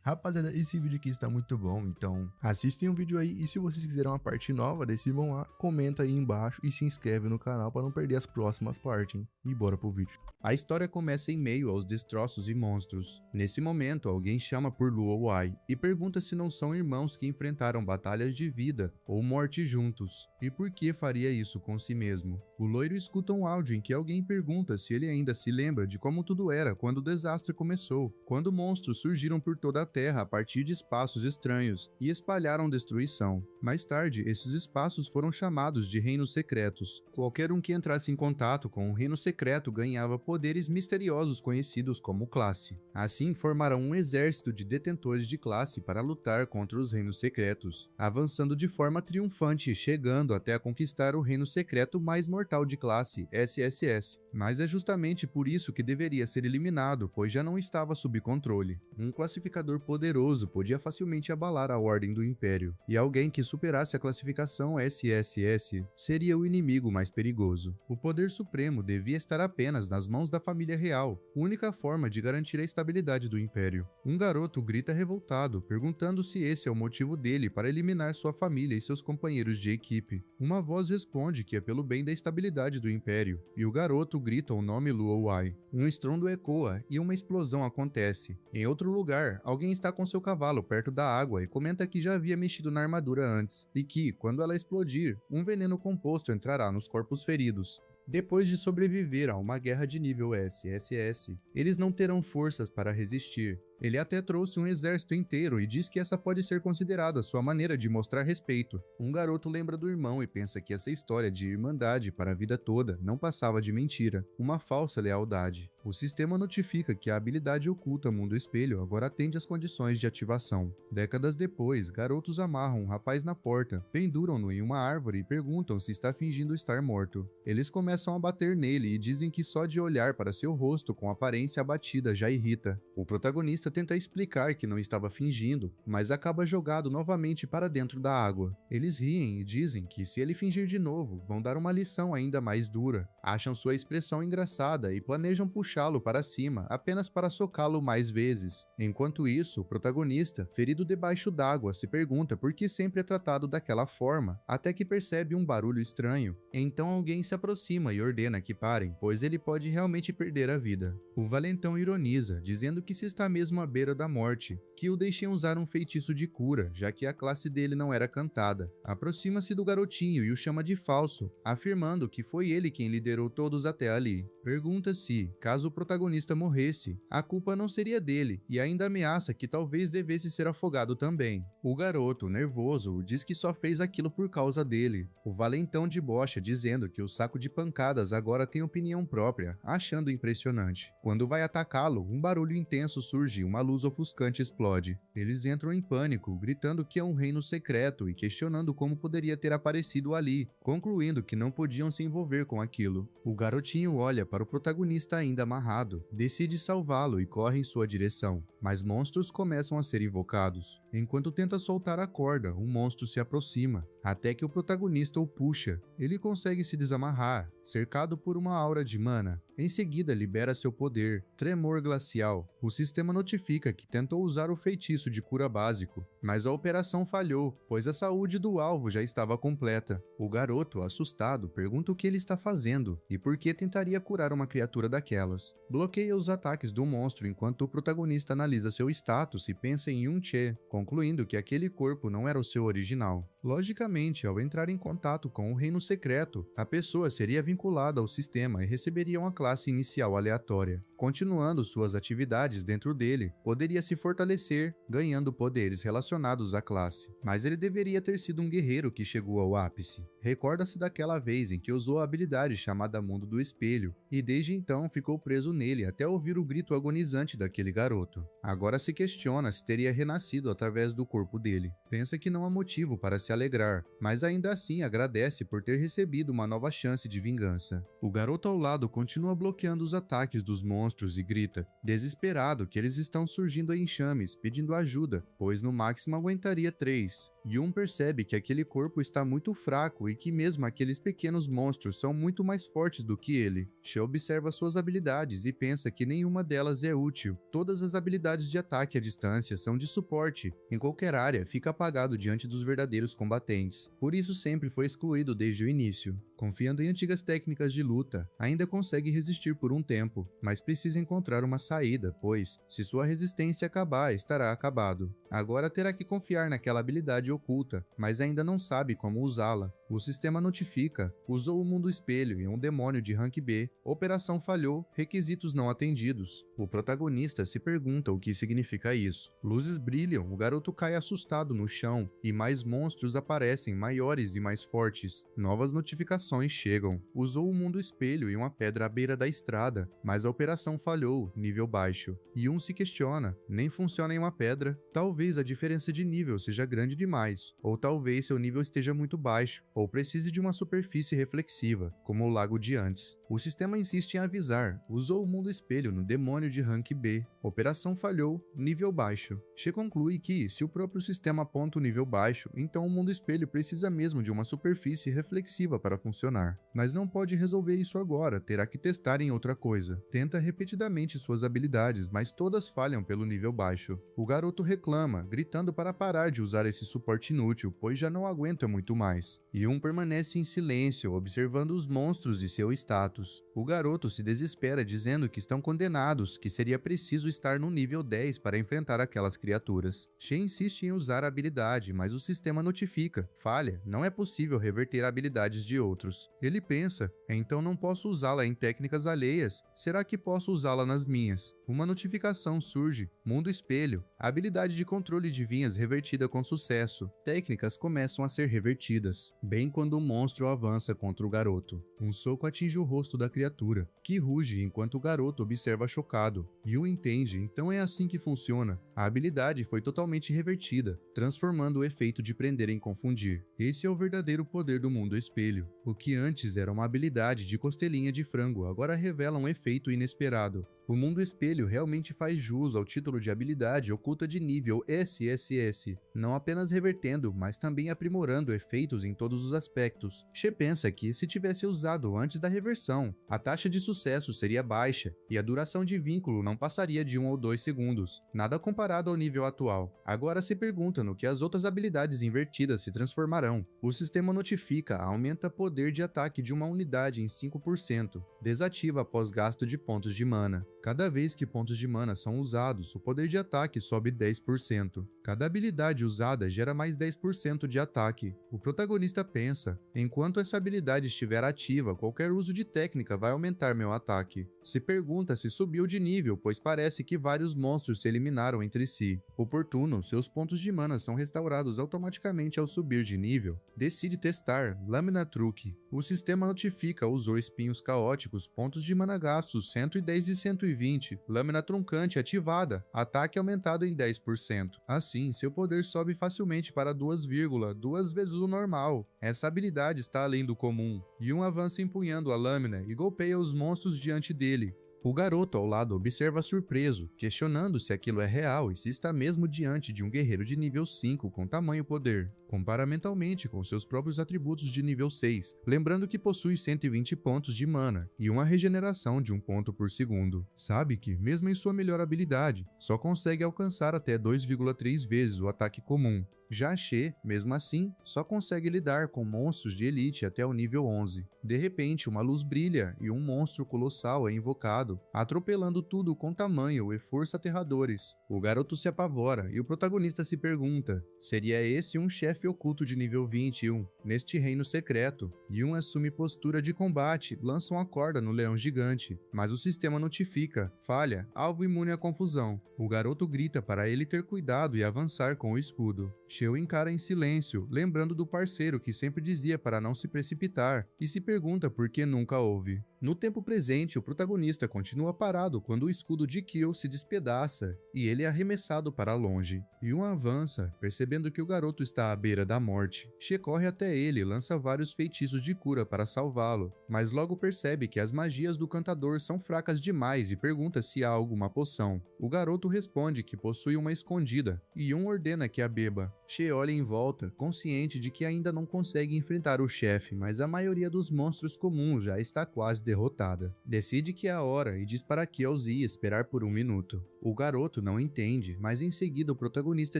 Rapaziada, esse vídeo aqui está muito bom, então assistem o vídeo aí e se vocês quiserem uma parte nova desse vão lá, comenta aí embaixo e se inscreve no canal para não perder as próximas partes, hein? E bora pro vídeo. A história começa em meio aos destroços e monstros. Nesse momento, alguém chama por Luo-Wai e pergunta se não são irmãos que enfrentaram batalhas de vida ou morte juntos, e por que faria isso com si mesmo. O loiro escuta um áudio em que alguém pergunta se ele ainda se lembra de como tudo era quando o desastre começou, quando monstros surgiram por toda a Terra a partir de espaços estranhos e espalharam destruição. Mais tarde, esses espaços foram chamados de reinos secretos. Qualquer um que entrasse em contato com um reino secreto ganhava poderes misteriosos conhecidos como classe. Assim, formaram um exército de detentores de classe para lutar contra os reinos secretos, avançando de forma triunfante, chegando até a conquistar o reino secreto mais mortal de classe, SSS. Mas é justamente por isso que deveria ser eliminado, pois já não estava sob controle. Um classificador poderoso podia facilmente abalar a ordem do Império, e alguém que superasse a classificação SSS seria o inimigo mais perigoso. O poder supremo devia estar apenas nas mãos da família real, única forma de garantir a estabilidade do Império. Um garoto grita revoltado, perguntando se esse é o motivo dele para eliminar sua família e seus companheiros de equipe. Uma voz responde que é pelo bem da estabilidade do Império, e o garoto grita o nome Luo-Wai. Um estrondo ecoa e uma explosão acontece. Em outro lugar, alguém está com seu cavalo perto da água e comenta que já havia mexido na armadura antes, e que, quando ela explodir, um veneno composto entrará nos corpos feridos. Depois de sobreviver a uma guerra de nível SSS, eles não terão forças para resistir. Ele até trouxe um exército inteiro e diz que essa pode ser considerada sua maneira de mostrar respeito. Um garoto lembra do irmão e pensa que essa história de irmandade para a vida toda não passava de mentira, uma falsa lealdade. O sistema notifica que a habilidade oculta Mundo Espelho agora atende às condições de ativação. Décadas depois, garotos amarram um rapaz na porta, penduram-no em uma árvore e perguntam se está fingindo estar morto. Eles começam a bater nele e dizem que só de olhar para seu rosto com aparência abatida já irrita. O protagonista tenta explicar que não estava fingindo, mas acaba jogado novamente para dentro da água. Eles riem e dizem que se ele fingir de novo, vão dar uma lição ainda mais dura. Acham sua expressão engraçada e planejam puxá-lo para cima apenas para socá-lo mais vezes. Enquanto isso, o protagonista, ferido debaixo d'água, se pergunta por que sempre é tratado daquela forma, até que percebe um barulho estranho. Então alguém se aproxima e ordena que parem, pois ele pode realmente perder a vida. O valentão ironiza, dizendo que se está mesmo à beira da morte, que o deixem usar um feitiço de cura, já que a classe dele não era cantada. Aproxima-se do garotinho e o chama de falso, afirmando que foi ele quem liderou todos até ali. Pergunta se, caso o protagonista morresse, a culpa não seria dele, e ainda ameaça que talvez devesse ser afogado também. O garoto, nervoso, diz que só fez aquilo por causa dele. O valentão debocha, dizendo que o saco de pancadas agora tem opinião própria, achando impressionante. Quando vai atacá-lo, um barulho intenso surge e uma luz ofuscante explode. Eles entram em pânico, gritando que é um reino secreto e questionando como poderia ter aparecido ali, concluindo que não podiam se envolver com aquilo. O garotinho olha para o protagonista ainda amarrado, decide salvá-lo e corre em sua direção, mas monstros começam a ser invocados. Enquanto tenta soltar a corda, um monstro se aproxima, até que o protagonista o puxa. Ele consegue se desamarrar, cercado por uma aura de mana. Em seguida, libera seu poder, Tremor Glacial. O sistema notifica que tentou usar o feitiço de cura básico, mas a operação falhou, pois a saúde do alvo já estava completa. O garoto, assustado, pergunta o que ele está fazendo e por que tentaria curar uma criatura daquelas. Bloqueia os ataques do monstro enquanto o protagonista analisa seu status e pensa em Yun-Che, concluindo que aquele corpo não era o seu original. Logicamente, ao entrar em contato com o reino secreto, a pessoa seria vinculada ao sistema e receberia uma classe inicial aleatória. Continuando suas atividades dentro dele, poderia se fortalecer, ganhando poderes relacionados à classe. Mas ele deveria ter sido um guerreiro que chegou ao ápice. Recorda-se daquela vez em que usou a habilidade chamada Mundo do Espelho, e desde então ficou preso nele até ouvir o grito agonizante daquele garoto. Agora se questiona se teria renascido através do corpo dele. Pensa que não há motivo para se alegrar, mas ainda assim agradece por ter recebido uma nova chance de vingança. O garoto ao lado continua bloqueando os ataques dos monstros e grita, desesperado, que eles estão surgindo em enxames, pedindo ajuda, pois no máximo aguentaria 3. Yun percebe que aquele corpo está muito fraco e que mesmo aqueles pequenos monstros são muito mais fortes do que ele. She observa suas habilidades e pensa que nenhuma delas é útil. Todas as habilidades de ataque à distância são de suporte. Em qualquer área, fica apagado diante dos verdadeiros combatentes. Por isso sempre foi excluído desde o início. Confiando em antigas técnicas de luta, ainda consegue resistir por um tempo, mas precisa encontrar uma saída, pois, se sua resistência acabar, estará acabado. Agora terá que confiar naquela habilidade oculta, mas ainda não sabe como usá-la. O sistema notifica: usou o mundo espelho e um demônio de rank B, operação falhou, requisitos não atendidos. O protagonista se pergunta o que significa isso. Luzes brilham, o garoto cai assustado no chão, e mais monstros aparecem, maiores e mais fortes. Novas notificações chegam. Usou o mundo espelho e uma pedra à beira da estrada, mas a operação falhou, nível baixo. Yun se questiona: nem funciona em uma pedra? Talvez a diferença de nível seja grande demais, ou talvez seu nível esteja muito baixo, ou precise de uma superfície reflexiva, como o lago de antes. O sistema insiste em avisar: usou o mundo espelho no demônio de rank B. Operação falhou, nível baixo. She conclui que, se o próprio sistema aponta o nível baixo, então o mundo espelho precisa mesmo de uma superfície reflexiva para funcionar. Mas não pode resolver isso agora, terá que testar em outra coisa. Tenta repetidamente suas habilidades, mas todas falham pelo nível baixo. O garoto reclama, gritando para parar de usar esse suporte inútil, pois já não aguenta muito mais. Yun permanece em silêncio, observando os monstros e seu status. O garoto se desespera, dizendo que estão condenados, que seria preciso estar no nível 10 para enfrentar aquelas criaturas. She insiste em usar a habilidade, mas o sistema notifica: falha, não é possível reverter habilidades de outros. Ele pensa: então não posso usá-la em técnicas alheias, será que posso usá-la nas minhas? Uma notificação surge: mundo espelho, a habilidade de controle de vinhas revertida com sucesso. Técnicas começam a ser revertidas, bem quando o monstro avança contra o garoto. Um soco atinge o rosto da criatura, que ruge enquanto o garoto observa chocado. Yun entende, então é assim que funciona. A habilidade foi totalmente revertida, transformando o efeito de prender em confundir. Esse é o verdadeiro poder do mundo espelho. O que antes era uma habilidade de costelinha de frango, agora revela um efeito inesperado. O mundo espelho realmente faz jus ao título de habilidade oculta de nível SSS, não apenas revertendo, mas também aprimorando efeitos em todos os aspectos. She pensa que, se tivesse usado antes da reversão, a taxa de sucesso seria baixa e a duração de vínculo não passaria de 1 ou 2 segundos, nada comparado ao nível atual. Agora se pergunta no que as outras habilidades invertidas se transformarão. O sistema notifica: aumenta poder de ataque de uma unidade em 5%, desativa após gasto de pontos de mana. Cada vez que pontos de mana são usados, o poder de ataque sobe 10%. Cada habilidade usada gera mais 10% de ataque. O protagonista pensa: enquanto essa habilidade estiver ativa, qualquer uso de técnica vai aumentar meu ataque. Se pergunta se subiu de nível, pois parece que vários monstros se eliminaram entre si. Oportuno, seus pontos de mana são restaurados automaticamente ao subir de nível. Decide testar Lâmina Truque. O sistema notifica: usou espinhos caóticos, pontos de mana gastos 110 e 120, lâmina truncante ativada, ataque aumentado em 10%. Assim, seu poder sobe facilmente para 2,2 vezes o normal. Essa habilidade está além do comum. Yun avança empunhando a lâmina e golpeia os monstros diante dele. O garoto ao lado observa surpreso, questionando se aquilo é real e se está mesmo diante de um guerreiro de nível 5 com tamanho poder. Compara mentalmente com seus próprios atributos de nível 6, lembrando que possui 120 pontos de mana e uma regeneração de 1 ponto por segundo. Sabe que, mesmo em sua melhor habilidade, só consegue alcançar até 2,3 vezes o ataque comum. Já She, mesmo assim, só consegue lidar com monstros de elite até o nível 11. De repente, uma luz brilha e um monstro colossal é invocado, atropelando tudo com tamanho e força aterradores. O garoto se apavora e o protagonista se pergunta: seria esse um chefe oculto de nível 21? Neste reino secreto, Yun assume postura de combate, lança uma corda no leão gigante, mas o sistema notifica: falha, alvo imune à confusão. O garoto grita para ele ter cuidado e avançar com o escudo. She o encara em silêncio, lembrando do parceiro que sempre dizia para não se precipitar, e se pergunta por que nunca ouve. No tempo presente, o protagonista continua parado quando o escudo de Kyo se despedaça e ele é arremessado para longe. Yun avança, percebendo que o garoto está à beira da morte. She corre até ele e lança vários feitiços de cura para salvá-lo, mas logo percebe que as magias do cantador são fracas demais e pergunta se há alguma poção. O garoto responde que possui uma escondida e Yun ordena que a beba. She olha em volta, consciente de que ainda não consegue enfrentar o chefe, mas a maioria dos monstros comuns já está quase derrotada. Decide que é a hora e diz para Kyo-Z esperar por 1 minuto. O garoto não entende, mas em seguida o protagonista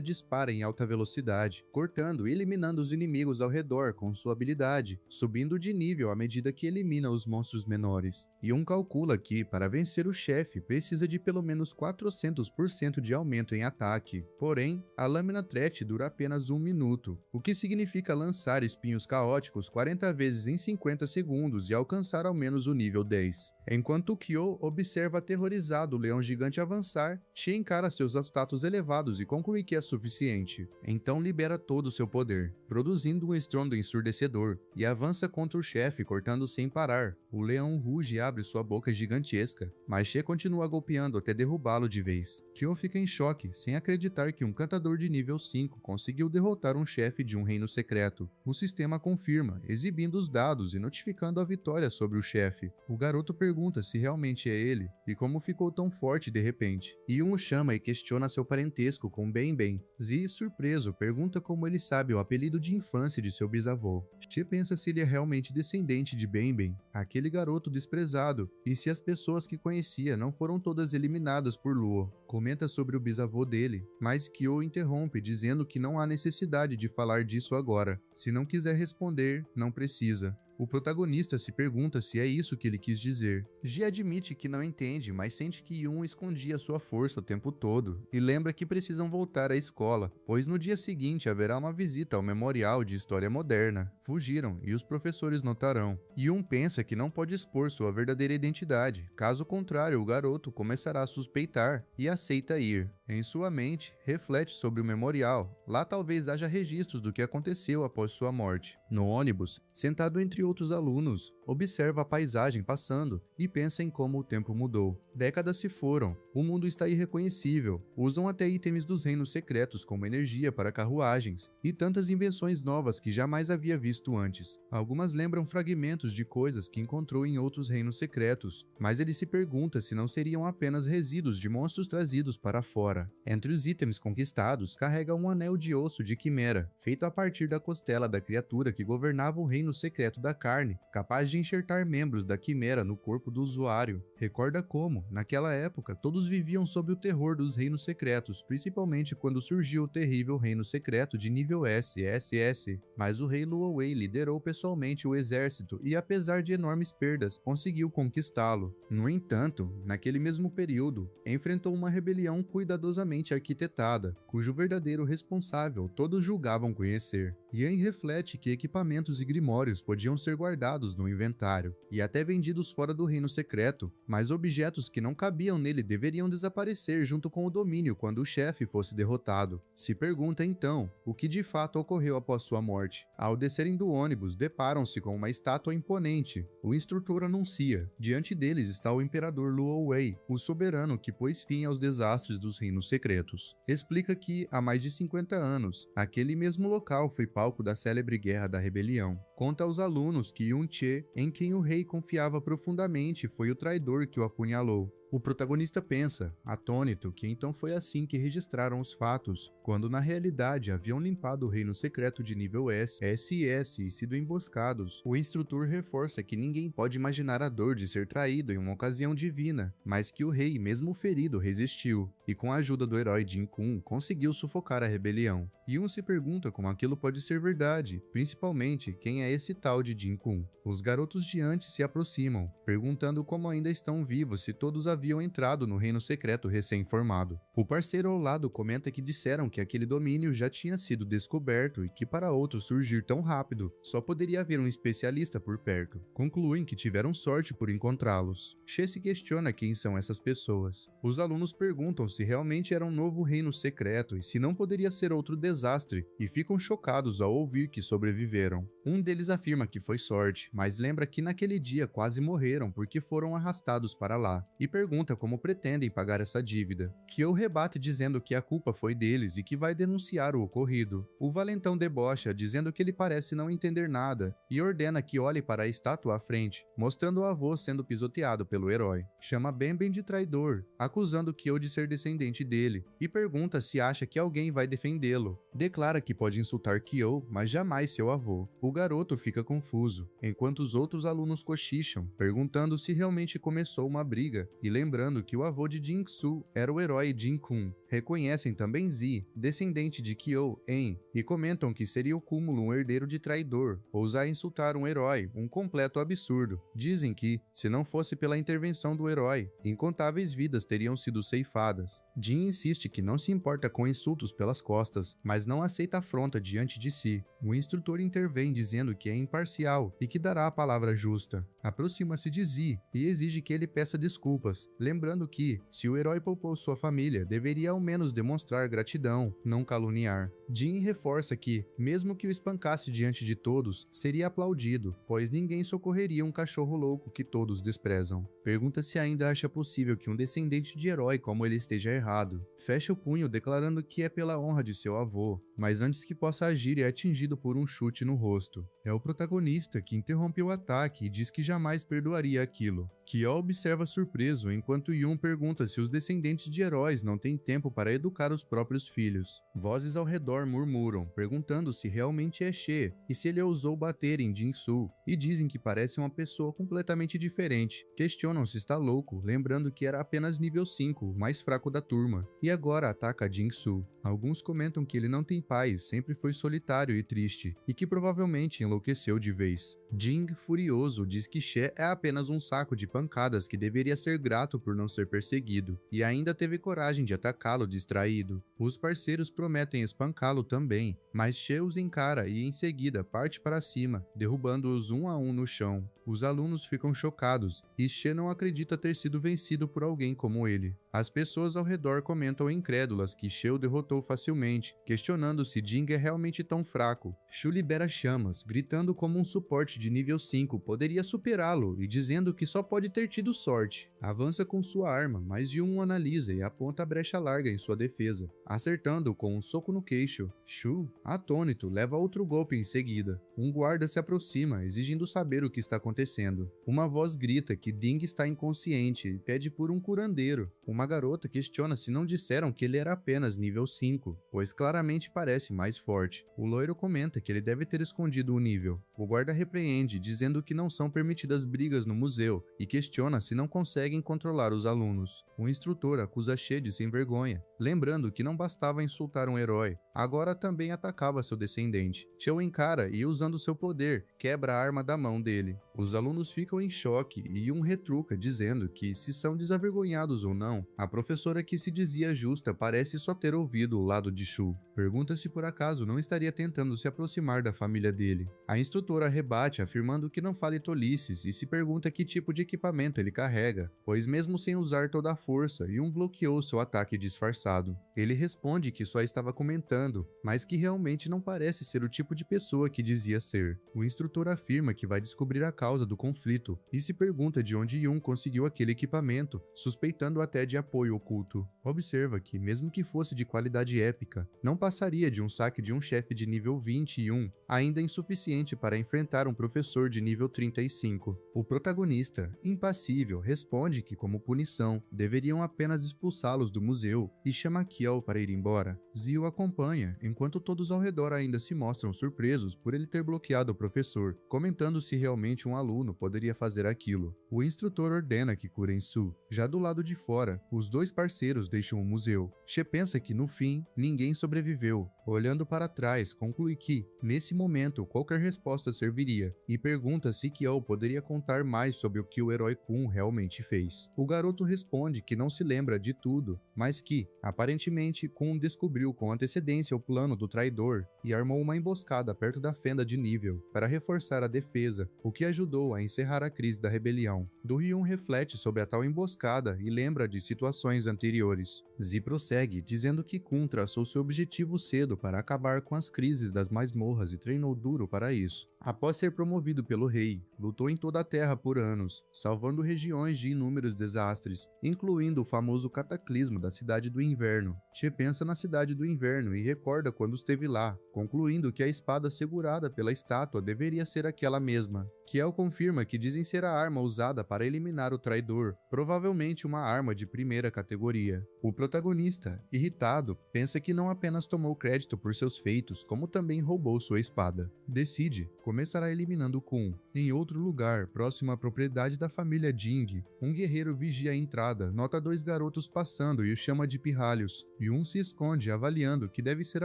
dispara em alta velocidade, cortando e eliminando os inimigos ao redor com sua habilidade, subindo de nível à medida que elimina os monstros menores. Yun calcula que, para vencer o chefe, precisa de pelo menos 400% de aumento em ataque. Porém, a lâmina Threat dura apenas 1 minuto, o que significa lançar espinhos caóticos 40 vezes em 50 segundos e alcançar ao menos o nível 10. Enquanto Kyo observa aterrorizado o leão gigante avançar, She encara seus status elevados e conclui que é suficiente. Então libera todo o seu poder, produzindo um estrondo ensurdecedor, e avança contra o chefe cortando sem parar. O leão ruge e abre sua boca gigantesca, mas She continua golpeando até derrubá-lo de vez. Kyo fica em choque, sem acreditar que um cantador de nível 5 conseguiu derrotar um chefe de um reino secreto. O sistema confirma, exibindo os dados e notificando a vitória sobre o chefe. O garoto pergunta se realmente é ele, e como ficou tão forte de repente. Yun o chama e questiona seu parentesco com Ben. Z, surpreso, pergunta como ele sabe o apelido de infância de seu bisavô. She pensa se ele é realmente descendente de Ben, aquele garoto desprezado, e se as pessoas que conhecia não foram todas eliminadas por Luo. Comenta sobre o bisavô dele, mas Kyo interrompe dizendo que não há necessidade de falar disso agora. Se não quiser responder, não precisa. O protagonista se pergunta se é isso que ele quis dizer. Ji admite que não entende, mas sente que Yun escondia sua força o tempo todo, e lembra que precisam voltar à escola, pois no dia seguinte haverá uma visita ao Memorial de História Moderna. Fugiram, e os professores notarão. Yun pensa que não pode expor sua verdadeira identidade, caso contrário o garoto começará a suspeitar, e aceita ir. Em sua mente, reflete sobre o memorial. Lá talvez haja registros do que aconteceu após sua morte. No ônibus, sentado entre outros alunos, observa a paisagem passando e pensa em como o tempo mudou. Décadas se foram, o mundo está irreconhecível, usam até itens dos reinos secretos como energia para carruagens e tantas invenções novas que jamais havia visto antes. Algumas lembram fragmentos de coisas que encontrou em outros reinos secretos, mas ele se pergunta se não seriam apenas resíduos de monstros trazidos para fora. Entre os itens conquistados, carrega um anel de osso de quimera, feito a partir da costela da criatura que governava o reino secreto da carne, capaz de enxertar membros da quimera no corpo do usuário. Recorda como, naquela época, todos viviam sob o terror dos reinos secretos, principalmente quando surgiu o terrível reino secreto de nível SS, mas o rei Luowei liderou pessoalmente o exército e, apesar de enormes perdas, conseguiu conquistá-lo. No entanto, naquele mesmo período, enfrentou uma rebelião cuidadosamente arquitetada, cujo verdadeiro responsável todos julgavam conhecer. Yan reflete que equipamentos e grimórios podiam ser guardados no inventário, e até vendidos fora do reino secreto, mas objetos que não cabiam nele deveriam desaparecer junto com o domínio quando o chefe fosse derrotado. Se pergunta então, o que de fato ocorreu após sua morte. Ao descerem do ônibus, deparam-se com uma estátua imponente. O instrutor anuncia, diante deles está o imperador Luowei, o soberano que pôs fim aos desastres dos reinos secretos. Explica que, há mais de 50 anos, aquele mesmo local foi palco da célebre Guerra da Rebelião. Conta aos alunos que Yun Che, em quem o rei confiava profundamente, foi o traidor que o apunhalou. O protagonista pensa, atônito, que então foi assim que registraram os fatos, quando na realidade haviam limpado o reino secreto de nível SS e sido emboscados. O instrutor reforça que ninguém pode imaginar a dor de ser traído em uma ocasião divina, mas que o rei, mesmo ferido, resistiu, e com a ajuda do herói Jin Kun, conseguiu sufocar a rebelião. Yun se pergunta como aquilo pode ser verdade, principalmente quem é esse tal de Jin Kun. Os garotos de antes se aproximam, perguntando como ainda estão vivos se todos haviam haviam entrado no reino secreto recém-formado. O parceiro ao lado comenta que disseram que aquele domínio já tinha sido descoberto e que para outros surgir tão rápido, só poderia haver um especialista por perto. Concluem que tiveram sorte por encontrá-los. She se questiona quem são essas pessoas. Os alunos perguntam se realmente era um novo reino secreto e se não poderia ser outro desastre, e ficam chocados ao ouvir que sobreviveram. Um deles afirma que foi sorte, mas lembra que naquele dia quase morreram porque foram arrastados para lá, e pergunta como pretendem pagar essa dívida. Kyo rebate dizendo que a culpa foi deles e que vai denunciar o ocorrido. O valentão debocha, dizendo que ele parece não entender nada, e ordena que olhe para a estátua à frente, mostrando o avô sendo pisoteado pelo herói. Chama Benben de traidor, acusando Kyo de ser descendente dele, e pergunta se acha que alguém vai defendê-lo. Declara que pode insultar Kyo, mas jamais seu avô. O garoto fica confuso, enquanto os outros alunos cochicham, perguntando se realmente começou uma briga, e lembrando que o avô de Jin-Soo era o herói Jin-Kun. Reconhecem também Zi, descendente de Kyo, En, e comentam que seria o cúmulo um herdeiro de traidor, ousar insultar um herói, um completo absurdo. Dizem que, se não fosse pela intervenção do herói, incontáveis vidas teriam sido ceifadas. Jin insiste que não se importa com insultos pelas costas, mas não aceita afronta diante de si. O instrutor intervém dizendo que é imparcial e que dará a palavra justa. Aproxima-se de Zi e exige que ele peça desculpas, lembrando que, se o herói poupou sua família, deveria ao menos demonstrar gratidão, não caluniar. Jin reforça que, mesmo que o espancasse diante de todos, seria aplaudido, pois ninguém socorreria um cachorro louco que todos desprezam. Pergunta se ainda acha possível que um descendente de herói como ele esteja errado. Fecha o punho declarando que é pela honra de seu avô, mas antes que possa agir é atingido por um chute no rosto. É o protagonista que interrompe o ataque e diz que jamais perdoaria aquilo. Kyo observa surpreso enquanto Yun pergunta se os descendentes de heróis não têm tempo para educar os próprios filhos. Vozes ao redor murmuram, perguntando se realmente é She e se ele ousou bater em Jin-Soo, e dizem que parece uma pessoa completamente diferente. Questionam se está louco, lembrando que era apenas nível 5, o mais fraco da turma, e agora ataca Jin-Soo. Alguns comentam que ele não tem pais, sempre foi solitário e triste, e que provavelmente enlouqueceu de vez. Jing, furioso, diz que She é apenas um saco de pancadas que deveria ser grato por não ser perseguido, e ainda teve coragem de atacá-lo distraído. Os parceiros prometem espancá-lo também, mas She os encara e em seguida parte para cima, derrubando-os um a um no chão. Os alunos ficam chocados, e She não acredita ter sido vencido por alguém como ele. As pessoas ao redor comentam incrédulas que She o derrotou facilmente, questionando se Jing é realmente tão fraco. Shu libera chamas, gritando como um suporte de nível 5 poderia superá-lo e dizendo que só pode ter tido sorte. Avança com sua arma, mas Yun o analisa e aponta a brecha larga em sua defesa, acertando-o com um soco no queixo. Shu, atônito, leva outro golpe em seguida. Um guarda se aproxima, exigindo saber o que está acontecendo. Uma voz grita que Ding está inconsciente e pede por um curandeiro. Uma garota questiona se não disseram que ele era apenas nível 5, pois claramente parece mais forte. O loiro comenta que ele deve ter escondido o nível. O guarda repreende, dizendo que não são permitidas brigas no museu, e questiona se não conseguem controlar os alunos. O instrutor acusa She de sem vergonha, lembrando que não bastava insultar um herói, agora também atacava seu descendente. She o encara e, usando seu poder, quebra a arma da mão dele. Os alunos ficam em choque e um retruca, dizendo que, se são desavergonhados ou não, a professora que se dizia justa parece só ter ouvido o lado de Shu. Pergunta se por acaso não estaria tentando se aproximar da família dele. A instrutora rebate, afirmando que não fale tolices, e se pergunta que tipo de equipamento ele carrega, pois mesmo sem usar toda a força, Yun bloqueou seu ataque disfarçado. Ele responde que só estava comentando, mas que realmente não parece ser o tipo de pessoa que dizia ser. O instrutor afirma que vai descobrir a causa do conflito, e se pergunta de onde Yun conseguiu aquele equipamento, suspeitando até de apoio oculto. Observa que, mesmo que fosse de qualidade épica, não passaria de um saque de um chefe de nível 21, ainda insuficiente para enfrentar um professor de nível 35. O protagonista, impassível, responde que, como punição, deveriam apenas expulsá-los do museu e chama Kyo para ir embora. Zi o acompanha, enquanto todos ao redor ainda se mostram surpresos por ele ter bloqueado o professor, comentando se realmente um aluno poderia fazer aquilo. O instrutor ordena que curem Su. Já do lado de fora, os dois parceiros deixam o museu. She pensa que, no fim, ninguém sobreviveu, Olhando para trás, conclui que, nesse momento, qualquer resposta serviria, e pergunta se Kyo poderia contar mais sobre o que o herói Kun realmente fez. O garoto responde que não se lembra de tudo, mas que, aparentemente, Kun descobriu com antecedência o plano do traidor e armou uma emboscada perto da fenda de nível para reforçar a defesa, o que ajudou a encerrar a crise da rebelião. Do-hyun reflete sobre a tal emboscada e lembra de situações anteriores. Zi prossegue, dizendo que Kun traçou seu objetivo cedo para acabar com as crises das masmorras e treinou duro para isso. Após ser promovido pelo rei, lutou em toda a terra por anos, salvando regiões de inúmeros desastres, incluindo o famoso cataclismo da Cidade do Inverno. Che pensa na Cidade do Inverno e recorda quando esteve lá, concluindo que a espada segurada pela estátua deveria ser aquela mesma. Kiel confirma que dizem ser a arma usada para eliminar o traidor, provavelmente uma arma de primeira categoria. O protagonista, irritado, pensa que não apenas tomou crédito por seus feitos, como também roubou sua espada. Decide, começará eliminando Kun. Em outro lugar, próximo à propriedade da família Jing, um guerreiro vigia a entrada, nota dois garotos passando e o chama de pirralhos, e um se esconde avaliando que deve ser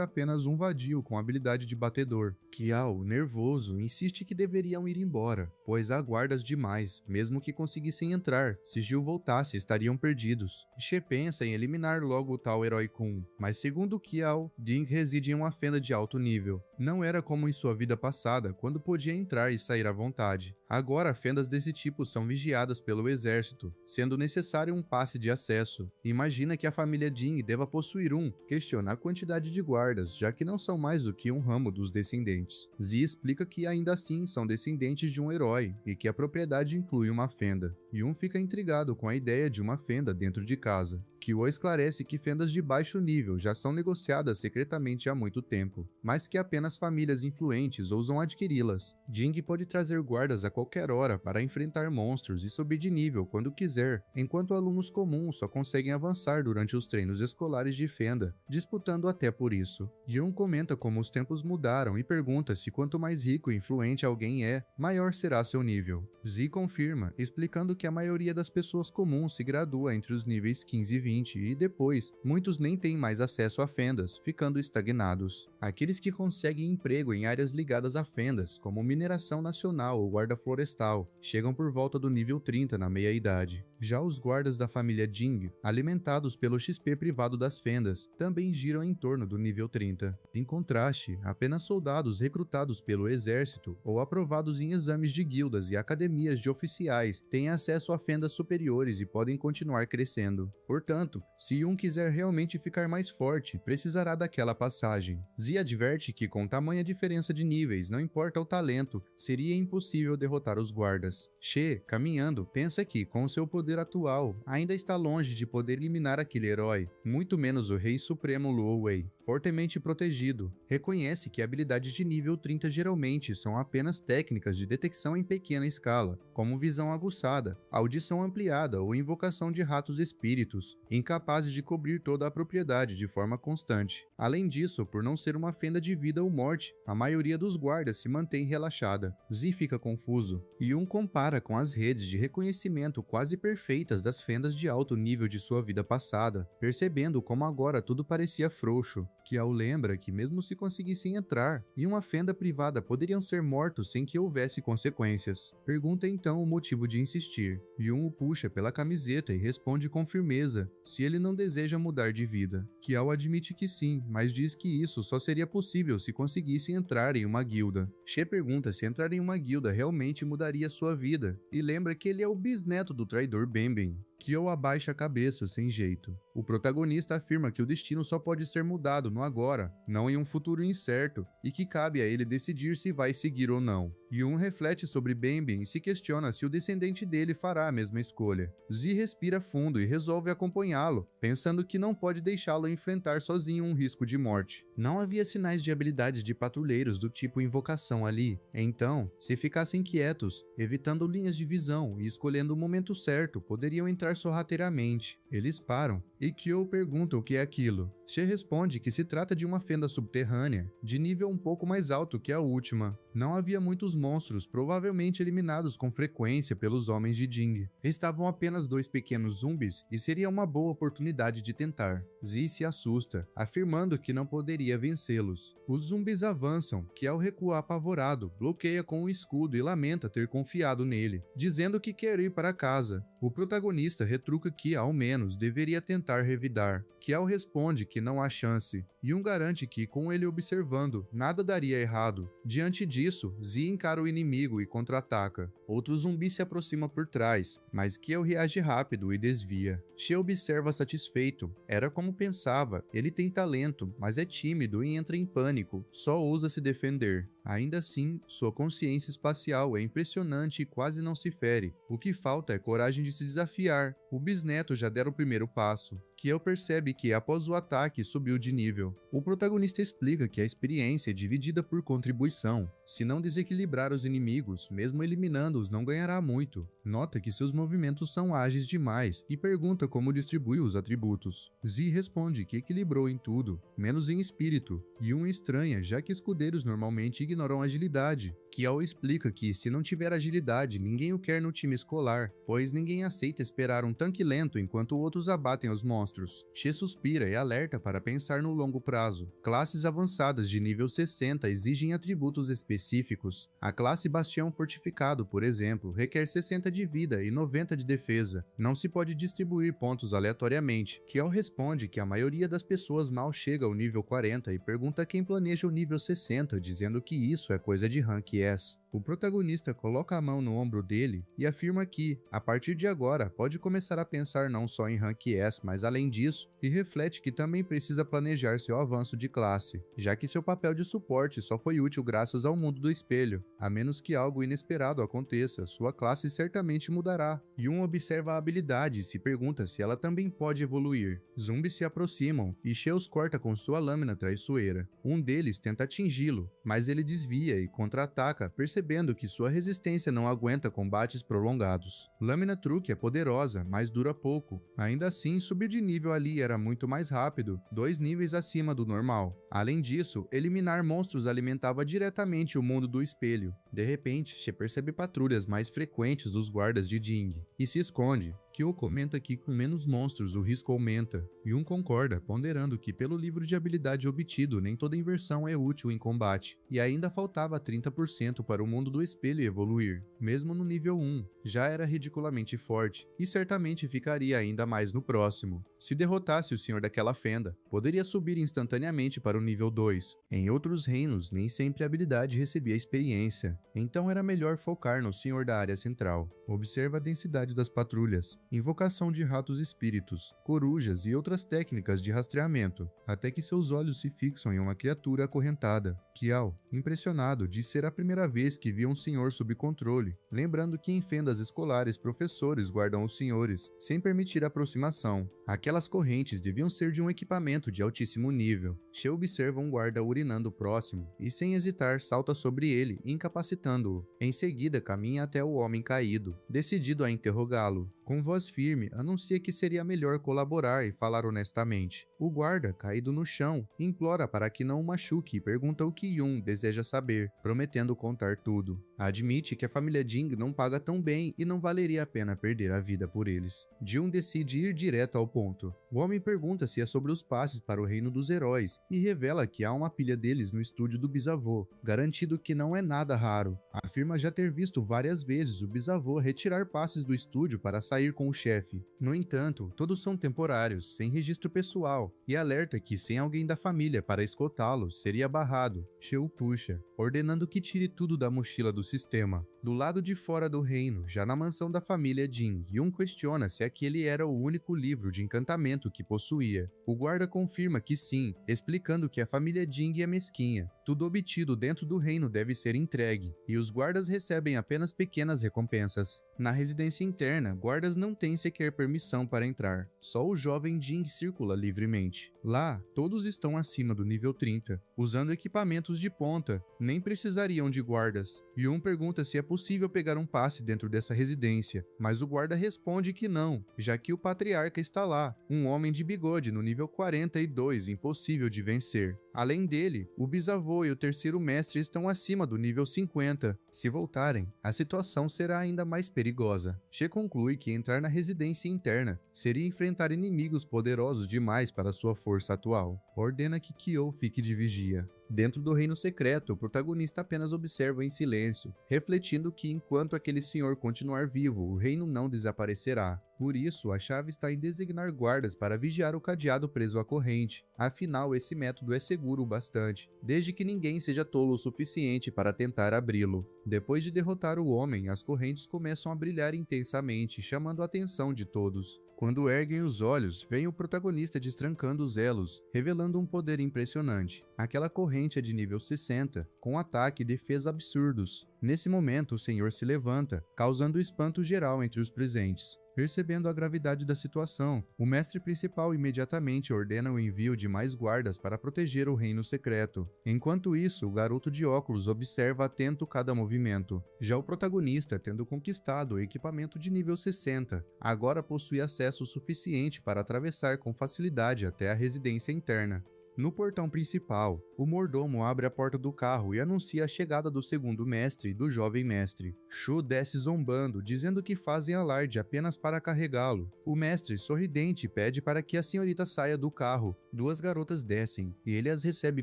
apenas um vadio com habilidade de batedor. Kiao, nervoso, insiste que deveriam ir embora, pois há guardas demais, mesmo que conseguissem entrar, se Gil voltasse estariam perdidos. She pensa em eliminar logo o tal herói Kun, mas segundo Kiao, Ding reside em uma fenda de alto nível. Não era como em sua vida passada, quando podia entrar e sair à vontade. Agora fendas desse tipo são vigiadas pelo exército, sendo necessário um passe de acesso. Imagina que a família Jing deva possuir um, questiona a quantidade de guardas, já que não são mais do que um ramo dos descendentes. Zi explica que ainda assim são descendentes de um herói, e que a propriedade inclui uma fenda. Yun fica intrigado com a ideia de uma fenda dentro de casa. Kyo esclarece que fendas de baixo nível já são negociadas secretamente há muito tempo, mas que apenas famílias influentes ousam adquiri-las. Jing pode trazer guardas a qualquer hora para enfrentar monstros e subir de nível quando quiser, enquanto alunos comuns só conseguem avançar durante os treinos escolares de fenda, disputando até por isso. Yun comenta como os tempos mudaram e pergunta se quanto mais rico e influente alguém é, maior será seu nível. Zi confirma, explicando que a maioria das pessoas comuns se gradua entre os níveis 15 e 20, e depois, muitos nem têm mais acesso a fendas, ficando estagnados. Aqueles que conseguem emprego em áreas ligadas a fendas, como mineração nacional ou guarda florestal, chegam por volta do nível 30 na meia-idade. Já os guardas da família Jing, alimentados pelo XP privado das fendas, também giram em torno do nível 30. Em contraste, apenas soldados recrutados pelo exército ou aprovados em exames de guildas e academias de oficiais têm acesso a fendas superiores e podem continuar crescendo. Portanto, se Yun quiser realmente ficar mais forte, precisará daquela passagem. Zi adverte que com tamanha diferença de níveis, não importa o talento, seria impossível derrotar os guardas. She, caminhando, pensa que, com seu poder atual, ainda está longe de poder eliminar aquele herói, muito menos o Rei Supremo Luo Wei, fortemente protegido. Reconhece que habilidades de nível 30 geralmente são apenas técnicas de detecção em pequena escala, como visão aguçada, audição ampliada ou invocação de ratos espíritos, incapazes de cobrir toda a propriedade de forma constante. Além disso, por não ser uma fenda de vida ou morte, a maioria dos guardas se mantém relaxada. Zi fica confuso. Yun compara com as redes de reconhecimento quase perfeitas das fendas de alto nível de sua vida passada, percebendo como agora tudo parecia frouxo. Kiao lembra que mesmo se conseguissem entrar em uma fenda privada poderiam ser mortos sem que houvesse consequências. Pergunta então o motivo de insistir. Yun o puxa pela camiseta e responde com firmeza se ele não deseja mudar de vida. Kiao admite que sim, mas diz que isso só seria possível se conseguisse entrar em uma guilda. She pergunta se entrar em uma guilda realmente mudaria sua vida, e lembra que ele é o bisneto do traidor Benben. Kyo abaixa a cabeça sem jeito. O protagonista afirma que o destino só pode ser mudado no agora, não em um futuro incerto, e que cabe a ele decidir se vai seguir ou não. Yun reflete sobre Benben e se questiona se o descendente dele fará a mesma escolha. Zi respira fundo e resolve acompanhá-lo, pensando que não pode deixá-lo enfrentar sozinho um risco de morte. Não havia sinais de habilidades de patrulheiros do tipo invocação ali, então, se ficassem quietos, evitando linhas de visão e escolhendo o momento certo, poderiam entrar sorrateiramente. Eles param, e Kyo pergunta o que é aquilo. She responde que se trata de uma fenda subterrânea, de nível um pouco mais alto que a última. Não havia muitos monstros, provavelmente eliminados com frequência pelos homens de Jing. Estavam apenas 2 pequenos zumbis e seria uma boa oportunidade de tentar. Zi se assusta, afirmando que não poderia vencê-los. Os zumbis avançam, que ao recuar apavorado, bloqueia com o escudo e lamenta ter confiado nele, dizendo que quer ir para casa. O protagonista retruca que, ao menos, deveria tentar revidar. Kiao responde que não há chance, e garante que, com ele observando, nada daria errado. Diante disso, Zi encara o inimigo e contra-ataca. Outro zumbi se aproxima por trás, mas Kiao reage rápido e desvia. She observa satisfeito. Era como pensava, ele tem talento, mas é tímido e entra em pânico, só ousa se defender. Ainda assim, sua consciência espacial é impressionante e quase não se fere. O que falta é coragem de se desafiar. O bisneto já dera o primeiro passo. Kiao percebe que, após o ataque, subiu de nível. O protagonista explica que a experiência é dividida por contribuição. Se não desequilibrar os inimigos, mesmo eliminando-os, não ganhará muito. Nota que seus movimentos são ágeis demais e pergunta como distribui os atributos. Zi responde que equilibrou em tudo, menos em espírito, e estranha, já que escudeiros normalmente ignoram agilidade. Kiao explica que, se não tiver agilidade, ninguém o quer no time escolar, pois ninguém aceita esperar um tanque lento enquanto outros abatem os monstros. She suspira e alerta para pensar no longo prazo. Classes avançadas de nível 60 exigem atributos específicos. A classe Bastião Fortificado, por exemplo, requer 60 de vida e 90 de defesa. Não se pode distribuir pontos aleatoriamente. Kiao responde que a maioria das pessoas mal chega ao nível 40 e pergunta quem planeja o nível 60, dizendo que isso é coisa de Rank S. O protagonista coloca a mão no ombro dele e afirma que, a partir de agora, pode começar a pensar não só em Rank S, mas além disso, e reflete que também precisa planejar seu avanço de classe, já que seu papel de suporte só foi útil graças ao mundo do espelho. A menos que algo inesperado aconteça, sua classe certamente mudará. Yun observa a habilidade e se pergunta se ela também pode evoluir. Zumbis se aproximam e She os corta com sua lâmina traiçoeira. Um deles tenta atingi-lo, mas ele desvia e contra-ataca, percebendo que sua resistência não aguenta combates prolongados. Lâmina Truque é poderosa, mas dura pouco. Ainda assim, subir de nível ali era muito mais rápido, 2 níveis acima do normal. Além disso, eliminar monstros alimentava diretamente o mundo do espelho. De repente, She percebe patrulhas mais frequentes dos guardas de Jing e se esconde. Kyo comenta que com menos monstros o risco aumenta. Yun concorda, ponderando que pelo livro de habilidade obtido nem toda inversão é útil em combate, e ainda faltava 30% para o mundo do espelho evoluir. Mesmo no nível 1, já era ridiculamente forte, e certamente ficaria ainda mais no próximo. Se derrotasse o Senhor daquela fenda, poderia subir instantaneamente para o nível 2. Em outros reinos, nem sempre a habilidade recebia experiência, então era melhor focar no Senhor da área central. Observa a densidade das patrulhas, invocação de ratos espíritos, corujas e outras técnicas de rastreamento, até que seus olhos se fixam em uma criatura acorrentada. Kiao, impressionado, diz ser a primeira vez que via um senhor sob controle, lembrando que em fendas escolares professores guardam os senhores, sem permitir aproximação. Aquelas correntes deviam ser de um equipamento de altíssimo nível. She observa um guarda urinando próximo e, sem hesitar, salta sobre ele, incapacitando-o. Em seguida, caminha até o homem caído, decidido a interrogá-lo. Com voz firme, anuncia que seria melhor colaborar e falar honestamente. O guarda, caído no chão, implora para que não o machuque e pergunta o que Yun deseja saber, prometendo contar tudo. Admite que a família Jing não paga tão bem e não valeria a pena perder a vida por eles. Yun decide ir direto ao ponto. O homem pergunta se é sobre os passes para o reino dos heróis e revela que há uma pilha deles no estúdio do bisavô, garantido que não é nada raro. Afirma já ter visto várias vezes o bisavô retirar passes do estúdio para sair com o chefe. No entanto, todos são temporários, sem registro pessoal, e alerta que sem alguém da família para escoltá-los, seria barrado. She o puxa, ordenando que tire tudo da mochila do sistema. Do lado de fora do reino, já na mansão da família Jing, Yun questiona se aquele era o único livro de encantamento que possuía. O guarda confirma que sim, explicando que a família Jing é mesquinha. Tudo obtido dentro do reino deve ser entregue, e os guardas recebem apenas pequenas recompensas. Na residência interna, guardas não têm sequer permissão para entrar. Só o jovem Jing circula livremente. Lá, todos estão acima do nível 30, usando equipamentos de ponta. nem precisariam de guardas. Yun pergunta se é possível pegar um passe dentro dessa residência, mas o guarda responde que não, já que o patriarca está lá, um homem de bigode no nível 42, impossível de vencer. Além dele, o bisavô e o terceiro mestre estão acima do nível 50. Se voltarem, a situação será ainda mais perigosa. She conclui que entrar na residência interna seria enfrentar inimigos poderosos demais para sua força atual. Ordena que Kyo fique de vigia. Dentro do reino secreto, o protagonista apenas observa em silêncio, refletindo que enquanto aquele senhor continuar vivo, o reino não desaparecerá. Por isso, a chave está em designar guardas para vigiar o cadeado preso à corrente. Afinal, esse método é seguro o bastante, desde que ninguém seja tolo o suficiente para tentar abri-lo. Depois de derrotar o homem, as correntes começam a brilhar intensamente, chamando a atenção de todos. Quando erguem os olhos, vem o protagonista destrancando os elos, revelando um poder impressionante. Aquela corrente é de nível 60, com ataque e defesa absurdos. Nesse momento, o senhor se levanta, causando espanto geral entre os presentes. Percebendo a gravidade da situação, o mestre principal imediatamente ordena o envio de mais guardas para proteger o reino secreto. Enquanto isso, o garoto de óculos observa atento cada movimento. Já o protagonista, tendo conquistado o equipamento de nível 60, agora possui acesso suficiente para atravessar com facilidade até a residência interna. No portão principal, o mordomo abre a porta do carro e anuncia a chegada do segundo mestre e do jovem mestre. Shu desce zombando, dizendo que fazem alarde apenas para carregá-lo. O mestre, sorridente, pede para que a senhorita saia do carro. Duas garotas descem e ele as recebe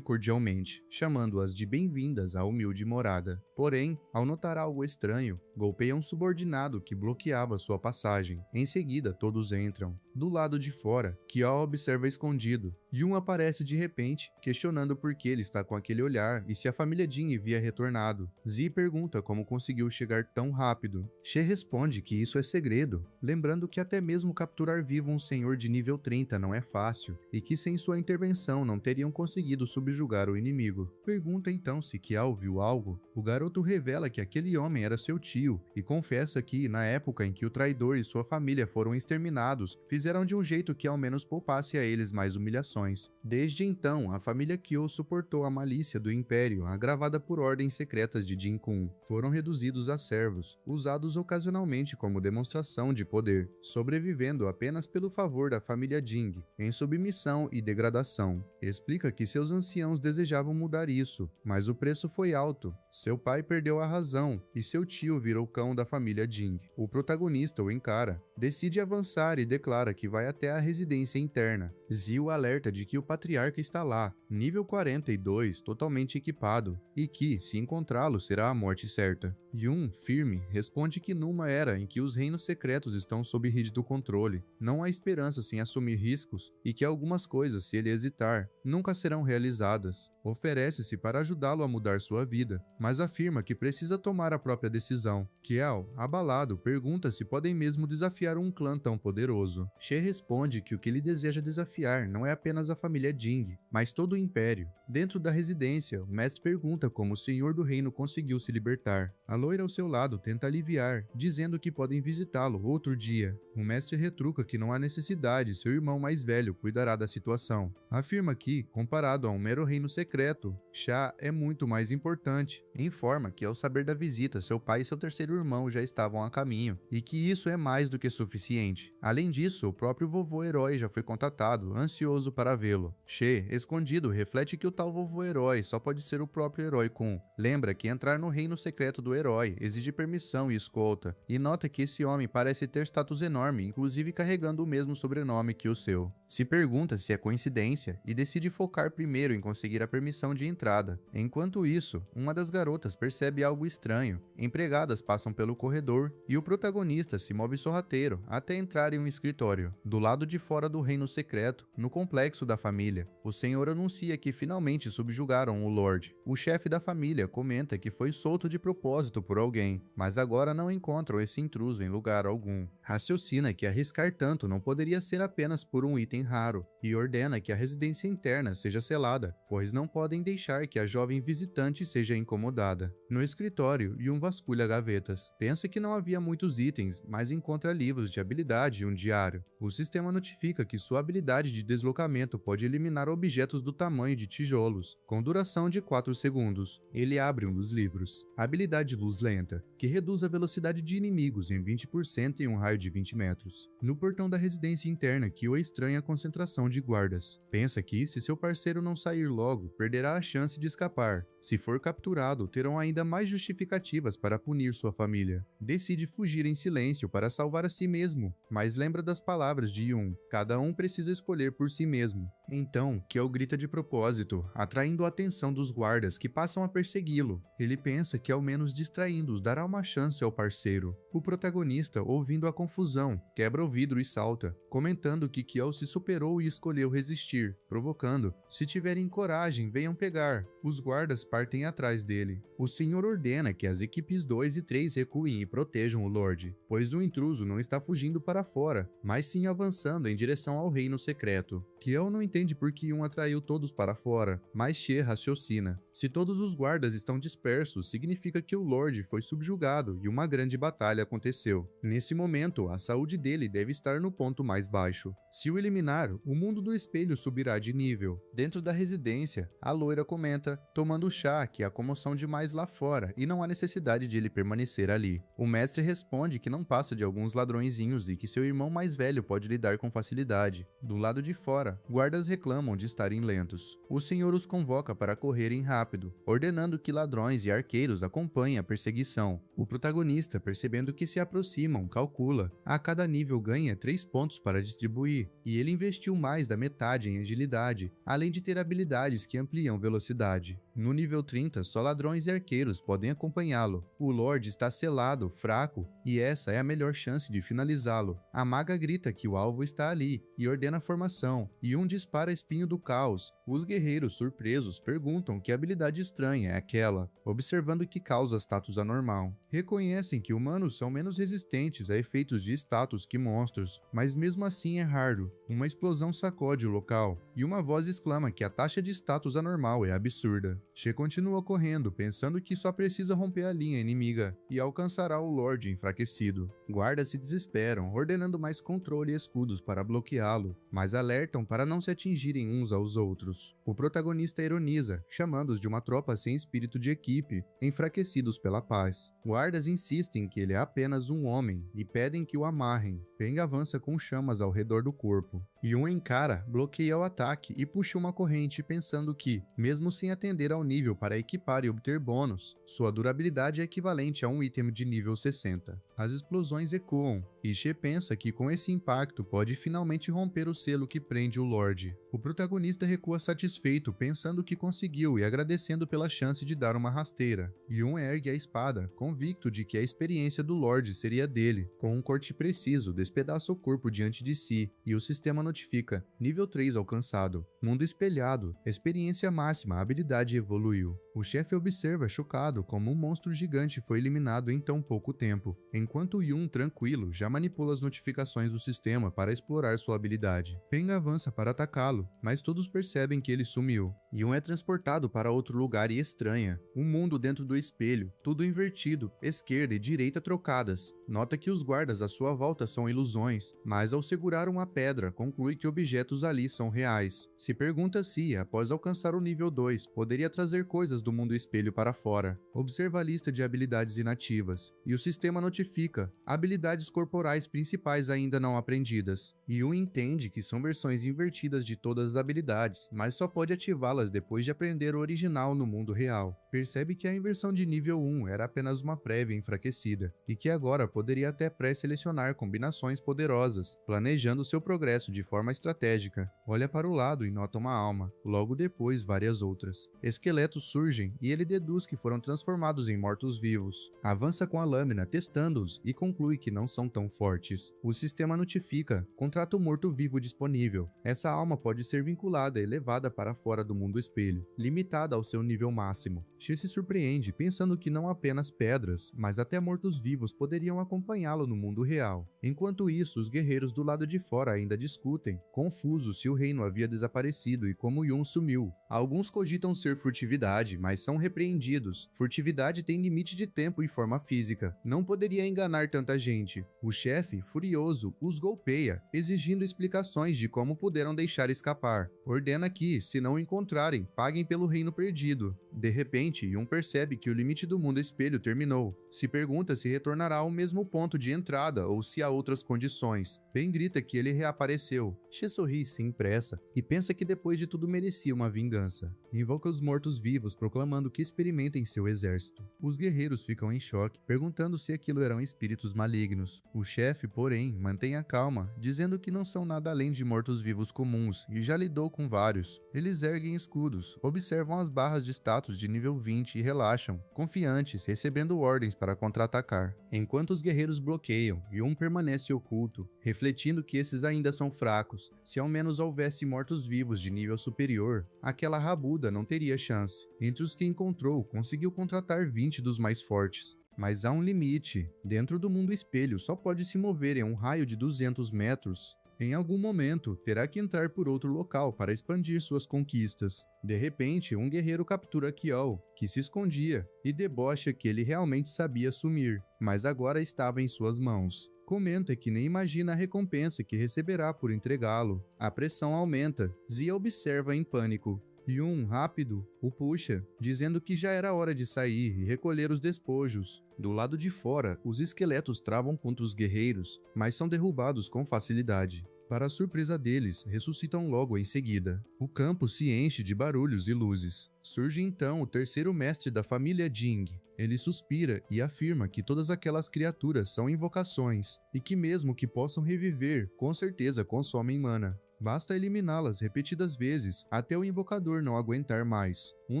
cordialmente, chamando-as de bem-vindas à humilde morada. Porém, ao notar algo estranho, golpeia um subordinado que bloqueava sua passagem. Em seguida, todos entram. Do lado de fora, Kyo observa escondido. Yun aparece de repente, questionando por que ele está com aquele olhar e se a família Jin havia retornado. Zi pergunta como conseguiu chegar tão rápido. She responde que isso é segredo, lembrando que até mesmo capturar vivo um senhor de nível 30 não é fácil, e que sem sua intervenção não teriam conseguido subjugar o inimigo. Pergunta então se Kyo viu algo. O garoto revela que aquele homem era seu tio, e confessa que, na época em que o traidor e sua família foram exterminados, fizeram de um jeito que ao menos poupasse a eles mais humilhações. Desde então, a família Kyo suportou a malícia do Império, agravada por ordens secretas de Jin Kun. Foram reduzidos a servos, usados ocasionalmente como demonstração de poder, sobrevivendo apenas pelo favor da família Jing, em submissão e degradação. Explica que seus anciãos desejavam mudar isso, mas o preço foi alto. Seu pai perdeu a razão e seu tio virou cão da família Jing. O protagonista o encara, decide avançar e declara que vai até a residência interna. Zi o alerta de que o patriarca está lá, nível 42, totalmente equipado, e que, se encontrá-lo, será a morte certa. Yun, firme, responde que numa era em que os reinos secretos estão sob rígido controle, não há esperança sem assumir riscos e que algumas coisas, se ele hesitar, nunca serão realizadas. Oferece-se para ajudá-lo a mudar sua vida, mas afirma que precisa tomar a própria decisão. Kyo, abalado, pergunta se podem mesmo desafiar um clã tão poderoso. She responde que o que ele deseja desafiar não é apenas a família Jing, mas todo o Império. Dentro da residência, o mestre pergunta como o senhor do reino conseguiu se libertar. A loira ao seu lado tenta aliviar, dizendo que podem visitá-lo outro dia. O mestre retruca que não há necessidade, seu irmão mais velho cuidará da situação. Afirma que, comparado a um mero reino secreto, Sha é muito mais importante. Informa que ao saber da visita, seu pai e seu terceiro irmão já estavam a caminho, e que isso é mais do que suficiente. Além disso, o próprio vovô herói já foi contatado, ansioso para vê-lo. She, escondido, reflete que o tal vovô herói só pode ser o próprio herói Kun. Lembra que entrar no reino secreto do herói exige permissão e escolta, e nota que esse homem parece ter status enorme, inclusive carregando o mesmo sobrenome que o seu. Se pergunta se é coincidência e decide focar primeiro em conseguir a permissão de entrada. Enquanto isso, uma das garotas percebe algo estranho. Empregadas passam pelo corredor e o protagonista se move sorrateiro até entrar em um escritório. Do lado de fora do reino secreto, no complexo da família, o senhor anuncia que finalmente subjugaram o Lorde. O chefe da família comenta que foi solto de propósito por alguém, mas agora não encontram esse intruso em lugar algum. Raciocina que arriscar tanto não poderia ser apenas por um item raro, e ordena que a residência interna seja selada, pois não podem deixar que a jovem visitante seja incomodada. No escritório, Yun vasculha gavetas. Pensa que não havia muitos itens, mas encontra livros livros de habilidade e um diário. O sistema notifica que sua habilidade de deslocamento pode eliminar objetos do tamanho de tijolos, com duração de 4 segundos. Ele abre um dos livros. Habilidade Luz Lenta, que reduz a velocidade de inimigos em 20% em um raio de 20 metros. No portão da residência interna, Kyo estranha a concentração de guardas. Pensa que, se seu parceiro não sair logo, perderá a chance de escapar. Se for capturado, terão ainda mais justificativas para punir sua família. Decide fugir em silêncio para salvar a si mesmo, mas lembra das palavras de Yun: cada um precisa escolher por si mesmo. Então, Kyo grita de propósito, atraindo a atenção dos guardas que passam a persegui-lo. Ele pensa que ao menos distraindo-os dará uma chance ao parceiro. O protagonista, ouvindo a confusão, quebra o vidro e salta, comentando que Kyo se superou e escolheu resistir, provocando: se tiverem coragem, venham pegar. Os guardas partem atrás dele. O senhor ordena que as equipes 2 e 3 recuem e protejam o Lorde, pois o intruso não está fugindo para fora, mas sim avançando em direção ao reino secreto. Kyo não entende por que Yun atraiu todos para fora, mas She raciocina. Se todos os guardas estão dispersos, significa que o Lorde foi subjugado e uma grande batalha aconteceu. Nesse momento, a saúde dele deve estar no ponto mais baixo. Se o eliminar, o mundo do espelho subirá de nível. Dentro da residência, a loira comenta, tomando chá, que há comoção demais lá fora e não há necessidade de ele permanecer ali. O mestre responde que não passa de alguns ladrõezinhos e que seu irmão mais velho pode lidar com facilidade. Do lado de fora, guardas reclamam de estarem lentos. O senhor os convoca para correrem rápido, ordenando que ladrões e arqueiros acompanhem a perseguição. O protagonista, percebendo que se aproximam, calcula. A cada nível ganha 3 pontos para distribuir, e ele investiu mais da metade em agilidade, além de ter habilidades que ampliam velocidade. No nível 30, só ladrões e arqueiros podem acompanhá-lo. O Lorde está selado, fraco, e essa é a melhor chance de finalizá-lo. A maga grita que o alvo está ali, e ordena a formação, e um dispara espinho do caos. Os guerreiros, surpresos, perguntam que habilidade estranha é aquela, observando que causa status anormal. Reconhecem que humanos são menos resistentes a efeitos de status que monstros, mas mesmo assim é raro. Uma explosão sacode o local, e uma voz exclama que a taxa de status anormal é absurda. She continua correndo, pensando que só precisa romper a linha inimiga, e alcançará o Lorde enfraquecido. Guardas se desesperam, ordenando mais controle e escudos para bloqueá-lo, mas alertam para não se atingirem uns aos outros. O protagonista ironiza, chamando-os de uma tropa sem espírito de equipe, enfraquecidos pela paz. Guardas insistem que ele é apenas um homem, e pedem que o amarrem. Peng avança com chamas ao redor do corpo. Yun encara, bloqueia o ataque e puxa uma corrente, pensando que, mesmo sem atender ao nível para equipar e obter bônus, sua durabilidade é equivalente a um item de nível 60. As explosões ecoam, e She pensa que com esse impacto pode finalmente romper o selo que prende o Lorde. O protagonista recua satisfeito, pensando que conseguiu e agradecendo pela chance de dar uma rasteira. Yun ergue a espada, convicto de que a experiência do Lorde seria dele. Com um corte preciso, despedaça o corpo diante de si, e o sistema notifica: nível 3 alcançado. Mundo espelhado, experiência máxima, habilidade evoluiu. O chefe observa chocado como um monstro gigante foi eliminado em tão pouco tempo, enquanto Yun, tranquilo, já manipula as notificações do sistema para explorar sua habilidade. Peng avança para atacá-lo, mas todos percebem que ele sumiu. Yun é transportado para outro lugar e estranha, um mundo dentro do espelho, tudo invertido, esquerda e direita trocadas. Nota que os guardas à sua volta são ilusões, mas ao segurar uma pedra, conclui que objetos ali são reais. Se pergunta se, após alcançar o nível 2, poderia trazer coisas do mundo espelho para fora. Observa a lista de habilidades inativas, e o sistema notifica: habilidades corporais principais ainda não aprendidas. Yun entende que são versões invertidas de todas as habilidades, mas só pode ativá-las depois de aprender o original no mundo real. Percebe que a inversão de nível 1 era apenas uma prévia enfraquecida, e que agora poderia até pré-selecionar combinações poderosas, planejando seu progresso de forma estratégica. Olha para o lado e nota uma alma, logo depois várias outras. Esqueletos surgem e ele deduz que foram transformados em mortos-vivos. Avança com a lâmina, testando-os, e conclui que não são tão fortes. O sistema notifica: contrata o morto-vivo disponível. Essa alma pode ser vinculada e levada para fora do mundo espelho, limitada ao seu nível máximo. She se surpreende, pensando que não apenas pedras, mas até mortos-vivos poderiam acompanhá-lo no mundo real. Enquanto isso, os guerreiros do lado de fora ainda discutem, confusos se o reino havia desaparecido e como Yun sumiu. Alguns cogitam ser furtividade, mas são repreendidos. Furtividade tem limite de tempo e forma física. Não poderia enganar tanta gente. O chefe, furioso, os golpeia, exigindo explicações de como puderam deixar escapar. Ordena que, se não o encontrarem, paguem pelo reino perdido. De repente, Yun percebe que o limite do mundo espelho terminou. Se pergunta se retornará ao mesmo ponto de entrada ou se há outras condições. Ben grita que ele reapareceu. She sorri sem pressa e pensa que depois de tudo merecia uma vingança. Invoca os mortos-vivos, proclamando que experimentem seu exército. Os guerreiros ficam em choque, perguntando se aquilo eram espíritos malignos. O chefe, porém, mantém a calma, dizendo que não são nada além de mortos-vivos comuns e já lidou com vários. Eles erguem escudos, observam as barras de status de nível 20 e relaxam, confiantes, recebendo ordens para contra-atacar. Enquanto os guerreiros bloqueiam, Yun permanece oculto, refletindo que esses ainda são fracos. Se ao menos houvesse mortos-vivos de nível superior, aquela rabuda não teria chance. Entre os que encontrou, conseguiu contratar 20 dos mais fortes. Mas há um limite. Dentro do mundo espelho só pode se mover em um raio de 200 metros. Em algum momento, terá que entrar por outro local para expandir suas conquistas. De repente, um guerreiro captura Kiol, que se escondia, e debocha que ele realmente sabia sumir, mas agora estava em suas mãos. Comenta que nem imagina a recompensa que receberá por entregá-lo. A pressão aumenta. Zia observa em pânico. Yun, rápido, o puxa, dizendo que já era hora de sair e recolher os despojos. Do lado de fora, os esqueletos travam contra os guerreiros, mas são derrubados com facilidade. Para a surpresa deles, ressuscitam logo em seguida. O campo se enche de barulhos e luzes. Surge então o terceiro mestre da família Jing. Ele suspira e afirma que todas aquelas criaturas são invocações, e que mesmo que possam reviver, com certeza consomem mana. Basta eliminá-las repetidas vezes, até o invocador não aguentar mais. Um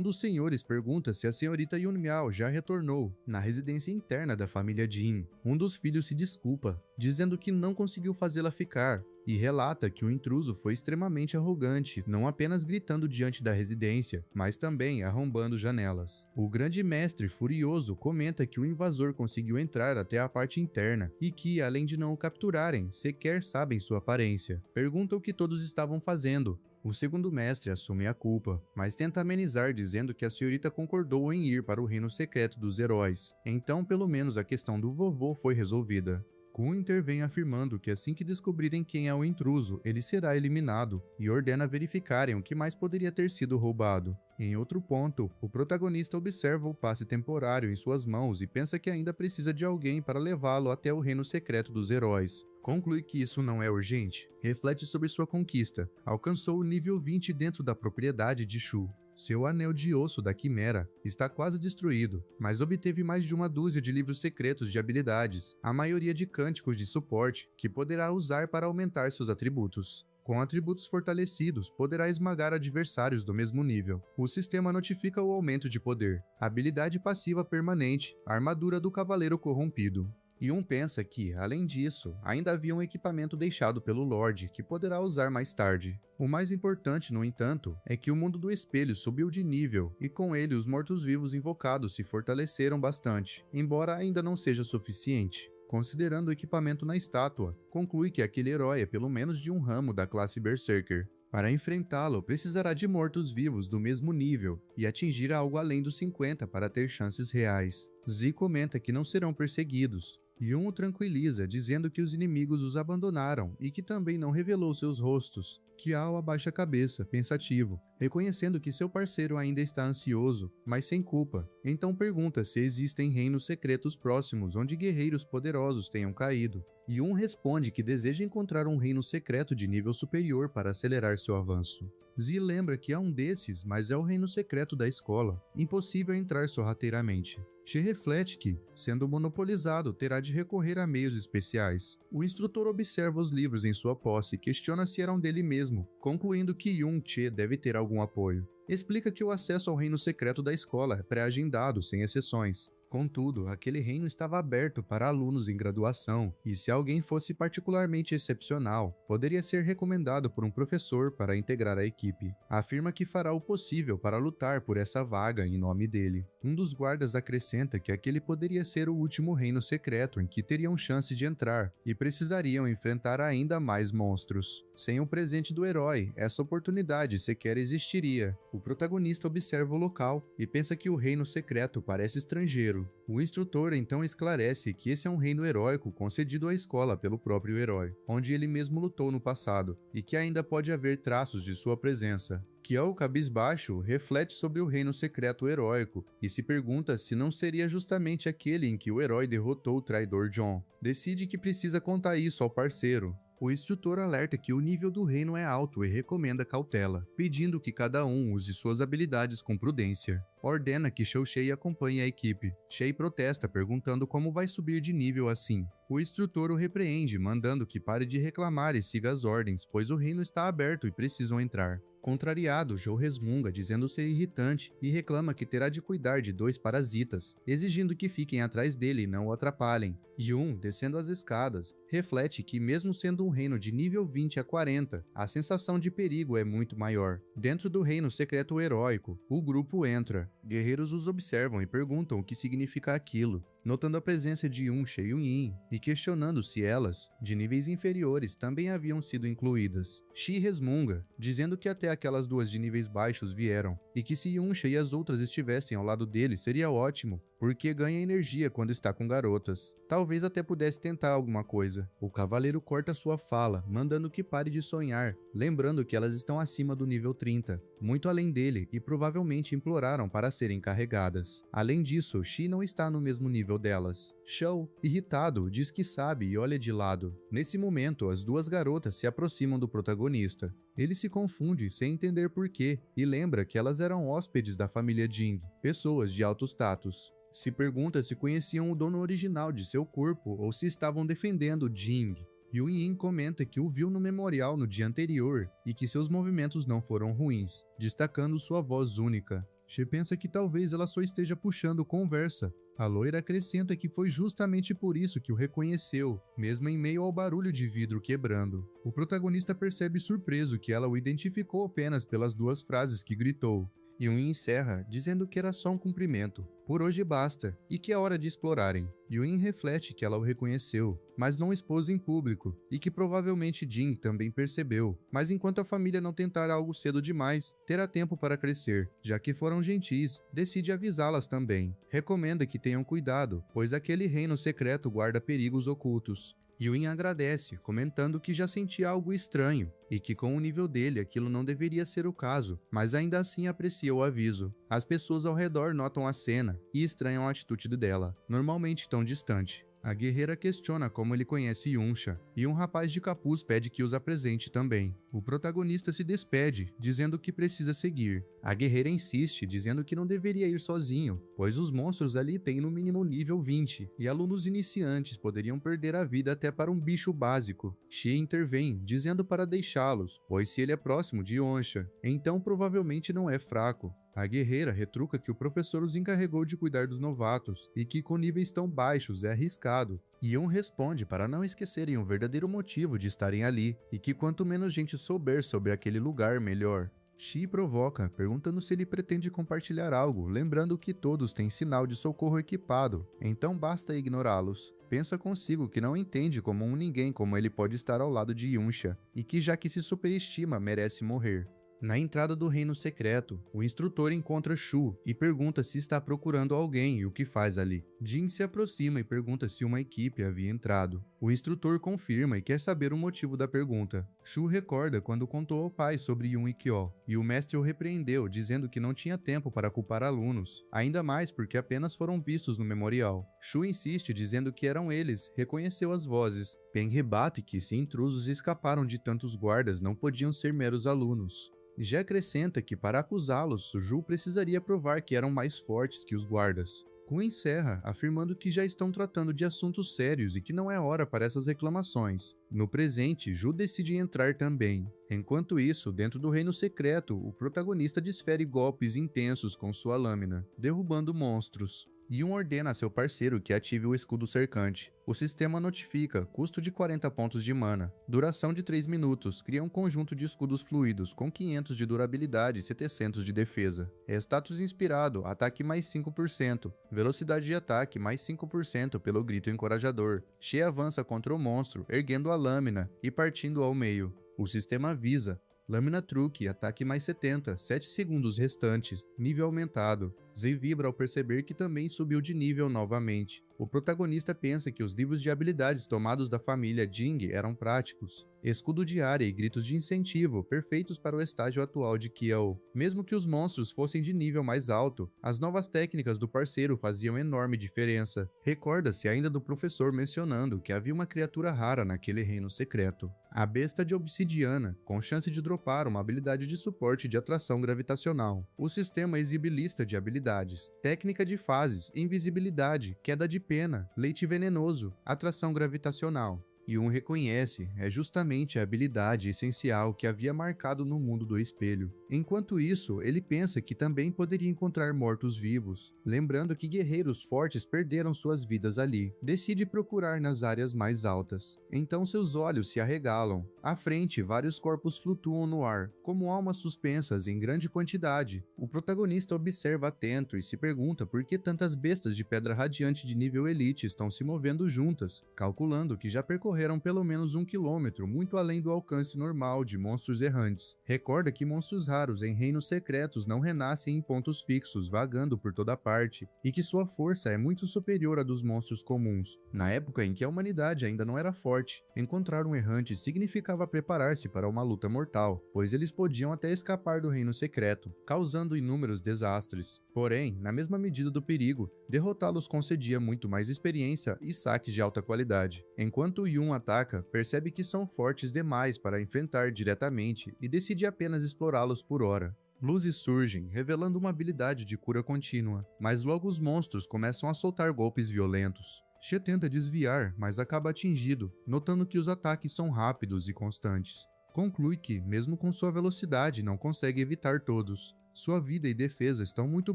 dos senhores pergunta se a senhorita Yunmiao já retornou, na residência interna da família Jin. Um dos filhos se desculpa, dizendo que não conseguiu fazê-la ficar, e relata que o intruso foi extremamente arrogante, não apenas gritando diante da residência, mas também arrombando janelas. O grande mestre, furioso, comenta que o invasor conseguiu entrar até a parte interna, e que, além de não o capturarem, sequer sabem sua aparência. Pergunta o que todos estavam fazendo. O segundo mestre assume a culpa, mas tenta amenizar dizendo que a senhorita concordou em ir para o reino secreto dos heróis. Então, pelo menos a questão do vovô foi resolvida. Kun intervém afirmando que assim que descobrirem quem é o intruso, ele será eliminado, e ordena verificarem o que mais poderia ter sido roubado. Em outro ponto, o protagonista observa o passe temporário em suas mãos e pensa que ainda precisa de alguém para levá-lo até o reino secreto dos heróis. Conclui que isso não é urgente. Reflete sobre sua conquista. Alcançou o nível 20 dentro da propriedade de Shu. Seu anel de osso da Quimera está quase destruído, mas obteve mais de uma dúzia de livros secretos de habilidades, a maioria de cânticos de suporte, que poderá usar para aumentar seus atributos. Com atributos fortalecidos, poderá esmagar adversários do mesmo nível. O sistema notifica o aumento de poder. Habilidade passiva permanente, armadura do Cavaleiro Corrompido. Yun pensa que, além disso, ainda havia um equipamento deixado pelo Lorde que poderá usar mais tarde. O mais importante, no entanto, é que o mundo do espelho subiu de nível e com ele os mortos-vivos invocados se fortaleceram bastante, embora ainda não seja suficiente. Considerando o equipamento na estátua, conclui que aquele herói é pelo menos de um ramo da classe Berserker. Para enfrentá-lo, precisará de mortos-vivos do mesmo nível e atingir algo além dos 50 para ter chances reais. Zi comenta que não serão perseguidos. Yun o tranquiliza, dizendo que os inimigos os abandonaram e que também não revelou seus rostos. Kiao abaixa a cabeça, pensativo, reconhecendo que seu parceiro ainda está ansioso, mas sem culpa. Então pergunta se existem reinos secretos próximos onde guerreiros poderosos tenham caído. Yun responde que deseja encontrar um reino secreto de nível superior para acelerar seu avanço. Zi lembra que há um desses, mas é o reino secreto da escola. Impossível entrar sorrateiramente. She reflete que, sendo monopolizado, terá de recorrer a meios especiais. O instrutor observa os livros em sua posse e questiona se eram dele mesmo, concluindo que Yun Che deve ter algum apoio. Explica que o acesso ao reino secreto da escola é pré-agendado, sem exceções. Contudo, aquele reino estava aberto para alunos em graduação, e se alguém fosse particularmente excepcional, poderia ser recomendado por um professor para integrar a equipe. Afirma que fará o possível para lutar por essa vaga em nome dele. Um dos guardas acrescenta que aquele poderia ser o último reino secreto em que teriam chance de entrar, e precisariam enfrentar ainda mais monstros. Sem o presente do herói, essa oportunidade sequer existiria. O protagonista observa o local e pensa que o reino secreto parece estrangeiro. O instrutor então esclarece que esse é um reino heróico concedido à escola pelo próprio herói, onde ele mesmo lutou no passado, e que ainda pode haver traços de sua presença. Kyo, cabisbaixo, reflete sobre o reino secreto heróico e se pergunta se não seria justamente aquele em que o herói derrotou o traidor John. Decide que precisa contar isso ao parceiro. O instrutor alerta que o nível do reino é alto e recomenda cautela, pedindo que cada um use suas habilidades com prudência. Ordena que Shoushei acompanhe a equipe. Shei protesta, perguntando como vai subir de nível assim. O instrutor o repreende, mandando que pare de reclamar e siga as ordens, pois o reino está aberto e precisam entrar. Contrariado, Jou resmunga, dizendo ser irritante, e reclama que terá de cuidar de 2 parasitas, exigindo que fiquem atrás dele e não o atrapalhem. Yun, descendo as escadas, reflete que mesmo sendo um reino de nível 20 a 40, a sensação de perigo é muito maior. Dentro do reino secreto heróico, o grupo entra. Guerreiros os observam e perguntam o que significa aquilo, notando a presença de Yunsha e Yun e questionando se elas, de níveis inferiores, também haviam sido incluídas. Shi resmunga, dizendo que até aquelas 2 de níveis baixos vieram, e que se Yunsha e as outras estivessem ao lado dele seria ótimo, porque ganha energia quando está com garotas. Talvez até pudesse tentar alguma coisa. O cavaleiro corta sua fala, mandando que pare de sonhar, lembrando que elas estão acima do nível 30, muito além dele, e provavelmente imploraram para serem carregadas. Além disso, Shi não está no mesmo nível delas. Shou, irritado, diz que sabe e olha de lado. Nesse momento, as 2 garotas se aproximam do protagonista. Ele se confunde sem entender porquê e lembra que elas eram hóspedes da família Jing, pessoas de alto status. Se pergunta se conheciam o dono original de seu corpo ou se estavam defendendo Jing. Yun Yin comenta que o viu no memorial no dia anterior e que seus movimentos não foram ruins, destacando sua voz única. She pensa que talvez ela só esteja puxando conversa. A loira acrescenta que foi justamente por isso que o reconheceu, mesmo em meio ao barulho de vidro quebrando. O protagonista percebe surpreso que ela o identificou apenas pelas 2 frases que gritou. Yun encerra, dizendo que era só um cumprimento. Por hoje basta, e que é hora de explorarem. Yun reflete que ela o reconheceu, mas não expôs em público, e que provavelmente Jing também percebeu, mas enquanto a família não tentar algo cedo demais, terá tempo para crescer. Já que foram gentis, decide avisá-las também. Recomenda que tenham cuidado, pois aquele reino secreto guarda perigos ocultos. Yun agradece, comentando que já sentia algo estranho, e que com o nível dele aquilo não deveria ser o caso, mas ainda assim aprecia o aviso. As pessoas ao redor notam a cena e estranham a atitude dela, normalmente tão distante. A guerreira questiona como ele conhece Yunsha, e um rapaz de capuz pede que os apresente também. O protagonista se despede, dizendo que precisa seguir. A guerreira insiste, dizendo que não deveria ir sozinho, pois os monstros ali têm no mínimo nível 20, e alunos iniciantes poderiam perder a vida até para um bicho básico. Shi intervém, dizendo para deixá-los, pois se ele é próximo de Yunsha, então provavelmente não é fraco. A guerreira retruca que o professor os encarregou de cuidar dos novatos e que com níveis tão baixos é arriscado. Yun responde para não esquecerem o verdadeiro motivo de estarem ali e que quanto menos gente souber sobre aquele lugar, melhor. Shi provoca, perguntando se ele pretende compartilhar algo, lembrando que todos têm sinal de socorro equipado, então basta ignorá-los. Pensa consigo que não entende como um ninguém como ele pode estar ao lado de Yunsha, e que já que se superestima, merece morrer. Na entrada do reino secreto, o instrutor encontra Shu e pergunta se está procurando alguém e o que faz ali. Jin se aproxima e pergunta se uma equipe havia entrado. O instrutor confirma e quer saber o motivo da pergunta. Shu recorda quando contou ao pai sobre Yun e Kyo, e o mestre o repreendeu, dizendo que não tinha tempo para culpar alunos, ainda mais porque apenas foram vistos no memorial. Shu insiste, dizendo que eram eles, reconheceu as vozes. Pen rebate que se intrusos escaparam de tantos guardas não podiam ser meros alunos. Já acrescenta que para acusá-los, Ju precisaria provar que eram mais fortes que os guardas. Kun encerra, afirmando que já estão tratando de assuntos sérios e que não é hora para essas reclamações. No presente, Ju decide entrar também. Enquanto isso, dentro do reino secreto, o protagonista desfere golpes intensos com sua lâmina, derrubando monstros. Yun ordena a seu parceiro que ative o escudo cercante. O sistema notifica custo de 40 pontos de mana, duração de 3 minutos, cria um conjunto de escudos fluidos com 500 de durabilidade e 700 de defesa. Status inspirado, ataque mais 5%, velocidade de ataque mais 5% pelo grito encorajador. She avança contra o monstro, erguendo a lâmina e partindo ao meio. O sistema avisa. Lâmina truque, ataque mais 70, 7 segundos restantes, nível aumentado. Zay vibra ao perceber que também subiu de nível novamente. O protagonista pensa que os livros de habilidades tomados da família Jing eram práticos. Escudo de área e gritos de incentivo, perfeitos para o estágio atual de Kyo. Mesmo que os monstros fossem de nível mais alto, as novas técnicas do parceiro faziam enorme diferença. Recorda-se ainda do professor mencionando que havia uma criatura rara naquele reino secreto. A besta de obsidiana, com chance de dropar uma habilidade de suporte de atração gravitacional. O sistema exibe lista de habilidades, técnica de fases, invisibilidade, queda de pena, leite venenoso, atração gravitacional. Yun reconhece, é justamente a habilidade essencial que havia marcado no mundo do espelho. Enquanto isso, ele pensa que também poderia encontrar mortos-vivos, lembrando que guerreiros fortes perderam suas vidas ali. Decide procurar nas áreas mais altas. Então seus olhos se arregalam. À frente, vários corpos flutuam no ar, como almas suspensas em grande quantidade. O protagonista observa atento e se pergunta por que tantas bestas de pedra radiante de nível elite estão se movendo juntas, calculando que já percorreram pelo menos 1 quilômetro, muito além do alcance normal de monstros errantes. Recorda que monstros raros em reinos secretos não renascem em pontos fixos, vagando por toda parte, e que sua força é muito superior à dos monstros comuns. Na época em que a humanidade ainda não era forte, encontrar um errante significava preparar-se para uma luta mortal, pois eles podiam até escapar do reino secreto, causando inúmeros desastres. Porém, na mesma medida do perigo, derrotá-los concedia muito mais experiência e saques de alta qualidade. Enquanto Yun ataca, percebe que são fortes demais para enfrentar diretamente e decide apenas explorá-los por hora. Luzes surgem, revelando uma habilidade de cura contínua, mas logo os monstros começam a soltar golpes violentos. She tenta desviar, mas acaba atingido, notando que os ataques são rápidos e constantes. Conclui que, mesmo com sua velocidade, não consegue evitar todos. Sua vida e defesa estão muito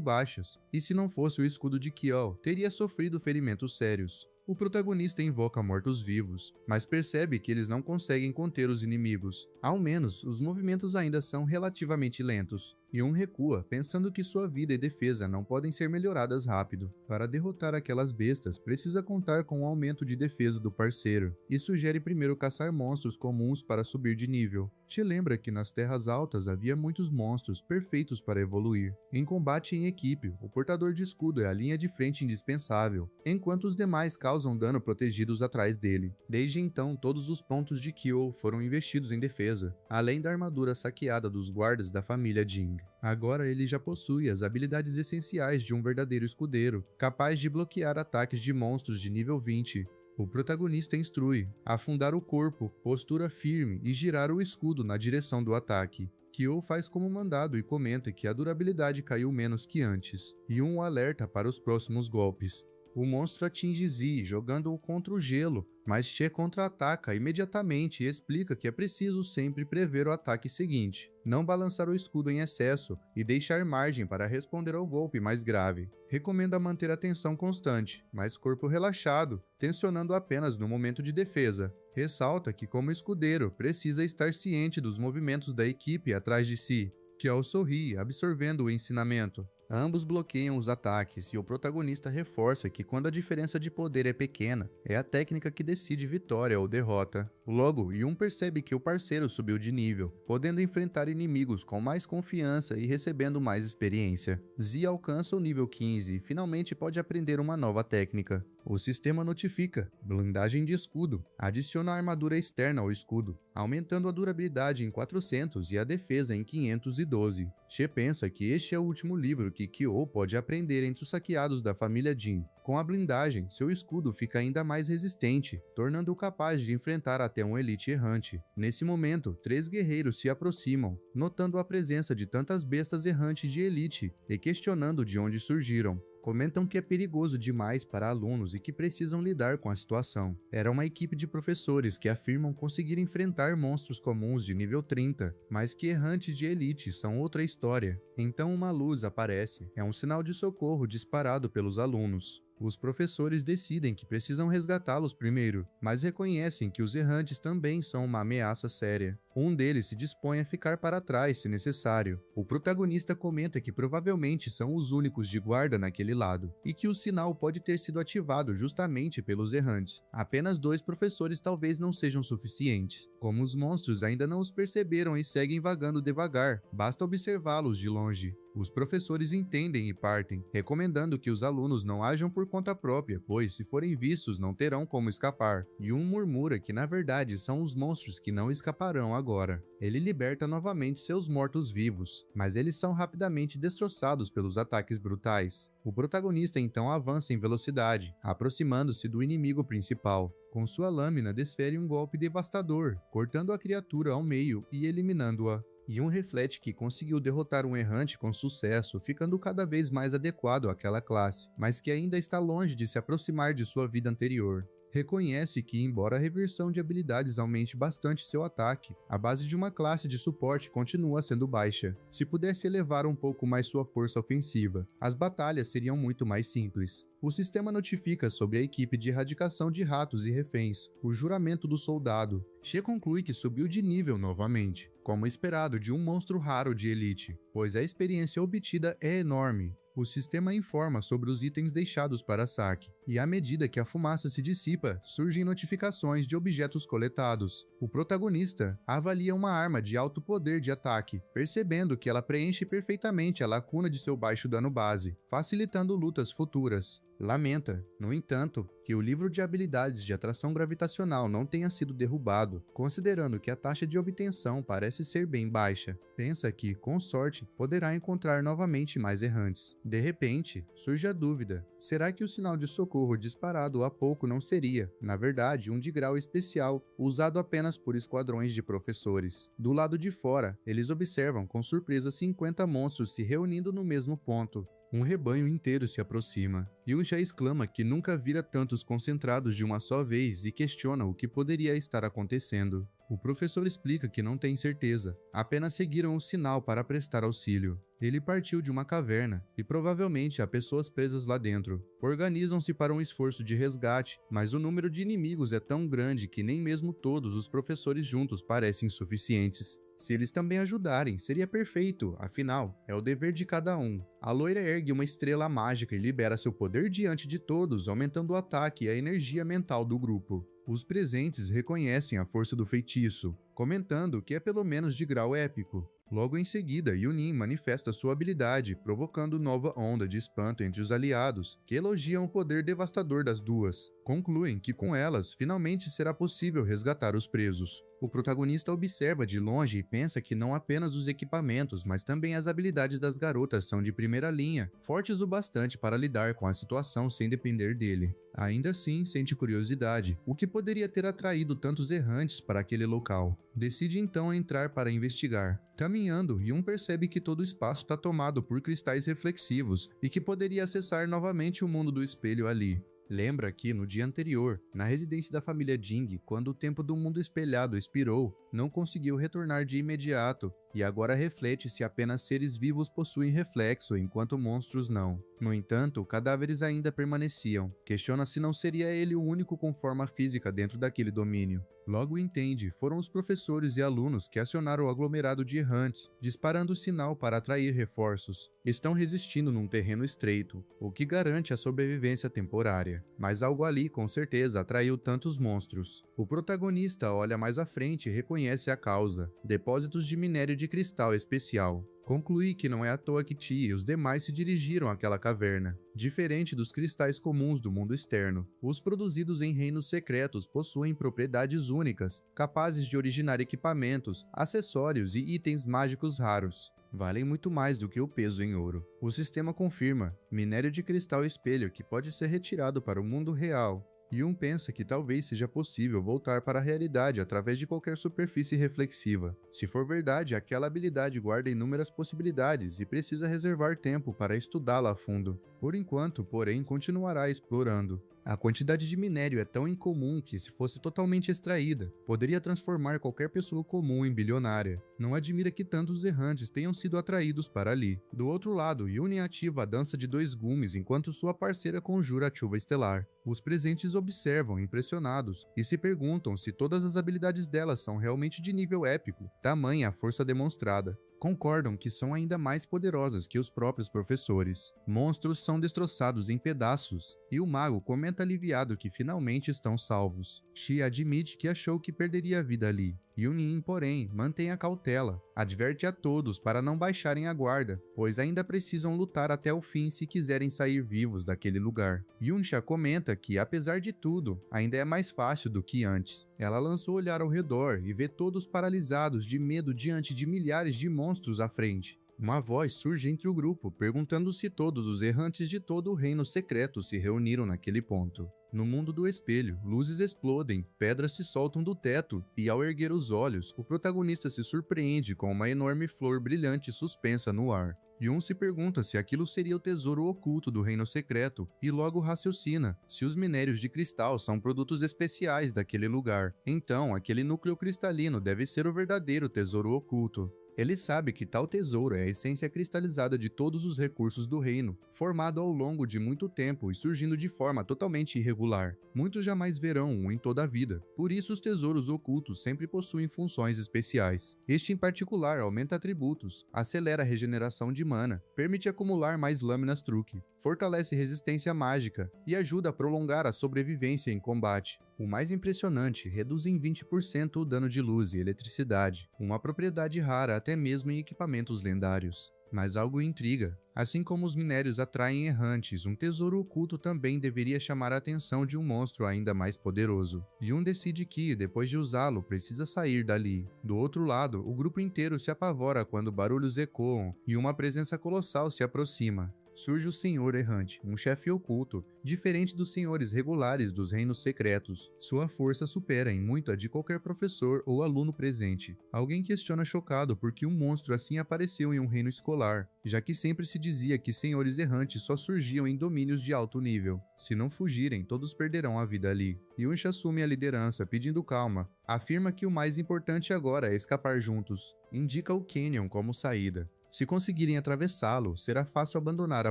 baixas, e se não fosse o escudo de Kyo, teria sofrido ferimentos sérios. O protagonista invoca mortos-vivos, mas percebe que eles não conseguem conter os inimigos. Ao menos, os movimentos ainda são relativamente lentos. Yun recua, pensando que sua vida e defesa não podem ser melhoradas rápido. Para derrotar aquelas bestas, precisa contar com o aumento de defesa do parceiro, e sugere primeiro caçar monstros comuns para subir de nível. Te lembra que nas terras altas havia muitos monstros perfeitos para evoluir. Em combate em equipe, o portador de escudo é a linha de frente indispensável, enquanto os demais causam dano protegidos atrás dele. Desde então, todos os pontos de Kyo foram investidos em defesa, além da armadura saqueada dos guardas da família Jing. Agora ele já possui as habilidades essenciais de um verdadeiro escudeiro, capaz de bloquear ataques de monstros de nível 20. O protagonista instrui: afundar o corpo, postura firme e girar o escudo na direção do ataque. Kyo faz como mandado e comenta que a durabilidade caiu menos que antes. Yun o alerta para os próximos golpes. O monstro atinge Zi, jogando-o contra o gelo, mas She contra-ataca imediatamente e explica que é preciso sempre prever o ataque seguinte, não balançar o escudo em excesso e deixar margem para responder ao golpe mais grave. Recomenda manter a tensão constante, mas corpo relaxado, tensionando apenas no momento de defesa. Ressalta que, como escudeiro, precisa estar ciente dos movimentos da equipe atrás de si. Kyo sorri, absorvendo o ensinamento. Ambos bloqueiam os ataques e o protagonista reforça que quando a diferença de poder é pequena, é a técnica que decide vitória ou derrota. Logo, Yun percebe que o parceiro subiu de nível, podendo enfrentar inimigos com mais confiança e recebendo mais experiência. Zi alcança o nível 15 e finalmente pode aprender uma nova técnica. O sistema notifica: blindagem de escudo. Adiciona a armadura externa ao escudo, aumentando a durabilidade em 400 e a defesa em 512. She pensa que este é o último livro que Kyo pode aprender entre os saqueados da família Jin. Com a blindagem, seu escudo fica ainda mais resistente, tornando-o capaz de enfrentar até um elite errante. Nesse momento, 3 guerreiros se aproximam, notando a presença de tantas bestas errantes de elite e questionando de onde surgiram. Comentam que é perigoso demais para alunos e que precisam lidar com a situação. Era uma equipe de professores que afirmam conseguir enfrentar monstros comuns de nível 30, mas que errantes de elite são outra história. Então uma luz aparece, é um sinal de socorro disparado pelos alunos. Os professores decidem que precisam resgatá-los primeiro, mas reconhecem que os errantes também são uma ameaça séria. Um deles se dispõe a ficar para trás se necessário. O protagonista comenta que provavelmente são os únicos de guarda naquele lado, e que o sinal pode ter sido ativado justamente pelos errantes. Apenas 2 professores talvez não sejam suficientes. Como os monstros ainda não os perceberam e seguem vagando devagar, basta observá-los de longe. Os professores entendem e partem, recomendando que os alunos não ajam por conta própria, pois se forem vistos não terão como escapar. E um murmura que na verdade são os monstros que não escaparão agora. Ele liberta novamente seus mortos-vivos, mas eles são rapidamente destroçados pelos ataques brutais. O protagonista então avança em velocidade, aproximando-se do inimigo principal. Com sua lâmina desfere um golpe devastador, cortando a criatura ao meio e eliminando-a. E um reflete que conseguiu derrotar um errante com sucesso, ficando cada vez mais adequado àquela classe, mas que ainda está longe de se aproximar de sua vida anterior. Reconhece que, embora a reversão de habilidades aumente bastante seu ataque, a base de uma classe de suporte continua sendo baixa. Se pudesse elevar um pouco mais sua força ofensiva, as batalhas seriam muito mais simples. O sistema notifica sobre a equipe de erradicação de ratos e reféns, o juramento do soldado. She conclui que subiu de nível novamente, como esperado de um monstro raro de elite, pois a experiência obtida é enorme. O sistema informa sobre os itens deixados para saque, e à medida que a fumaça se dissipa, surgem notificações de objetos coletados. O protagonista avalia uma arma de alto poder de ataque, percebendo que ela preenche perfeitamente a lacuna de seu baixo dano base, facilitando lutas futuras. Lamenta, no entanto, que o livro de habilidades de atração gravitacional não tenha sido derrubado, considerando que a taxa de obtenção parece ser bem baixa. Pensa que, com sorte, poderá encontrar novamente mais errantes. De repente, surge a dúvida: será que o sinal de socorro disparado há pouco não seria, na verdade, um de grau especial, usado apenas por esquadrões de professores? Do lado de fora, eles observam com surpresa 50 monstros se reunindo no mesmo ponto. Um rebanho inteiro se aproxima. Yun-Sha exclama que nunca vira tantos concentrados de uma só vez e questiona o que poderia estar acontecendo. O professor explica que não tem certeza, apenas seguiram o sinal para prestar auxílio. Ele partiu de uma caverna e provavelmente há pessoas presas lá dentro. Organizam-se para um esforço de resgate, mas o número de inimigos é tão grande que nem mesmo todos os professores juntos parecem suficientes. Se eles também ajudarem, seria perfeito, afinal, é o dever de cada um. A loira ergue uma estrela mágica e libera seu poder diante de todos, aumentando o ataque e a energia mental do grupo. Os presentes reconhecem a força do feitiço, comentando que é pelo menos de grau épico. Logo em seguida, Yunin manifesta sua habilidade, provocando nova onda de espanto entre os aliados, que elogiam o poder devastador das duas. Concluem que com elas, finalmente será possível resgatar os presos. O protagonista observa de longe e pensa que não apenas os equipamentos, mas também as habilidades das garotas são de primeira linha, fortes o bastante para lidar com a situação sem depender dele. Ainda assim, sente curiosidade, o que poderia ter atraído tantos errantes para aquele local. Decide então entrar para investigar. Caminhando, Yun percebe que todo o espaço está tomado por cristais reflexivos e que poderia acessar novamente o mundo do espelho ali. Lembra que, no dia anterior, na residência da família Jing, quando o tempo do mundo espelhado expirou, não conseguiu retornar de imediato, e agora reflete se apenas seres vivos possuem reflexo, enquanto monstros não. No entanto, cadáveres ainda permaneciam. Questiona se não seria ele o único com forma física dentro daquele domínio. Logo entende, foram os professores e alunos que acionaram o aglomerado de errantes, disparando o sinal para atrair reforços. Estão resistindo num terreno estreito, o que garante a sobrevivência temporária. Mas algo ali com certeza atraiu tantos monstros. O protagonista olha mais à frente e reconhece a causa: depósitos de minério de cristal especial. Conclui que não é à toa que Ti e os demais se dirigiram àquela caverna. Diferente dos cristais comuns do mundo externo, os produzidos em reinos secretos possuem propriedades únicas, capazes de originar equipamentos, acessórios e itens mágicos raros. Valem muito mais do que o peso em ouro. O sistema confirma: minério de cristal espelho que pode ser retirado para o mundo real. Yun pensa que talvez seja possível voltar para a realidade através de qualquer superfície reflexiva. Se for verdade, aquela habilidade guarda inúmeras possibilidades e precisa reservar tempo para estudá-la a fundo. Por enquanto, porém, continuará explorando. A quantidade de minério é tão incomum que, se fosse totalmente extraída, poderia transformar qualquer pessoa comum em bilionária. Não admira que tantos errantes tenham sido atraídos para ali. Do outro lado, Yun ativa a dança de dois gumes enquanto sua parceira conjura a chuva estelar. Os presentes observam, impressionados, e se perguntam se todas as habilidades dela são realmente de nível épico, tamanha a força demonstrada. Concordam que são ainda mais poderosas que os próprios professores. Monstros são destroçados em pedaços, e o mago comenta aliviado que finalmente estão salvos. Shi admite que achou que perderia a vida ali. Yunin, porém, mantém a cautela, adverte a todos para não baixarem a guarda, pois ainda precisam lutar até o fim se quiserem sair vivos daquele lugar. Yunsha comenta que, apesar de tudo, ainda é mais fácil do que antes. Ela lança o olhar ao redor e vê todos paralisados de medo diante de milhares de monstros à frente. Uma voz surge entre o grupo, perguntando se todos os errantes de todo o reino secreto se reuniram naquele ponto. No mundo do espelho, luzes explodem, pedras se soltam do teto, e ao erguer os olhos, o protagonista se surpreende com uma enorme flor brilhante suspensa no ar. Yun se pergunta se aquilo seria o tesouro oculto do reino secreto, e logo raciocina, se os minérios de cristal são produtos especiais daquele lugar, então aquele núcleo cristalino deve ser o verdadeiro tesouro oculto. Ele sabe que tal tesouro é a essência cristalizada de todos os recursos do reino, formado ao longo de muito tempo e surgindo de forma totalmente irregular. Muitos jamais verão um em toda a vida, por isso os tesouros ocultos sempre possuem funções especiais. Este em particular aumenta atributos, acelera a regeneração de mana, permite acumular mais lâminas truque, fortalece resistência mágica e ajuda a prolongar a sobrevivência em combate. O mais impressionante, reduz em 20% o dano de luz e eletricidade, uma propriedade rara até mesmo em equipamentos lendários. Mas algo intriga. Assim como os minérios atraem errantes, um tesouro oculto também deveria chamar a atenção de um monstro ainda mais poderoso. Yun decide que, depois de usá-lo, precisa sair dali. Do outro lado, o grupo inteiro se apavora quando barulhos ecoam e uma presença colossal se aproxima. Surge o Senhor Errante, um chefe oculto, diferente dos senhores regulares dos reinos secretos. Sua força supera em muito a de qualquer professor ou aluno presente. Alguém questiona chocado por que um monstro assim apareceu em um reino escolar, já que sempre se dizia que senhores errantes só surgiam em domínios de alto nível. Se não fugirem, todos perderão a vida ali. Yunsha assume a liderança, pedindo calma. Afirma que o mais importante agora é escapar juntos. Indica o Canyon como saída. Se conseguirem atravessá-lo, será fácil abandonar a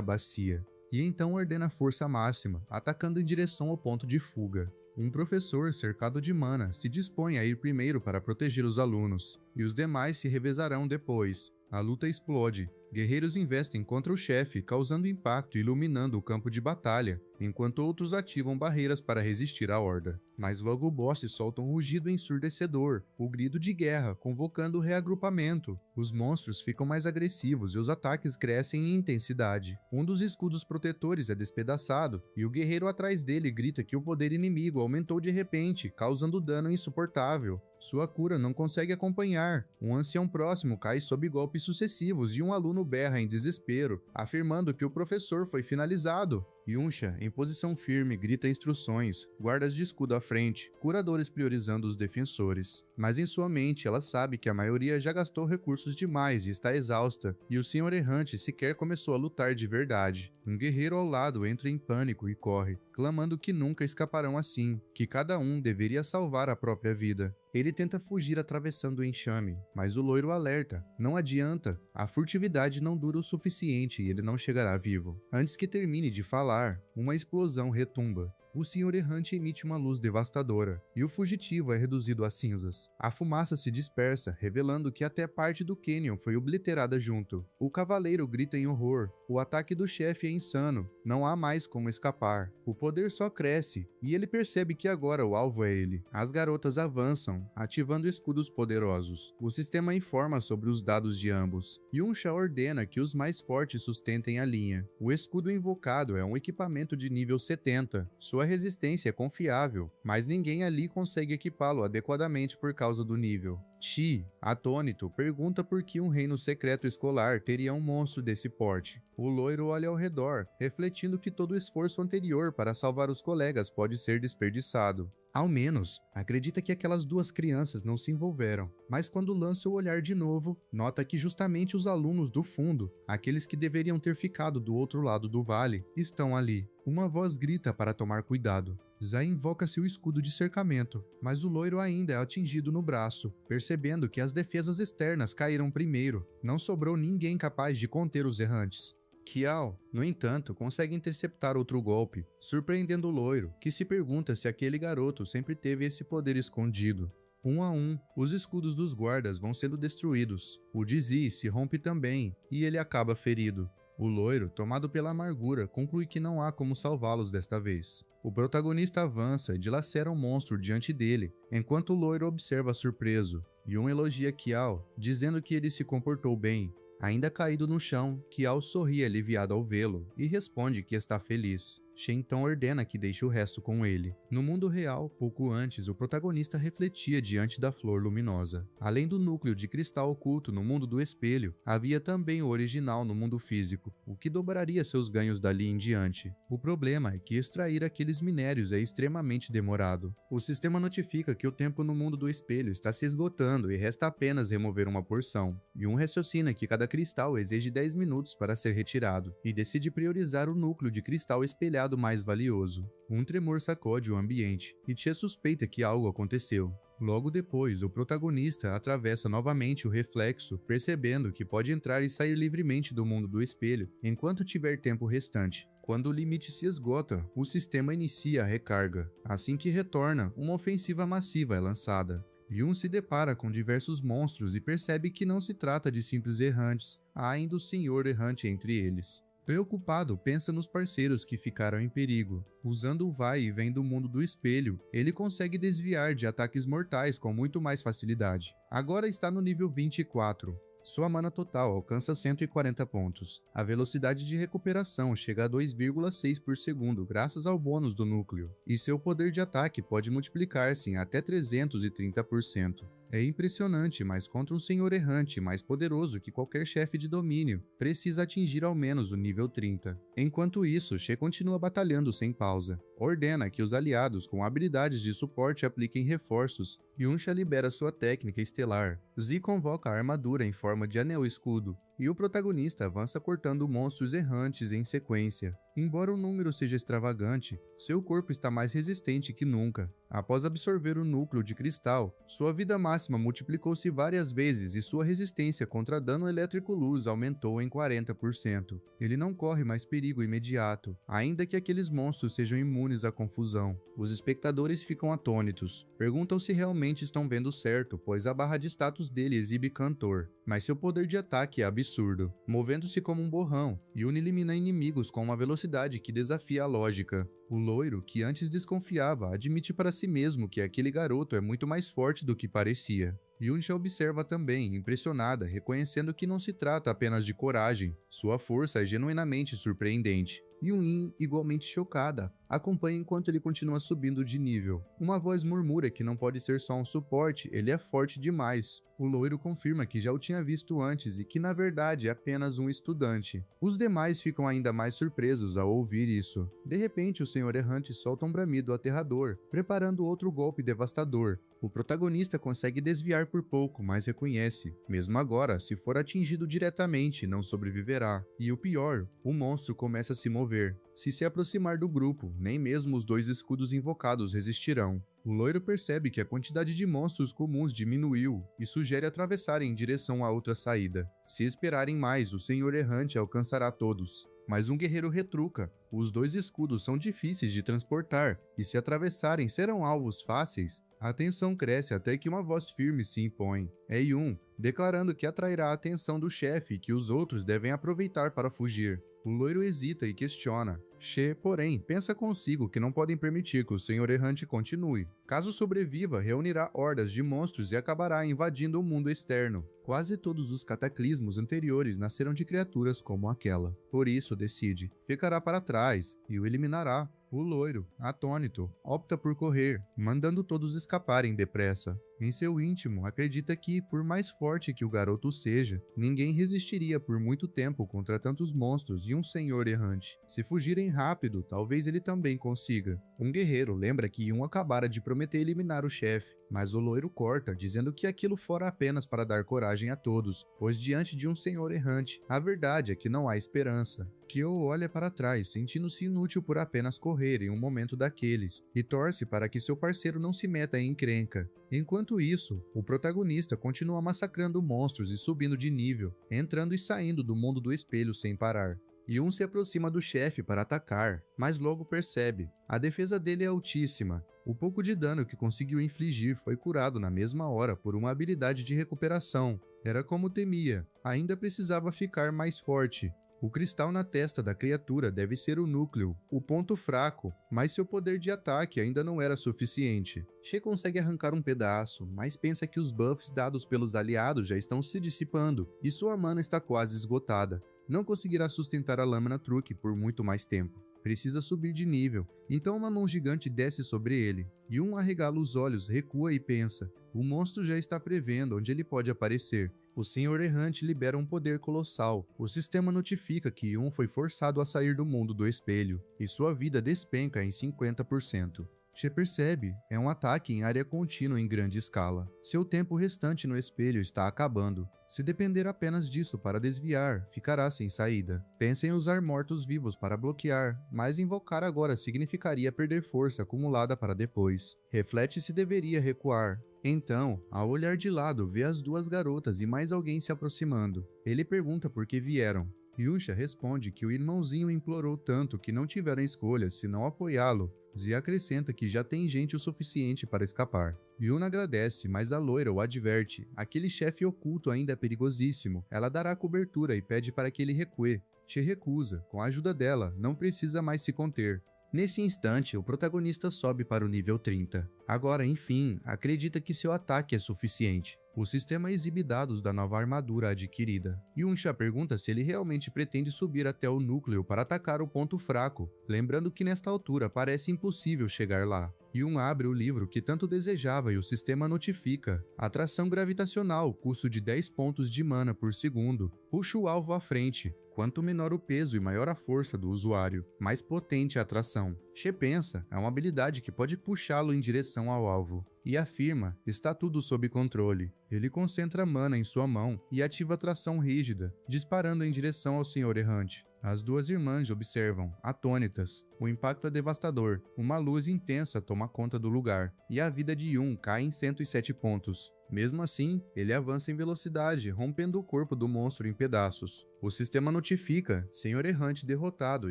bacia. E então ordena força máxima, atacando em direção ao ponto de fuga. Um professor, cercado de mana, se dispõe a ir primeiro para proteger os alunos, e os demais se revezarão depois. A luta explode. Guerreiros investem contra o chefe, causando impacto e iluminando o campo de batalha, enquanto outros ativam barreiras para resistir à horda. Mas logo o boss solta um rugido ensurdecedor, o grito de guerra, convocando o reagrupamento. Os monstros ficam mais agressivos e os ataques crescem em intensidade. Um dos escudos protetores é despedaçado, e o guerreiro atrás dele grita que o poder inimigo aumentou de repente, causando dano insuportável. Sua cura não consegue acompanhar. Um ancião próximo cai sob golpes sucessivos e um aluno berra em desespero, afirmando que o professor foi finalizado. Yunsha, em posição firme, grita instruções, guardas de escudo à frente, curadores priorizando os defensores. Mas em sua mente, ela sabe que a maioria já gastou recursos demais e está exausta, e o Senhor Errante sequer começou a lutar de verdade. Um guerreiro ao lado entra em pânico e corre, clamando que nunca escaparão assim, que cada um deveria salvar a própria vida. Ele tenta fugir atravessando o enxame, mas o loiro alerta. Não adianta, a furtividade não dura o suficiente e ele não chegará vivo. Antes que termine de falar, uma explosão retumba. O Senhor Errante emite uma luz devastadora, e o fugitivo é reduzido a cinzas. A fumaça se dispersa, revelando que até parte do Canyon foi obliterada junto. O cavaleiro grita em horror. O ataque do chefe é insano. Não há mais como escapar. O poder só cresce, e ele percebe que agora o alvo é ele. As garotas avançam, ativando escudos poderosos. O sistema informa sobre os dados de ambos. Yunsha ordena que os mais fortes sustentem a linha. O escudo invocado é um equipamento de nível 70. Sua resistência é confiável, mas ninguém ali consegue equipá-lo adequadamente por causa do nível. Chi, atônito, pergunta por que um reino secreto escolar teria um monstro desse porte. O loiro olha ao redor, refletindo que todo o esforço anterior para salvar os colegas pode ser desperdiçado. Ao menos, acredita que aquelas duas crianças não se envolveram, mas quando lança o olhar de novo, nota que justamente os alunos do fundo, aqueles que deveriam ter ficado do outro lado do vale, estão ali. Uma voz grita para tomar cuidado. Já invoca-se o escudo de cercamento, mas o loiro ainda é atingido no braço, percebendo que as defesas externas caíram primeiro. Não sobrou ninguém capaz de conter os errantes. Kiao, no entanto, consegue interceptar outro golpe, surpreendendo o loiro, que se pergunta se aquele garoto sempre teve esse poder escondido. Um a um, os escudos dos guardas vão sendo destruídos. O de Zi se rompe também, e ele acaba ferido. O loiro, tomado pela amargura, conclui que não há como salvá-los desta vez. O protagonista avança e dilacera um monstro diante dele, enquanto o loiro observa surpreso. Yun elogia Kiao, dizendo que ele se comportou bem. Ainda caído no chão, Kiao sorri aliviado ao vê-lo e responde que está feliz. Shen então ordena que deixe o resto com ele. No mundo real, pouco antes, o protagonista refletia diante da flor luminosa. Além do núcleo de cristal oculto no mundo do espelho, havia também o original no mundo físico, o que dobraria seus ganhos dali em diante. O problema é que extrair aqueles minérios é extremamente demorado. O sistema notifica que o tempo no mundo do espelho está se esgotando e resta apenas remover uma porção. Yun raciocina que cada cristal exige 10 minutos para ser retirado, e decide priorizar o núcleo de cristal espelhado mais valioso. Um tremor sacode o ambiente, e Che suspeita que algo aconteceu. Logo depois, o protagonista atravessa novamente o reflexo, percebendo que pode entrar e sair livremente do mundo do espelho enquanto tiver tempo restante. Quando o limite se esgota, o sistema inicia a recarga. Assim que retorna, uma ofensiva massiva é lançada. Yun se depara com diversos monstros e percebe que não se trata de simples errantes, há ainda o Senhor Errante entre eles. Preocupado, pensa nos parceiros que ficaram em perigo. Usando o vai e vem do mundo do espelho, ele consegue desviar de ataques mortais com muito mais facilidade. Agora está no nível 24. Sua mana total alcança 140 pontos. A velocidade de recuperação chega a 2,6 por segundo graças ao bônus do núcleo, e seu poder de ataque pode multiplicar-se em até 330%. É impressionante, mas contra um senhor errante mais poderoso que qualquer chefe de domínio, precisa atingir ao menos o nível 30. Enquanto isso, She continua batalhando sem pausa. Ordena que os aliados com habilidades de suporte apliquem reforços. Yunsha libera sua técnica estelar. Zi convoca a armadura em forma de anel-escudo, e o protagonista avança cortando monstros errantes em sequência. Embora o número seja extravagante, seu corpo está mais resistente que nunca. Após absorver o núcleo de cristal, sua vida máxima multiplicou-se várias vezes e sua resistência contra dano elétrico-luz aumentou em 40%. Ele não corre mais perigo imediato, ainda que aqueles monstros sejam imunes à confusão. Os espectadores ficam atônitos. Perguntam se realmente estão vendo certo, pois a barra de status dele exibe cantor, mas seu poder de ataque é absurdo. Movendo-se como um borrão, Yun elimina inimigos com uma velocidade que desafia a lógica. O loiro, que antes desconfiava, admite para si mesmo que aquele garoto é muito mais forte do que parecia. Yunsha observa também, impressionada, reconhecendo que não se trata apenas de coragem. Sua força é genuinamente surpreendente. Yun, igualmente chocada, acompanha enquanto ele continua subindo de nível. Uma voz murmura que não pode ser só um suporte, ele é forte demais. O loiro confirma que já o tinha visto antes e que na verdade é apenas um estudante. Os demais ficam ainda mais surpresos ao ouvir isso. De repente, o Senhor Errante solta um bramido aterrador, preparando outro golpe devastador. O protagonista consegue desviar por pouco, mas reconhece. Mesmo agora, se for atingido diretamente, não sobreviverá. E o pior, o monstro começa a se mover. Se aproximar do grupo, nem mesmo os 2 escudos invocados resistirão. O loiro percebe que a quantidade de monstros comuns diminuiu e sugere atravessarem em direção a outra saída. Se esperarem mais, o Senhor Errante alcançará todos. Mas um guerreiro retruca. Os 2 escudos são difíceis de transportar, e se atravessarem serão alvos fáceis. A tensão cresce até que uma voz firme se impõe. É Yun, declarando que atrairá a atenção do chefe e que os outros devem aproveitar para fugir. O loiro hesita e questiona. She, porém, pensa consigo que não podem permitir que o Senhor Errante continue. Caso sobreviva, reunirá hordas de monstros e acabará invadindo o mundo externo. Quase todos os cataclismos anteriores nasceram de criaturas como aquela. Por isso, decide, ficará para trás e o eliminará. O loiro, atônito, opta por correr, mandando todos escaparem depressa. Em seu íntimo, acredita que, por mais forte que o garoto seja, ninguém resistiria por muito tempo contra tantos monstros e um senhor errante. Se fugirem rápido, talvez ele também consiga. Um guerreiro lembra que Yun acabara de prometer eliminar o chefe, mas o loiro corta, dizendo que aquilo fora apenas para dar coragem a todos, pois diante de um senhor errante, a verdade é que não há esperança. Kyo olha para trás, sentindo-se inútil por apenas correr em um momento daqueles, e torce para que seu parceiro não se meta em encrenca. Enquanto isso, o protagonista continua massacrando monstros e subindo de nível, entrando e saindo do mundo do espelho sem parar. Yun se aproxima do chefe para atacar, mas logo percebe. A defesa dele é altíssima. O pouco de dano que conseguiu infligir foi curado na mesma hora por uma habilidade de recuperação. Era como temia, ainda precisava ficar mais forte. O cristal na testa da criatura deve ser o núcleo, o ponto fraco, mas seu poder de ataque ainda não era suficiente. She consegue arrancar um pedaço, mas pensa que os buffs dados pelos aliados já estão se dissipando e sua mana está quase esgotada. Não conseguirá sustentar a lâmina truque por muito mais tempo. Precisa subir de nível, então uma mão gigante desce sobre ele. Yun arregala os olhos, recua e pensa. O monstro já está prevendo onde ele pode aparecer. O Senhor Errante libera um poder colossal. O sistema notifica que Yun foi forçado a sair do mundo do espelho, e sua vida despenca em 50%. She percebe, é um ataque em área contínua em grande escala. Seu tempo restante no espelho está acabando. Se depender apenas disso para desviar, ficará sem saída. Pensa em usar mortos-vivos para bloquear, mas invocar agora significaria perder força acumulada para depois. Reflete se deveria recuar. Então, ao olhar de lado, vê as duas garotas e mais alguém se aproximando. Ele pergunta por que vieram. Yunsha responde que o irmãozinho implorou tanto que não tiveram escolha senão apoiá-lo, e acrescenta que já tem gente o suficiente para escapar. Yun agradece, mas a loira o adverte. Aquele chefe oculto ainda é perigosíssimo. Ela dará cobertura e pede para que ele recue. She recusa. Com a ajuda dela, não precisa mais se conter. Nesse instante, o protagonista sobe para o nível 30. Agora, enfim, acredita que seu ataque é suficiente. O sistema exibe dados da nova armadura adquirida. Yunsha pergunta se ele realmente pretende subir até o núcleo para atacar o ponto fraco, lembrando que nesta altura parece impossível chegar lá. Yun abre o livro que tanto desejava e o sistema notifica. Atração gravitacional, custo de 10 pontos de mana por segundo. Puxa o alvo à frente. Quanto menor o peso e maior a força do usuário, mais potente a atração. She pensa, é uma habilidade que pode puxá-lo em direção ao alvo. E afirma, está tudo sob controle. Ele concentra mana em sua mão e ativa a atração rígida, disparando em direção ao Senhor Errante. As duas irmãs observam, atônitas. O impacto é devastador. Uma luz intensa toma conta do lugar, e a vida de Yun cai em 107 pontos. Mesmo assim, ele avança em velocidade, rompendo o corpo do monstro em pedaços. O sistema notifica, Senhor Errante derrotado,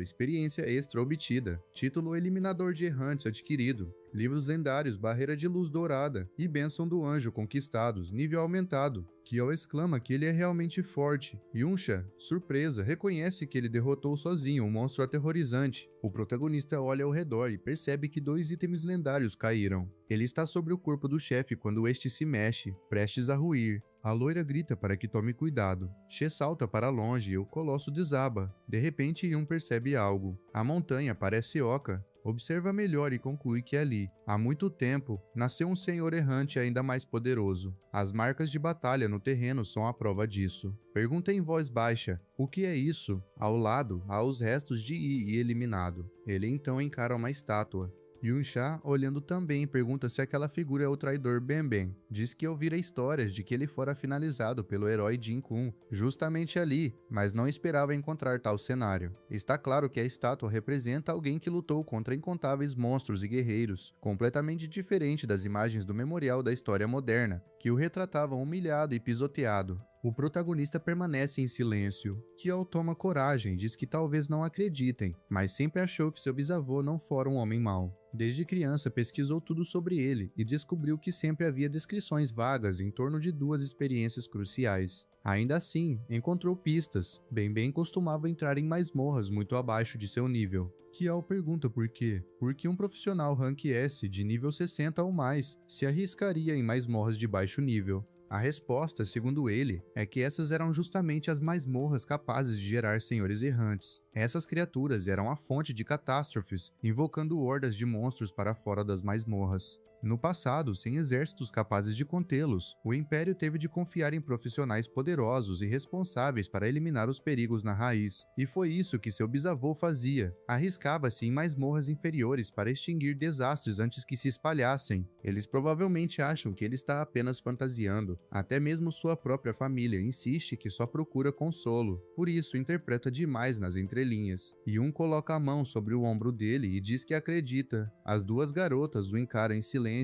experiência extra obtida, título Eliminador de Errantes adquirido, livros lendários Barreira de Luz Dourada e Bênção do Anjo conquistados, nível aumentado. Kyo exclama que ele é realmente forte. Yunsha, surpresa, reconhece que ele derrotou sozinho um monstro aterrorizante. O protagonista olha ao redor e percebe que 2 itens lendários caíram. Ele está sobre o corpo do chefe quando este se mexe, prestes a ruir. A loira grita para que tome cuidado. She salta para longe e o colosso desaba. De repente, Yun percebe algo. A montanha parece oca. Observa melhor e conclui que ali, há muito tempo, nasceu um senhor errante ainda mais poderoso. As marcas de batalha no terreno são a prova disso. Pergunta em voz baixa, o que é isso? Ao lado, há os restos de Yi eliminado. Ele então encara uma estátua. Yunsha, olhando também, pergunta se aquela figura é o traidor Ben. Diz que ouvira histórias de que ele fora finalizado pelo herói Jin Kun, justamente ali, mas não esperava encontrar tal cenário. Está claro que a estátua representa alguém que lutou contra incontáveis monstros e guerreiros, completamente diferente das imagens do memorial da história moderna, que o retratavam humilhado e pisoteado. O protagonista permanece em silêncio. Kyo toma coragem e diz que talvez não acreditem, mas sempre achou que seu bisavô não fora um homem mau. Desde criança pesquisou tudo sobre ele e descobriu que sempre havia descrições vagas em torno de 2 experiências cruciais. Ainda assim, encontrou pistas. Ben costumava entrar em masmorras muito abaixo de seu nível. Kyo pergunta por quê. Porque um profissional rank S de nível 60 ou mais se arriscaria em masmorras de baixo nível. A resposta, segundo ele, é que essas eram justamente as masmorras capazes de gerar senhores errantes. Essas criaturas eram a fonte de catástrofes, invocando hordas de monstros para fora das masmorras. No passado, sem exércitos capazes de contê-los, o Império teve de confiar em profissionais poderosos e responsáveis para eliminar os perigos na raiz. E foi isso que seu bisavô fazia. Arriscava-se em masmorras inferiores para extinguir desastres antes que se espalhassem. Eles provavelmente acham que ele está apenas fantasiando. Até mesmo sua própria família insiste que só procura consolo. Por isso, interpreta demais nas entrelinhas. Yun coloca a mão sobre o ombro dele e diz que acredita. As duas garotas o encaram em silêncio.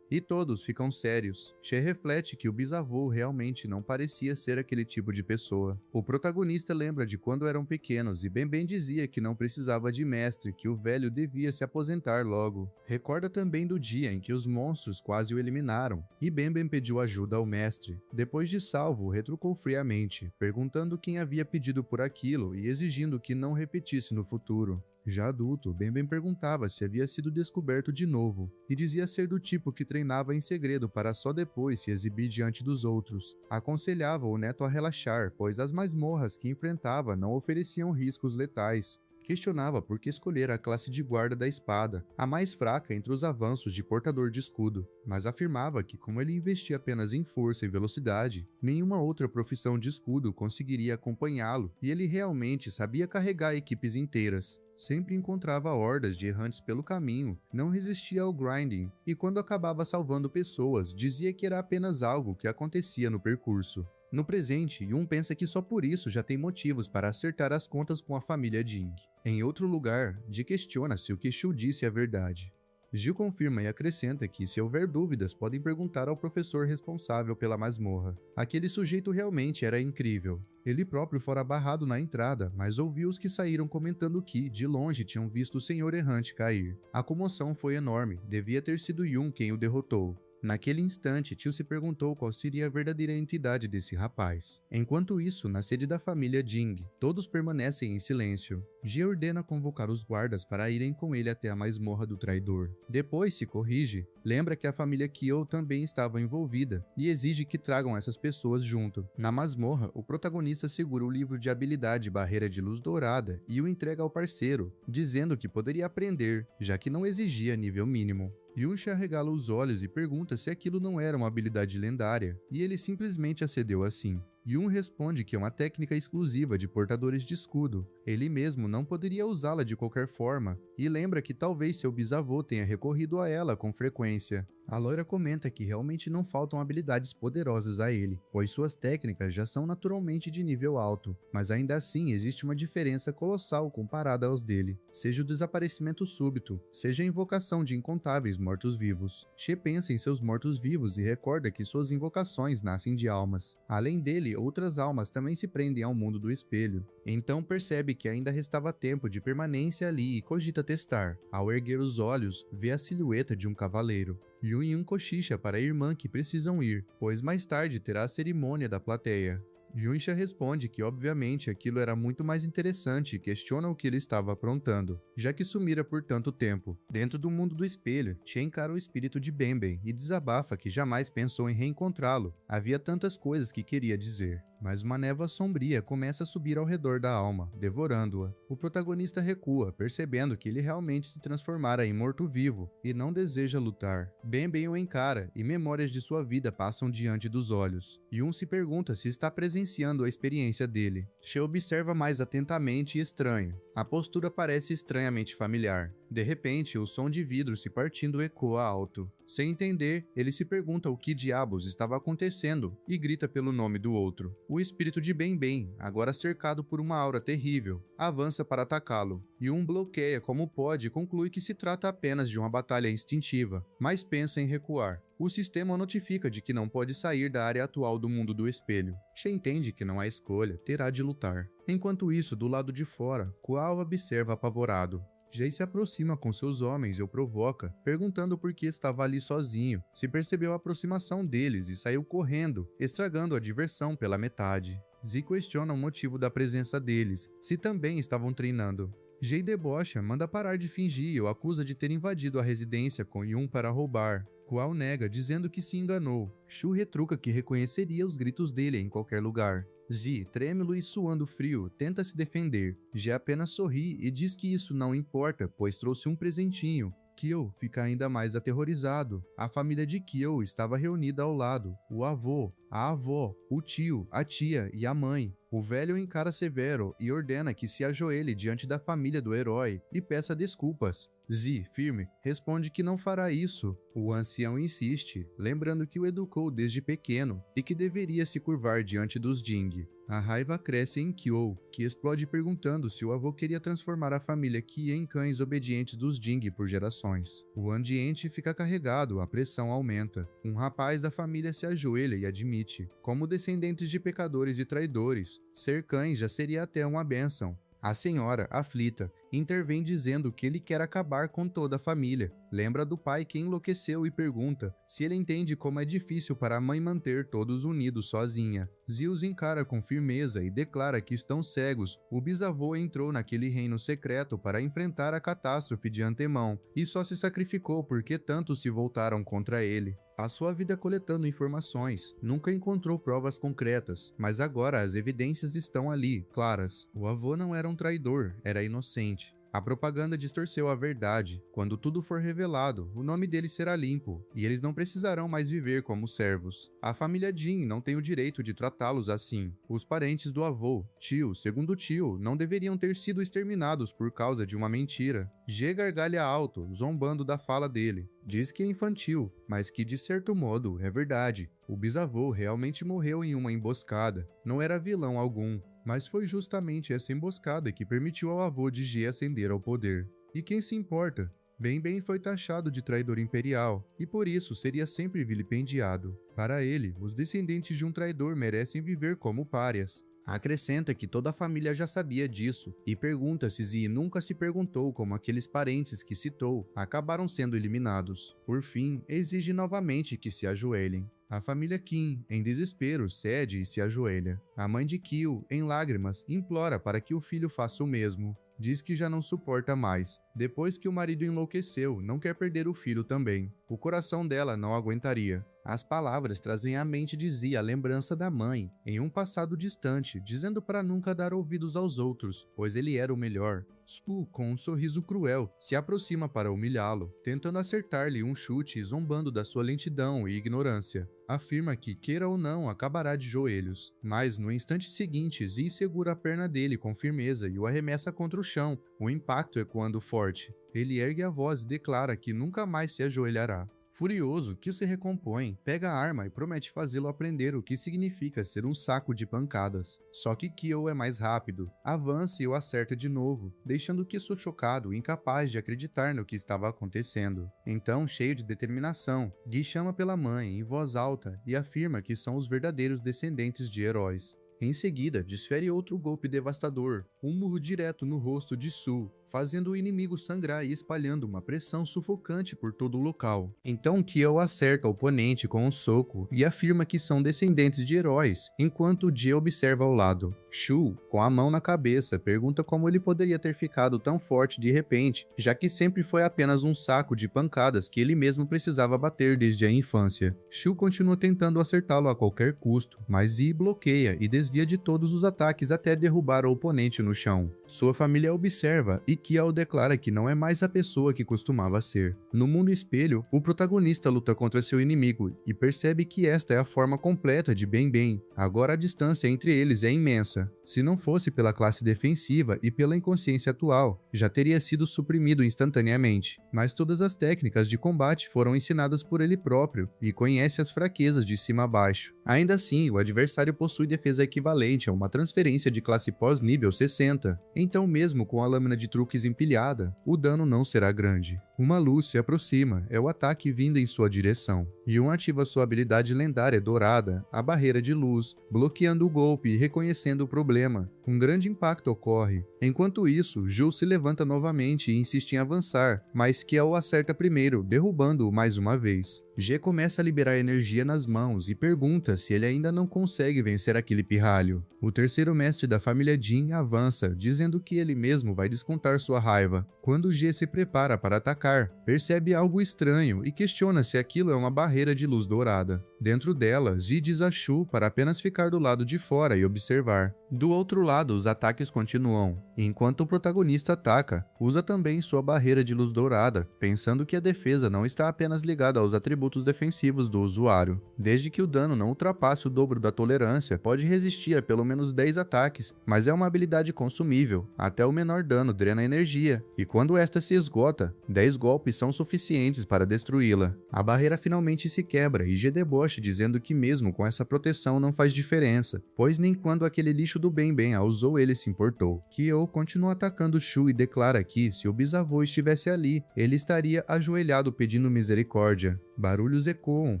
E todos ficam sérios. She reflete que o bisavô realmente não parecia ser aquele tipo de pessoa. O protagonista lembra de quando eram pequenos e Benben dizia que não precisava de mestre, que o velho devia se aposentar logo. Recorda também do dia em que os monstros quase o eliminaram, e Benben pediu ajuda ao mestre. Depois de salvo, retrucou friamente, perguntando quem havia pedido por aquilo e exigindo que não repetisse no futuro. Já adulto, Benben perguntava se havia sido descoberto de novo, e dizia ser do tipo que treinava em segredo para só depois se exibir diante dos outros. Aconselhava o neto a relaxar, pois as masmorras que enfrentava não ofereciam riscos letais. Questionava por que escolher a classe de guarda da espada, a mais fraca entre os avanços de portador de escudo, mas afirmava que como ele investia apenas em força e velocidade, nenhuma outra profissão de escudo conseguiria acompanhá-lo, e ele realmente sabia carregar equipes inteiras. Sempre encontrava hordas de errantes pelo caminho, não resistia ao grinding, e quando acabava salvando pessoas, dizia que era apenas algo que acontecia no percurso. No presente, Yun pensa que só por isso já tem motivos para acertar as contas com a família Jing. Em outro lugar, Ji questiona se o que Shu disse é verdade. Gil confirma e acrescenta que, se houver dúvidas, podem perguntar ao professor responsável pela masmorra. Aquele sujeito realmente era incrível. Ele próprio fora barrado na entrada, mas ouviu os que saíram comentando que, de longe, tinham visto o Senhor Errante cair. A comoção foi enorme, devia ter sido Yun quem o derrotou. Naquele instante, Tio se perguntou qual seria a verdadeira entidade desse rapaz. Enquanto isso, na sede da família Jing, todos permanecem em silêncio. Ji ordena convocar os guardas para irem com ele até a masmorra do traidor. Depois se corrige, lembra que a família Kyo também estava envolvida e exige que tragam essas pessoas junto. Na masmorra, o protagonista segura o livro de habilidade Barreira de Luz Dourada e o entrega ao parceiro, dizendo que poderia aprender, já que não exigia nível mínimo. Yun-Sha arregala os olhos e pergunta se aquilo não era uma habilidade lendária, e ele simplesmente acedeu assim. Yun responde que é uma técnica exclusiva de portadores de escudo. Ele mesmo não poderia usá-la de qualquer forma, e lembra que talvez seu bisavô tenha recorrido a ela com frequência. A loira comenta que realmente não faltam habilidades poderosas a ele, pois suas técnicas já são naturalmente de nível alto, mas ainda assim existe uma diferença colossal comparada aos dele, seja o desaparecimento súbito, seja a invocação de incontáveis mortos-vivos. She pensa em seus mortos-vivos e recorda que suas invocações nascem de almas. Além dele, outras almas também se prendem ao mundo do espelho. Então percebe que ainda restava tempo de permanência ali e cogita testar. Ao erguer os olhos, vê a silhueta de um cavaleiro. Yun cochicha para a irmã que precisam ir, pois mais tarde terá a cerimônia da plateia. Yun-Sha responde que obviamente aquilo era muito mais interessante e questiona o que ele estava aprontando, já que sumira por tanto tempo. Dentro do mundo do espelho, Che encara o espírito de Benben e desabafa que jamais pensou em reencontrá-lo. Havia tantas coisas que queria dizer, mas uma névoa sombria começa a subir ao redor da alma, devorando-a. O protagonista recua, percebendo que ele realmente se transformara em morto-vivo e não deseja lutar. Benben o encara e memórias de sua vida passam diante dos olhos. Yun se pergunta se está presenciando a experiência dele. She observa mais atentamente e estranha. A postura parece estranhamente familiar. De repente, o som de vidro se partindo ecoa alto. Sem entender, ele se pergunta o que diabos estava acontecendo e grita pelo nome do outro. O espírito de Benben, agora cercado por uma aura terrível, avança para atacá-lo. Yun bloqueia como pode e conclui que se trata apenas de uma batalha instintiva, mas pensa em recuar. O sistema o notifica de que não pode sair da área atual do mundo do espelho. She entende que não há escolha, terá de lutar. Enquanto isso, do lado de fora, Kuao observa apavorado. Jay se aproxima com seus homens e o provoca, perguntando por que estava ali sozinho, se percebeu a aproximação deles e saiu correndo, estragando a diversão pela metade. Zi questiona o motivo da presença deles, se também estavam treinando. Jay debocha, manda parar de fingir e o acusa de ter invadido a residência com Yun para roubar. Qual nega, dizendo que se enganou. Shu retruca que reconheceria os gritos dele em qualquer lugar. Zi, trêmulo e suando frio, tenta se defender. Ji apenas sorri e diz que isso não importa, pois trouxe um presentinho. Kyo fica ainda mais aterrorizado. A família de Kyo estava reunida ao lado. O avô, a avó, o tio, a tia e a mãe. O velho encara Severo e ordena que se ajoelhe diante da família do herói e peça desculpas. Zi, firme, responde que não fará isso. O ancião insiste, lembrando que o educou desde pequeno e que deveria se curvar diante dos Jing. A raiva cresce em Kyo, que explode perguntando se o avô queria transformar a família Ki em cães obedientes dos Jing por gerações. O ambiente fica carregado, a pressão aumenta. Um rapaz da família se ajoelha e admite, como descendentes de pecadores e traidores, ser cães já seria até uma bênção. A senhora, aflita, intervém dizendo que ele quer acabar com toda a família. Lembra do pai que enlouqueceu e pergunta se ele entende como é difícil para a mãe manter todos unidos sozinha. Zi os encara com firmeza e declara que estão cegos. O bisavô entrou naquele reino secreto para enfrentar a catástrofe de antemão e só se sacrificou porque tantos se voltaram contra ele. A sua vida coletando informações, nunca encontrou provas concretas, mas agora as evidências estão ali, claras. O avô não era um traidor, era inocente. A propaganda distorceu a verdade. Quando tudo for revelado, o nome dele será limpo, e eles não precisarão mais viver como servos. A família Jin não tem o direito de tratá-los assim. Os parentes do avô, tio, segundo tio, não deveriam ter sido exterminados por causa de uma mentira. G gargalha alto, zombando da fala dele. Diz que é infantil, mas que de certo modo é verdade. O bisavô realmente morreu em uma emboscada. Não era vilão algum. Mas foi justamente essa emboscada que permitiu ao avô de G ascender ao poder. E quem se importa? Ben foi taxado de traidor imperial, e por isso seria sempre vilipendiado. Para ele, os descendentes de um traidor merecem viver como párias. Acrescenta que toda a família já sabia disso, e pergunta se Zi nunca se perguntou como aqueles parentes que citou acabaram sendo eliminados. Por fim, exige novamente que se ajoelhem. A família Kim, em desespero, cede e se ajoelha. A mãe de Kyo, em lágrimas, implora para que o filho faça o mesmo. Diz que já não suporta mais. Depois que o marido enlouqueceu, não quer perder o filho também. O coração dela não aguentaria. As palavras trazem à mente de Zi a lembrança da mãe, em um passado distante, dizendo para nunca dar ouvidos aos outros, pois ele era o melhor. Su, com um sorriso cruel, se aproxima para humilhá-lo, tentando acertar-lhe um chute e zombando da sua lentidão e ignorância. Afirma que, queira ou não, acabará de joelhos. Mas, no instante seguinte, Zi segura a perna dele com firmeza e o arremessa contra o chão, o impacto ecoando forte. Ele ergue a voz e declara que nunca mais se ajoelhará. Furioso, Kyo se recompõe, pega a arma e promete fazê-lo aprender o que significa ser um saco de pancadas. Só que Kyo é mais rápido, avança e o acerta de novo, deixando Kyo chocado e incapaz de acreditar no que estava acontecendo. Então, cheio de determinação, Gi chama pela mãe em voz alta e afirma que são os verdadeiros descendentes de heróis. Em seguida, desfere outro golpe devastador, um murro direto no rosto de Su, fazendo o inimigo sangrar e espalhando uma pressão sufocante por todo o local. Então Kyo acerta o oponente com um soco e afirma que são descendentes de heróis, enquanto Ji observa ao lado. Shu, com a mão na cabeça, pergunta como ele poderia ter ficado tão forte de repente, já que sempre foi apenas um saco de pancadas que ele mesmo precisava bater desde a infância. Shu continua tentando acertá-lo a qualquer custo, mas Zi bloqueia e desvia de todos os ataques até derrubar o oponente no chão. Sua família observa e Kyo declara que não é mais a pessoa que costumava ser. No mundo espelho, o protagonista luta contra seu inimigo e percebe que esta é a forma completa de Ben. Agora a distância entre eles é imensa. Se não fosse pela classe defensiva e pela inconsciência atual, já teria sido suprimido instantaneamente. Mas todas as técnicas de combate foram ensinadas por ele próprio e conhece as fraquezas de cima a baixo. Ainda assim, o adversário possui defesa equivalente a uma transferência de classe pós-nível 60. Então, mesmo com a lâmina de truques empilhada, o dano não será grande. Uma luz se aproxima, é o ataque vindo em sua direção. Yun ativa sua habilidade lendária dourada, a barreira de luz, bloqueando o golpe e reconhecendo o problema. Um grande impacto ocorre. Enquanto isso, Ju se levanta novamente e insiste em avançar, mas Kiel o acerta primeiro, derrubando-o mais uma vez. G começa a liberar energia nas mãos e pergunta se ele ainda não consegue vencer aquele pirralho. O terceiro mestre da família Jin avança, dizendo que ele mesmo vai descontar sua raiva. Quando G se prepara para atacar, percebe algo estranho e questiona se aquilo é uma barreira de luz dourada. Dentro dela, Zi diz a Shu para apenas ficar do lado de fora e observar. Do outro lado, os ataques continuam. Enquanto o protagonista ataca, usa também sua barreira de luz dourada, pensando que a defesa não está apenas ligada aos atributos defensivos do usuário. Desde que o dano não ultrapasse o dobro da tolerância, pode resistir a pelo menos 10 ataques, mas é uma habilidade consumível. Até o menor dano drena energia, e quando esta se esgota, 10 golpes são suficientes para destruí-la. A barreira finalmente se quebra e G debocha dizendo que mesmo com essa proteção não faz diferença, pois nem quando aquele lixo do Benben a usou ele se importou. Kyo continua atacando Shu e declara que, se o bisavô estivesse ali, ele estaria ajoelhado pedindo misericórdia. Barulhos ecoam,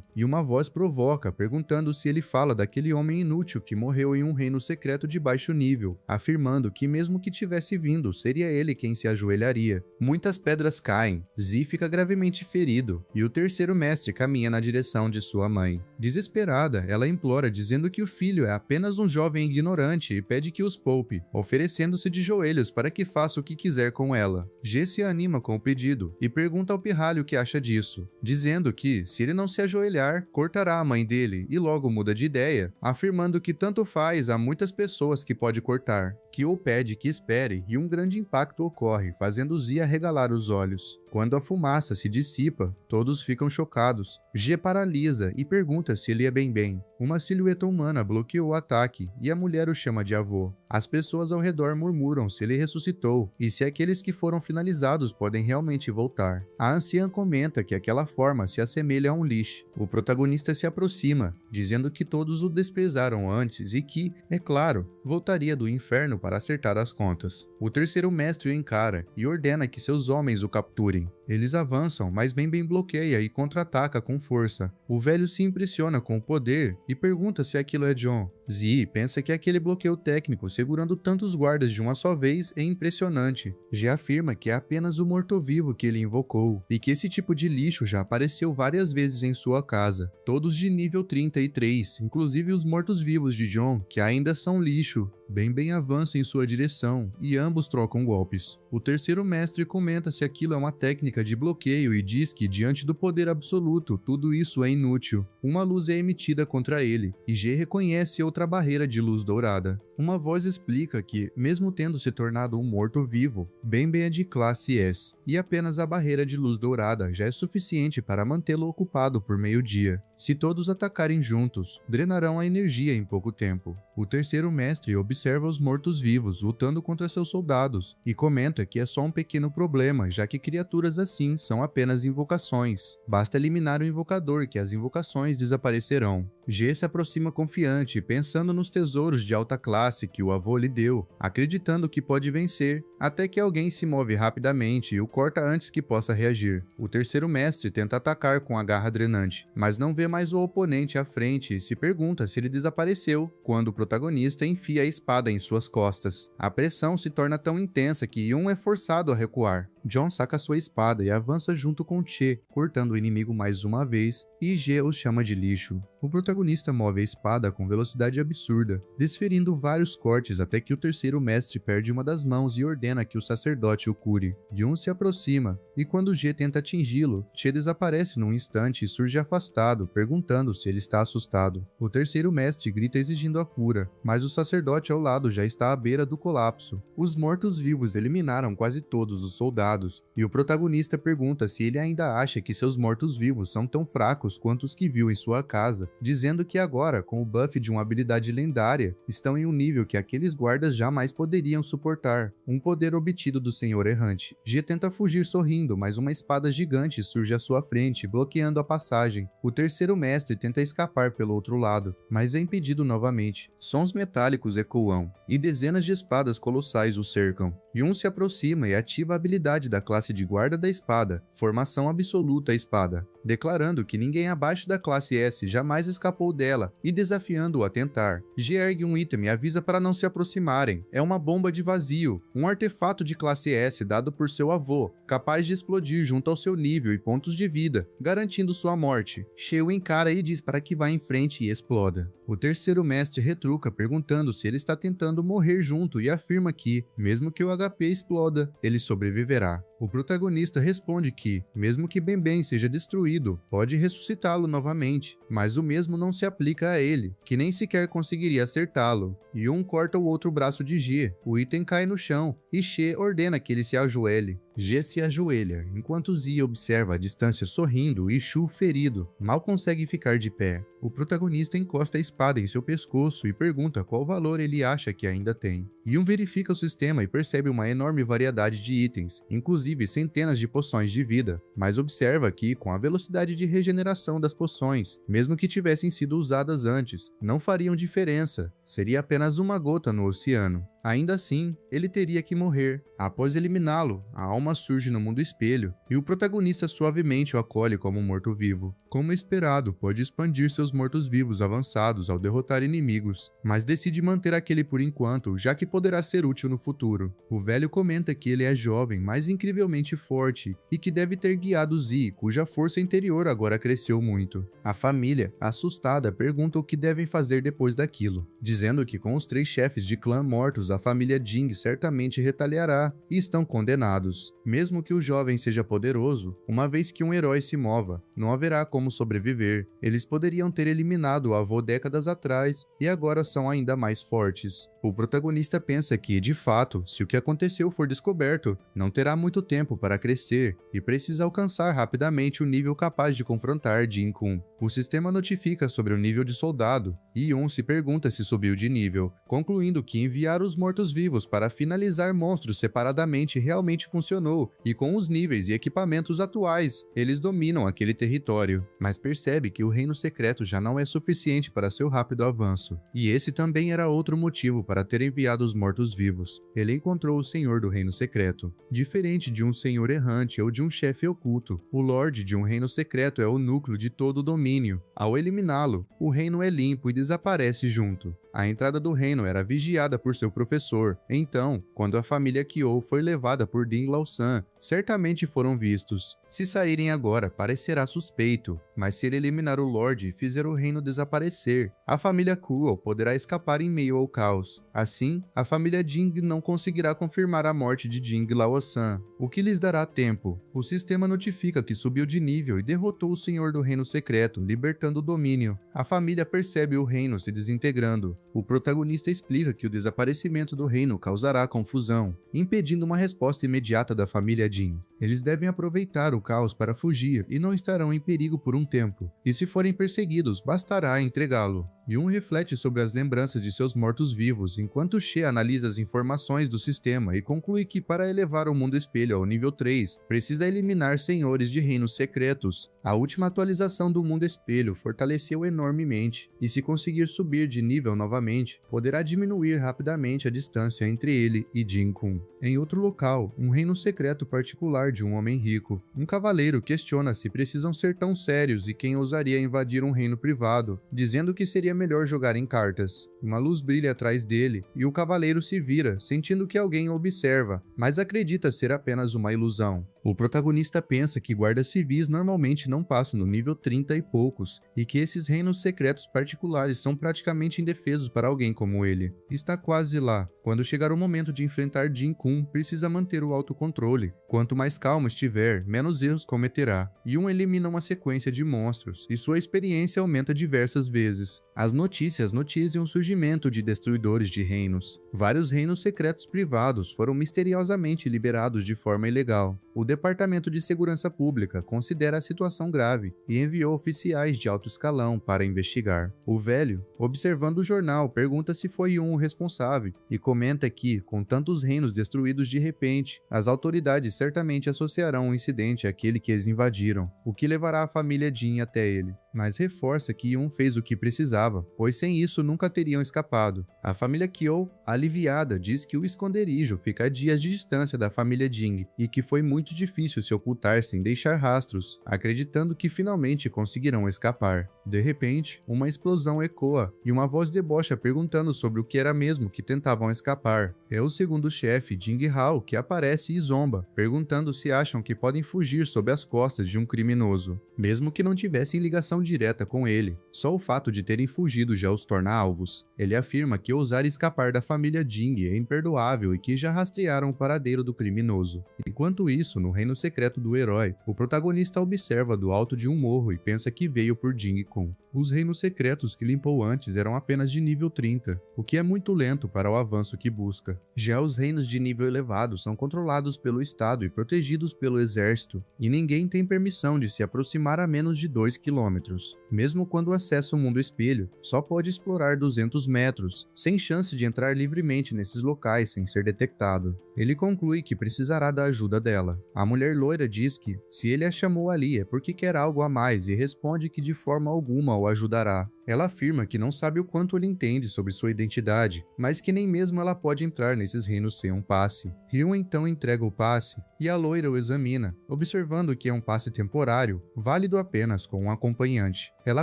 e uma voz provoca, perguntando se ele fala daquele homem inútil que morreu em um reino secreto de baixo nível, afirmando que mesmo que tivesse vindo, seria ele quem se ajoelharia. Muitas pedras caem, Zi fica gravemente ferido, e o terceiro mestre caminha na direção de sua mãe. Desesperada, ela implora dizendo que o filho é apenas um jovem ignorante e pede que os poupe, oferecendo-se de joelhos para que faça o que quiser com ela. G se anima com o pedido, e pergunta ao pirralho o que acha disso, dizendo que, se ele não se ajoelhar, cortará a mãe dele, e logo muda de ideia, afirmando que tanto faz a muitas pessoas que pode cortar. Kyo pede que espere e um grande impacto ocorre, fazendo Zi arregalar os olhos. Quando a fumaça se dissipa, todos ficam chocados. G paralisa e pergunta se ele é bem. Uma silhueta humana bloqueou o ataque e a mulher o chama de avô. As pessoas ao redor murmuram se ele ressuscitou e se aqueles que foram finalizados podem realmente voltar. A anciã comenta que aquela forma se assemelha a um lixo. O protagonista se aproxima, dizendo que todos o desprezaram antes e que, é claro, voltaria do inferno para acertar as contas. O terceiro mestre o encara e ordena que seus homens o capturem. Eles avançam, mas Benben bloqueia e contra-ataca com força. O velho se impressiona com o poder e pergunta se aquilo é John. Zi pensa que aquele bloqueio técnico segurando tantos guardas de uma só vez é impressionante. G afirma que é apenas o morto-vivo que ele invocou e que esse tipo de lixo já apareceu várias vezes em sua casa, todos de nível 33, inclusive os mortos-vivos de John, que ainda são lixo. Benben avança em sua direção e ambos trocam golpes. O terceiro mestre comenta se aquilo é uma técnica de bloqueio e diz que, diante do poder absoluto, tudo isso é inútil. Uma luz é emitida contra ele, e G reconhece outra barreira de luz dourada. Uma voz explica que, mesmo tendo se tornado um morto-vivo, Benben é de classe S, e apenas a barreira de luz dourada já é suficiente para mantê-lo ocupado por meio-dia. Se todos atacarem juntos, drenarão a energia em pouco tempo. O terceiro mestre observa os mortos-vivos lutando contra seus soldados e comenta que é só um pequeno problema, já que criaturas assim são apenas invocações. Basta eliminar o invocador que as invocações desaparecerão. G se aproxima confiante, pensando nos tesouros de alta classe que o avô lhe deu, acreditando que pode vencer, até que alguém se move rapidamente e o corta antes que possa reagir. O terceiro mestre tenta atacar com a garra drenante, mas não vê mais o oponente à frente e se pergunta se ele desapareceu, quando o protagonista enfia a espada em suas costas. A pressão se torna tão intensa que Yun é forçado a recuar. John saca sua espada e avança junto com Che, cortando o inimigo mais uma vez, e G os chama de lixo. O protagonista move a espada com velocidade absurda, desferindo vários cortes até que o terceiro mestre perde uma das mãos e ordena que o sacerdote o cure. Yun se aproxima, e quando G tenta atingi-lo, Che desaparece num instante e surge afastado, perguntando se ele está assustado. O terceiro mestre grita exigindo a cura, mas o sacerdote ao lado já está à beira do colapso. Os mortos-vivos eliminaram quase todos os soldados, e o protagonista pergunta se ele ainda acha que seus mortos-vivos são tão fracos quanto os que viu em sua casa, dizendo que agora, com o buff de uma habilidade lendária, estão em um nível que aqueles guardas jamais poderiam suportar, um poder poder obtido do Senhor Errante. G tenta fugir sorrindo, mas uma espada gigante surge à sua frente, bloqueando a passagem. O terceiro mestre tenta escapar pelo outro lado, mas é impedido novamente. Sons metálicos ecoam, e dezenas de espadas colossais o cercam. Yun se aproxima e ativa a habilidade da classe de guarda da espada, formação absoluta espada, declarando que ninguém abaixo da classe S jamais escapou dela e desafiando-o a tentar. G ergue um item e avisa para não se aproximarem. É uma bomba de vazio, um artefato de classe S dado por seu avô, capaz de explodir junto ao seu nível e pontos de vida, garantindo sua morte. She o encara e diz para que vá em frente e exploda. O terceiro mestre retruca perguntando se ele está tentando morrer junto e afirma que, mesmo que o HP exploda, ele sobreviverá. O protagonista responde que, mesmo que Benben seja destruído, pode ressuscitá-lo novamente, mas o mesmo não se aplica a ele, que nem sequer conseguiria acertá-lo. Yun corta o outro braço de G, o item cai no chão, e She ordena que ele se ajoelhe. G se ajoelha, enquanto Zi observa a distância sorrindo e Shu ferido, mal consegue ficar de pé. O protagonista encosta a espada em seu pescoço e pergunta qual valor ele acha que ainda tem. Yun verifica o sistema e percebe uma enorme variedade de itens, inclusive centenas de poções de vida, mas observa que, com a velocidade de regeneração das poções, mesmo que tivessem sido usadas antes, não fariam diferença, seria apenas uma gota no oceano. Ainda assim, ele teria que morrer. Após eliminá-lo, a alma surge no mundo espelho, e o protagonista suavemente o acolhe como um morto-vivo. Como esperado, pode expandir seus mortos-vivos avançados ao derrotar inimigos, mas decide manter aquele por enquanto, já que poderá ser útil no futuro. O velho comenta que ele é jovem, mas incrivelmente forte, e que deve ter guiado Zi, cuja força interior agora cresceu muito. A família, assustada, pergunta o que devem fazer depois daquilo, dizendo que com os 3 chefes de clã mortos, a família Jing certamente retaliará e estão condenados. Mesmo que o jovem seja poderoso, uma vez que um herói se mova, não haverá como sobreviver. Eles poderiam ter eliminado o avô décadas atrás e agora são ainda mais fortes. O protagonista pensa que, de fato, se o que aconteceu for descoberto, não terá muito tempo para crescer e precisa alcançar rapidamente o nível capaz de confrontar Jin Kun. O sistema notifica sobre o nível de soldado e Yun se pergunta se subiu de nível, concluindo que enviar os mortos-vivos para finalizar monstros separadamente realmente funcionou, e com os níveis e equipamentos atuais, eles dominam aquele território, mas percebe que o reino secreto já não é suficiente para seu rápido avanço, e esse também era outro motivo para ter enviado os mortos-vivos. Ele encontrou o senhor do reino secreto. Diferente de um senhor errante ou de um chefe oculto, o lorde de um reino secreto é o núcleo de todo o domínio. Ao eliminá-lo, o reino é limpo e desaparece junto. A entrada do reino era vigiada por seu professor, então, quando a família Kyo foi levada por Ding Lao-san, certamente foram vistos. Se saírem agora, parecerá suspeito, mas se ele eliminar o Lorde e fizer o reino desaparecer, a família Kuo poderá escapar em meio ao caos. Assim, a família Jing não conseguirá confirmar a morte de Ding Lao-san, o que lhes dará tempo. O sistema notifica que subiu de nível e derrotou o Senhor do Reino Secreto, libertando o domínio. A família percebe o reino se desintegrando. O protagonista explica que o desaparecimento do reino causará confusão, impedindo uma resposta imediata da família Jin. Eles devem aproveitar o caos para fugir e não estarão em perigo por um tempo, e se forem perseguidos, bastará entregá-lo. Yun reflete sobre as lembranças de seus mortos-vivos enquanto She analisa as informações do sistema e conclui que para elevar o mundo espelho ao nível 3, precisa eliminar senhores de reinos secretos. A última atualização do mundo espelho fortaleceu enormemente, e se conseguir subir de nível novamente, poderá diminuir rapidamente a distância entre ele e Jin Kun. Em outro local, um reino secreto particular de um homem rico, um cavaleiro questiona se precisam ser tão sérios e quem ousaria invadir um reino privado, dizendo que seria melhor jogar em cartas. Uma luz brilha atrás dele e o cavaleiro se vira, sentindo que alguém o observa, mas acredita ser apenas uma ilusão. O protagonista pensa que guardas civis normalmente não passam no nível 30 e poucos, e que esses reinos secretos particulares são praticamente indefesos para alguém como ele. Está quase lá. Quando chegar o momento de enfrentar Jin Kun, precisa manter o autocontrole. Quanto mais calmo estiver, menos erros cometerá. Yun elimina uma sequência de monstros, e sua experiência aumenta diversas vezes. As notícias noticiam o surgimento surgimento de destruidores de reinos. Vários reinos secretos privados foram misteriosamente liberados de forma ilegal. O Departamento de Segurança Pública considera a situação grave e enviou oficiais de alto escalão para investigar. O velho, observando o jornal, pergunta se foi o responsável e comenta que, com tantos reinos destruídos de repente, as autoridades certamente associarão o incidente àquele que eles invadiram, o que levará a família Jin até ele. Mas reforça que Yun fez o que precisava, pois sem isso nunca teriam escapado. A família Kyo, aliviada, diz que o esconderijo fica a dias de distância da família Jing e que foi muito difícil se ocultar sem deixar rastros, acreditando que finalmente conseguirão escapar. De repente, uma explosão ecoa e uma voz debocha perguntando sobre o que era mesmo que tentavam escapar. É o segundo chefe, Jing Hao, que aparece e zomba, perguntando se acham que podem fugir sob as costas de um criminoso, mesmo que não tivessem ligação direta com ele. Só o fato de terem fugido já os torna alvos. Ele afirma que ousar escapar da família Jing é imperdoável e que já rastrearam o paradeiro do criminoso. Enquanto isso, no reino secreto do herói, o protagonista observa do alto de um morro e pensa que veio por Jing-kun. Os reinos secretos que limpou antes eram apenas de nível 30, o que é muito lento para o avanço que busca. Já os reinos de nível elevado são controlados pelo Estado e protegidos pelo exército, e ninguém tem permissão de se aproximar a menos de 2 km. Mesmo quando acessa o mundo espelho, só pode explorar 200 metros, sem chance de entrar livremente nesses locais sem ser detectado. Ele conclui que precisará da ajuda dela. A mulher loira diz que, se ele a chamou ali é porque quer algo a mais e responde que de forma alguma o ajudará. Ela afirma que não sabe o quanto ele entende sobre sua identidade, mas que nem mesmo ela pode entrar nesses reinos sem um passe. Ryun então entrega o passe e a loira o examina, observando que é um passe temporário, válido apenas com um acompanhante. Ela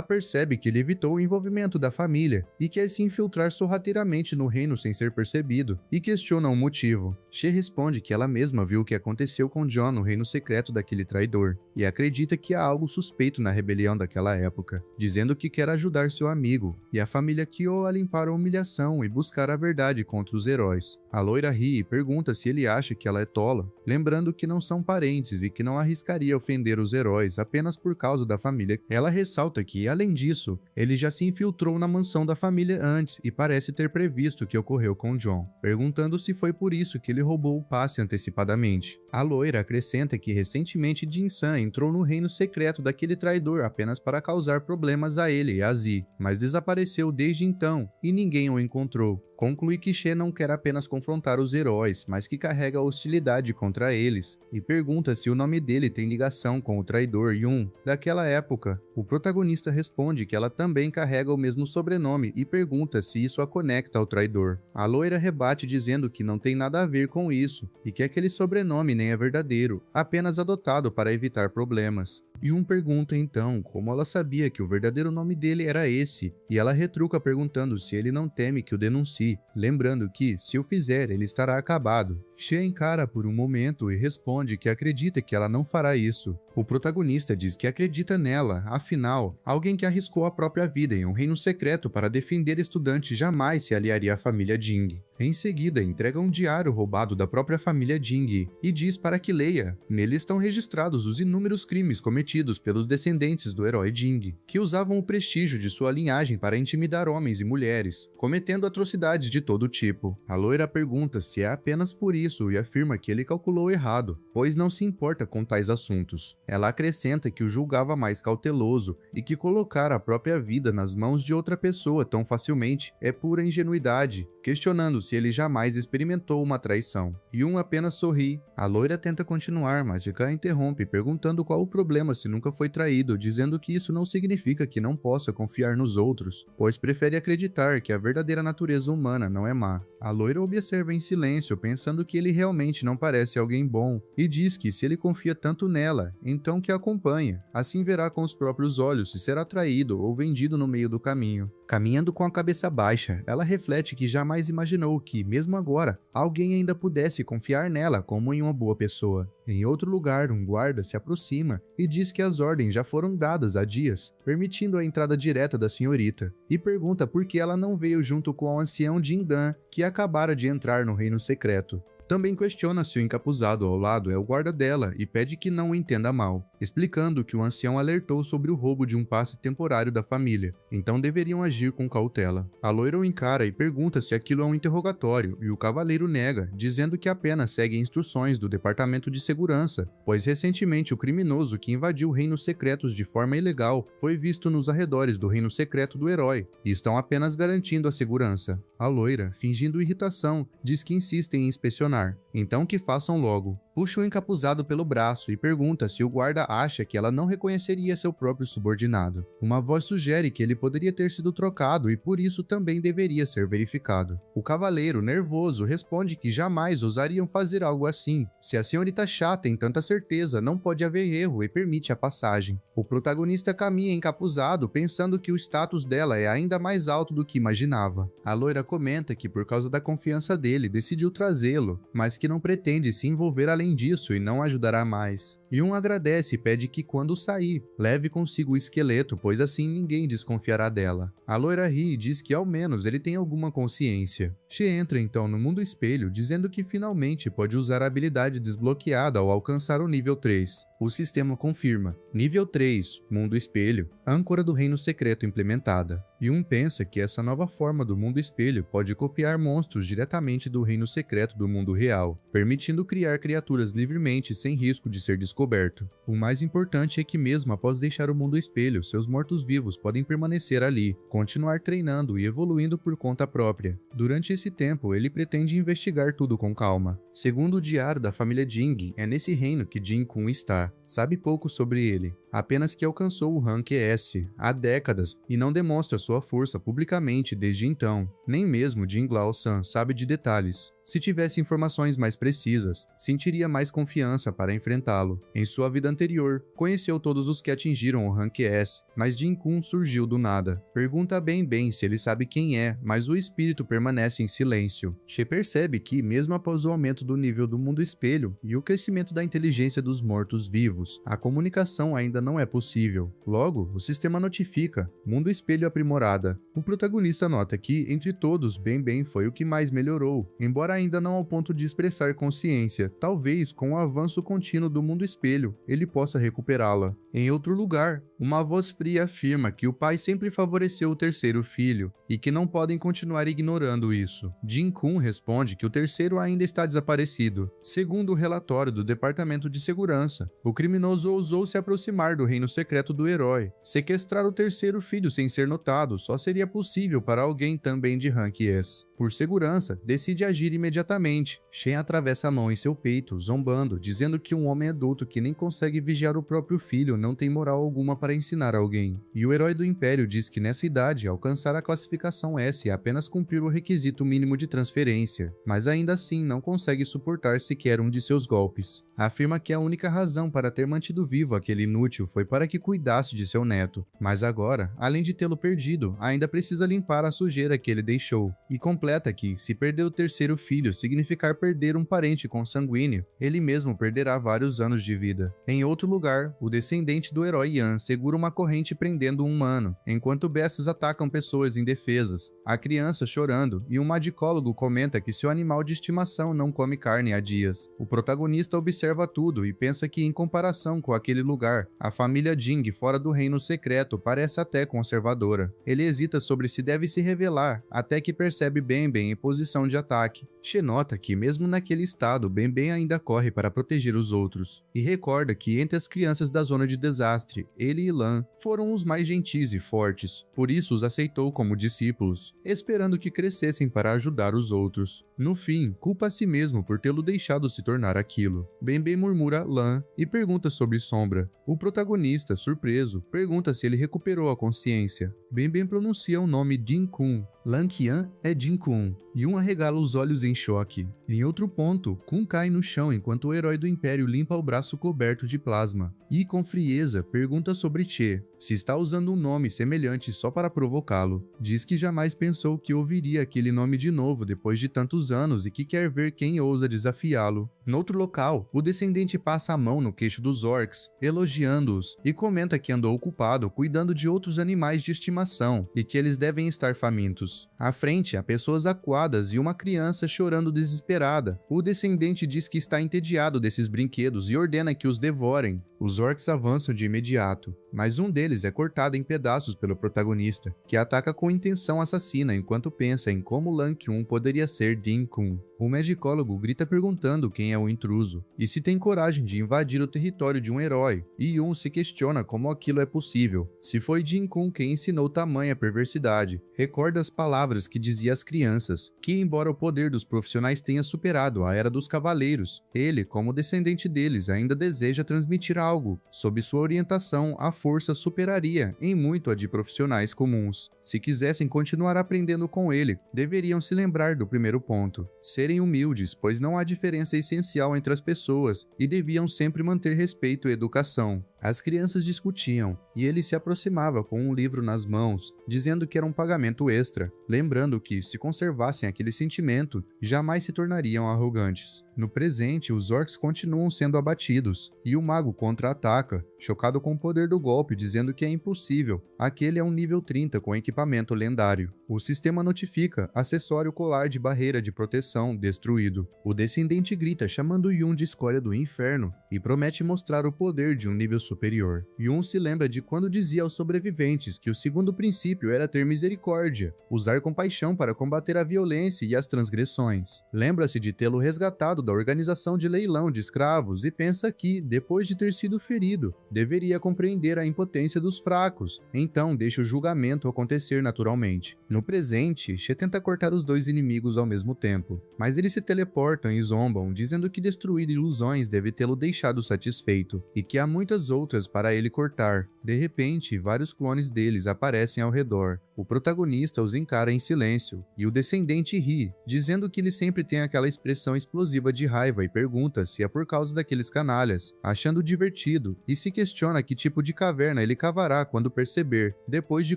percebe que ele evitou o envolvimento da família e quer se infiltrar sorrateiramente no reino sem ser percebido, e questiona o motivo. She responde que ela mesma viu o que aconteceu com John no reino secreto daquele traidor, e acredita que há algo suspeito na rebelião daquela época, dizendo que quer ajudar seu amigo, e a família Kyo a limpar a humilhação e buscar a verdade contra os heróis. A loira ri e pergunta se ele acha que ela é tola, lembrando que não são parentes e que não arriscaria ofender os heróis apenas por causa da família. Ela ressalta que, além disso, ele já se infiltrou na mansão da família antes e parece ter previsto o que ocorreu com John, perguntando se foi por isso que ele roubou o passe antecipadamente. A loira acrescenta que recentemente Jin-san entrou no reino secreto daquele traidor apenas para causar problemas a ele e a Zi, mas desapareceu desde então e ninguém o encontrou. Conclui que She não quer apenas confrontar os heróis, mas que carrega hostilidade contra eles, e pergunta se o nome dele tem ligação com o traidor Yun daquela época. O protagonista responde que ela também carrega o mesmo sobrenome e pergunta se isso a conecta ao traidor. A loira rebate dizendo que não tem nada a ver com isso, e que aquele sobrenome nem é verdadeiro, apenas adotado para evitar problemas. Yun pergunta então como ela sabia que o verdadeiro nome dele era esse, e ela retruca perguntando se ele não teme que o denuncie, lembrando que, se o fizer, ele estará acabado. She encara por um momento e responde que acredita que ela não fará isso. O protagonista diz que acredita nela, afinal, alguém que arriscou a própria vida em um reino secreto para defender estudantes jamais se aliaria à família Jing. Em seguida, entrega um diário roubado da própria família Jing e diz para que leia. Nele estão registrados os inúmeros crimes cometidos pelos descendentes do herói Jing, que usavam o prestígio de sua linhagem para intimidar homens e mulheres, cometendo atrocidades de todo tipo. A loira pergunta se é apenas por isso e afirma que ele calculou errado, pois não se importa com tais assuntos. Ela acrescenta que o julgava mais cauteloso e que colocar a própria vida nas mãos de outra pessoa tão facilmente é pura ingenuidade, questionando se ele jamais experimentou uma traição. Yun apenas sorri. A loira tenta continuar, mas Jika a interrompe, perguntando qual o problema se nunca foi traído, dizendo que isso não significa que não possa confiar nos outros, pois prefere acreditar que a verdadeira natureza humana não é má. A loira observa em silêncio, pensando que ele realmente não parece alguém bom, e diz que se ele confia tanto nela, então que a acompanha. Assim verá com os próprios olhos se será traído ou vendido no meio do caminho. Caminhando com a cabeça baixa, ela reflete que jamais imaginou que, mesmo agora, alguém ainda pudesse confiar nela como em uma boa pessoa. Em outro lugar, um guarda se aproxima e diz que as ordens já foram dadas há dias, permitindo a entrada direta da senhorita, e pergunta por que ela não veio junto com o ancião Jindan, que acabara de entrar no reino secreto. Também questiona se o encapuzado ao lado é o guarda dela e pede que não o entenda mal. explicando que o ancião alertou sobre o roubo de um passe temporário da família, então deveriam agir com cautela. A loira o encara e pergunta se aquilo é um interrogatório, e o cavaleiro nega, dizendo que apenas segue instruções do Departamento de Segurança, pois recentemente o criminoso que invadiu reinos secretos de forma ilegal foi visto nos arredores do reino secreto do herói, e estão apenas garantindo a segurança. A loira, fingindo irritação, diz que insistem em inspecionar, então que façam logo. Puxa o encapuzado pelo braço e pergunta se o guarda acha que ela não reconheceria seu próprio subordinado. Uma voz sugere que ele poderia ter sido trocado e por isso também deveria ser verificado. O cavaleiro, nervoso, responde que jamais ousariam fazer algo assim. Se a senhorita chá tem tanta certeza, não pode haver erro e permite a passagem. O protagonista caminha encapuzado, pensando que o status dela é ainda mais alto do que imaginava. A loira comenta que por causa da confiança dele decidiu trazê-lo, mas que não pretende se envolver além disso e não ajudará mais. Yun agradece e pede que quando sair, leve consigo o esqueleto, pois assim ninguém desconfiará dela. A loira ri e diz que ao menos ele tem alguma consciência. She entra então no mundo espelho, dizendo que finalmente pode usar a habilidade desbloqueada ao alcançar o nível 3. O sistema confirma. Nível 3, mundo espelho, âncora do reino secreto implementada. Yun pensa que essa nova forma do mundo espelho pode copiar monstros diretamente do reino secreto do mundo real, permitindo criar criaturas livremente sem risco de ser descoberto. O mais importante é que mesmo após deixar o mundo espelho, seus mortos-vivos podem permanecer ali, continuar treinando e evoluindo por conta própria. Durante esse tempo, ele pretende investigar tudo com calma. Segundo o diário da família Jing, é nesse reino que Jin Kun está. Sabe pouco sobre ele, apenas que alcançou o rank S há décadas e não demonstra sua força publicamente desde então. Nem mesmo Jin Glao-san sabe de detalhes. Se tivesse informações mais precisas, sentiria mais confiança para enfrentá-lo. Em sua vida anterior, conheceu todos os que atingiram o rank S, mas Jin Kun surgiu do nada. Pergunta bem se ele sabe quem é, mas o espírito permanece em silêncio. She percebe que, mesmo após o aumento do nível do mundo espelho e o crescimento da inteligência dos mortos-vivos, a comunicação ainda não é possível. Logo, o sistema notifica: mundo espelho aprimorada. O protagonista nota que, entre todos, Bem foi o que mais melhorou, embora ainda não ao ponto de expressar consciência. Talvez, com o avanço contínuo do mundo espelho, ele possa recuperá-la. Em outro lugar, uma voz fria afirma que o pai sempre favoreceu o terceiro filho, e que não podem continuar ignorando isso. Jin Kun responde que o terceiro ainda está desaparecido. Segundo o relatório do Departamento de Segurança, o criminoso ousou se aproximar do reino secreto do herói. Sequestrar o terceiro filho sem ser notado só seria possível para alguém também de rank S. Por segurança, decide agir imediatamente. Shen atravessa a mão em seu peito, zombando, dizendo que um homem adulto que nem consegue vigiar o próprio filho não tem moral alguma para ensinar alguém. E o herói do Império diz que nessa idade, alcançar a classificação S é apenas cumprir o requisito mínimo de transferência, mas ainda assim não consegue suportar sequer um de seus golpes. Afirma que a única razão para ter mantido vivo aquele inútil foi para que cuidasse de seu neto, mas agora, além de tê-lo perdido, ainda precisa limpar a sujeira que ele deixou, e completa que, se perder o terceiro filho significar perder um parente consanguíneo, ele mesmo perderá vários anos de vida. Em outro lugar, o descendente do herói Yan segura uma corrente prendendo um humano, enquanto bestas atacam pessoas indefesas, a criança chorando, e um madicólogo comenta que seu animal de estimação não come carne há dias. O protagonista observa tudo e pensa que, em comparação com aquele lugar, a família Jing fora do reino secreto parece até conservadora. Ele hesita sobre se deve se revelar, até que percebe Bem em posição de ataque. She nota que, mesmo naquele estado, Bem ainda corre para proteger os outros, e recorda que entre as crianças da zona de desastre, ele e Lan foram os mais gentis e fortes, por isso os aceitou como discípulos, esperando que crescessem para ajudar os outros. No fim, culpa a si mesmo por tê-lo deixado se tornar aquilo. Bem murmura Lan e pergunta sobre Sombra. O protagonista, surpreso, pergunta se ele recuperou a consciência. Bem pronuncia o nome Jin Kun. Lan Qian é Jin Kun. Yun arregala os olhos em choque. Em outro ponto, Kun cai no chão enquanto o herói do Império limpa o braço coberto de plasma. E, com frieza, pergunta sobre Che. se está usando um nome semelhante só para provocá-lo. Diz que jamais pensou que ouviria aquele nome de novo depois de tantos anos e que quer ver quem ousa desafiá-lo. Noutro local, o descendente passa a mão no queixo dos orcs, elogiando-os, e comenta que andou ocupado cuidando de outros animais de estimação e que eles devem estar famintos. À frente, há pessoas acuadas e uma criança chorando desesperada. O descendente diz que está entediado desses brinquedos e ordena que os devorem. Os orcs avançam de imediato, mas um deles é cortado em pedaços pelo protagonista, que ataca com intenção assassina enquanto pensa em como Lan Qun poderia ser Din Kun. O magicólogo grita perguntando quem é o intruso e se tem coragem de invadir o território de um herói, e Yun se questiona como aquilo é possível, se foi Din Kun quem ensinou tamanha perversidade. Recorda as palavras que dizia às crianças, que embora o poder dos profissionais tenha superado a era dos cavaleiros, ele, como descendente deles, ainda deseja transmitir algo. Sob sua orientação, a força superaria em muito a de profissionais comuns. Se quisessem continuar aprendendo com ele, deveriam se lembrar do primeiro ponto: serem humildes, pois não há diferença essencial entre as pessoas, e deviam sempre manter respeito e educação. As crianças discutiam, e ele se aproximava com um livro nas mãos, dizendo que era um pagamento extra, lembrando que, se conservassem aquele sentimento, jamais se tornariam arrogantes. No presente, os orcs continuam sendo abatidos, e o mago contra-ataca, chocado com o poder do golpe, dizendo que é impossível. Aquele é um nível 30 com equipamento lendário. O sistema notifica acessório colar de barreira de proteção destruído. O descendente grita chamando Yun de escória do inferno, e promete mostrar o poder de um nível superior. Yun se lembra de quando dizia aos sobreviventes que o segundo princípio era ter misericórdia, usar compaixão para combater a violência e as transgressões. Lembra-se de tê-lo resgatado da organização de leilão de escravos e pensa que, depois de ter sido ferido, deveria compreender a impotência dos fracos, então deixa o julgamento acontecer naturalmente. No presente, She tenta cortar os dois inimigos ao mesmo tempo, mas eles se teleportam e zombam, dizendo que destruir ilusões deve tê-lo deixado satisfeito, e que há muitas outras para ele cortar. De repente, vários clones deles aparecem ao redor. O protagonista os encara em silêncio, e o descendente ri, dizendo que ele sempre tem aquela expressão explosiva de raiva e pergunta se é por causa daqueles canalhas, achando divertido, e se questiona que tipo de caverna ele cavará quando perceber, depois de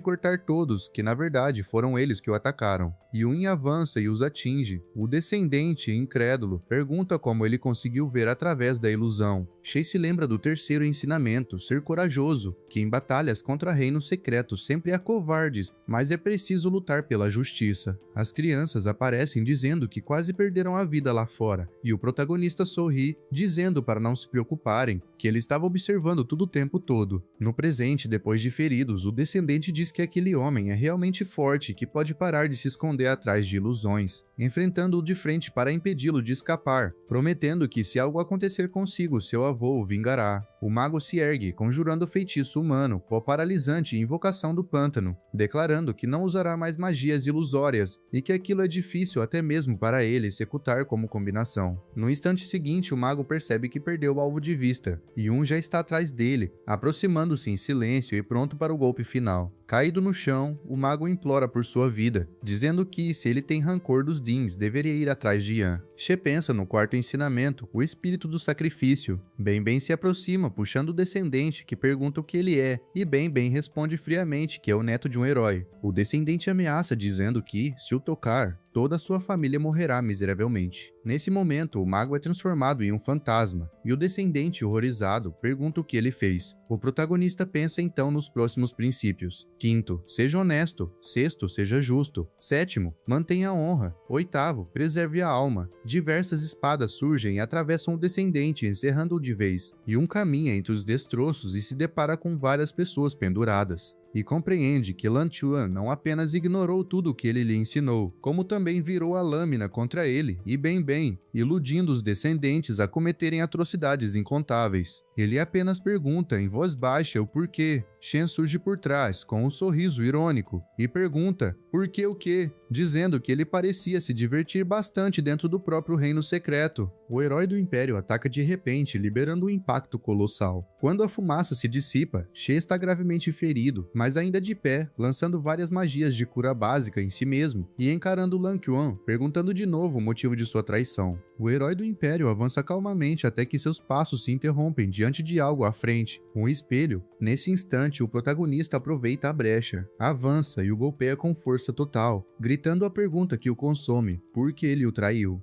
cortar todos, que na verdade foram eles que o atacaram. Yun avança e os atinge. O descendente, incrédulo, pergunta como ele conseguiu ver através da ilusão. She se lembra do terceiro ensinamento, ser corajoso, que em batalhas contra reinos secretos sempre há covardes, mas é preciso lutar pela justiça. As crianças aparecem dizendo que quase perderam a vida lá fora, e o protagonista sorri, dizendo para não se preocuparem, que ele estava observando tudo o tempo todo. No presente, depois de feridos, o descendente diz que aquele homem é realmente forte e que pode parar de se esconder atrás de ilusões, enfrentando-o de frente para impedi-lo de escapar, prometendo que se algo acontecer consigo, seu avô o vingará. O mago se ergue, conjurando o feitiço humano, pó paralisante e invocação do pântano, declarando que não usará mais magias ilusórias e que aquilo é difícil até mesmo para ele executar como combinação. No instante seguinte, o mago percebe que perdeu o alvo de vista, e um já está atrás dele, aproximando-se em silêncio e pronto para o golpe final. Caído no chão, o mago implora por sua vida, dizendo que, se ele tem rancor dos Dins, deveria ir atrás de Yan. She pensa no quarto ensinamento, o espírito do sacrifício. Ben se aproxima, puxando o descendente, que pergunta o que ele é, e Ben responde friamente que é o neto de um herói. O descendente ameaça, dizendo que, se o tocar, toda a sua família morrerá miseravelmente. Nesse momento, o mago é transformado em um fantasma, e o descendente, horrorizado, pergunta o que ele fez. O protagonista pensa então nos próximos princípios. Quinto, seja honesto. Sexto, seja justo. Sétimo, mantenha a honra. Oitavo, preserve a alma. Diversas espadas surgem e atravessam o descendente, encerrando-o de vez, e um caminha entre os destroços e se depara com várias pessoas penduradas. E compreende que Lan Qun não apenas ignorou tudo o que ele lhe ensinou, como também virou a lâmina contra ele e Ben, iludindo os descendentes a cometerem atrocidades incontáveis. Ele apenas pergunta em voz baixa o porquê. Shen surge por trás, com um sorriso irônico, e pergunta, por que o quê? Dizendo que ele parecia se divertir bastante dentro do próprio reino secreto. O herói do Império ataca de repente, liberando um impacto colossal. Quando a fumaça se dissipa, She está gravemente ferido, mas ainda de pé, lançando várias magias de cura básica em si mesmo, e encarando Lan Qun, perguntando de novo o motivo de sua traição. O herói do Império avança calmamente até que seus passos se interrompem diante de algo à frente, um espelho. Nesse instante, o protagonista aproveita a brecha, avança e o golpeia com força total, gritando a pergunta que o consome: por que ele o traiu?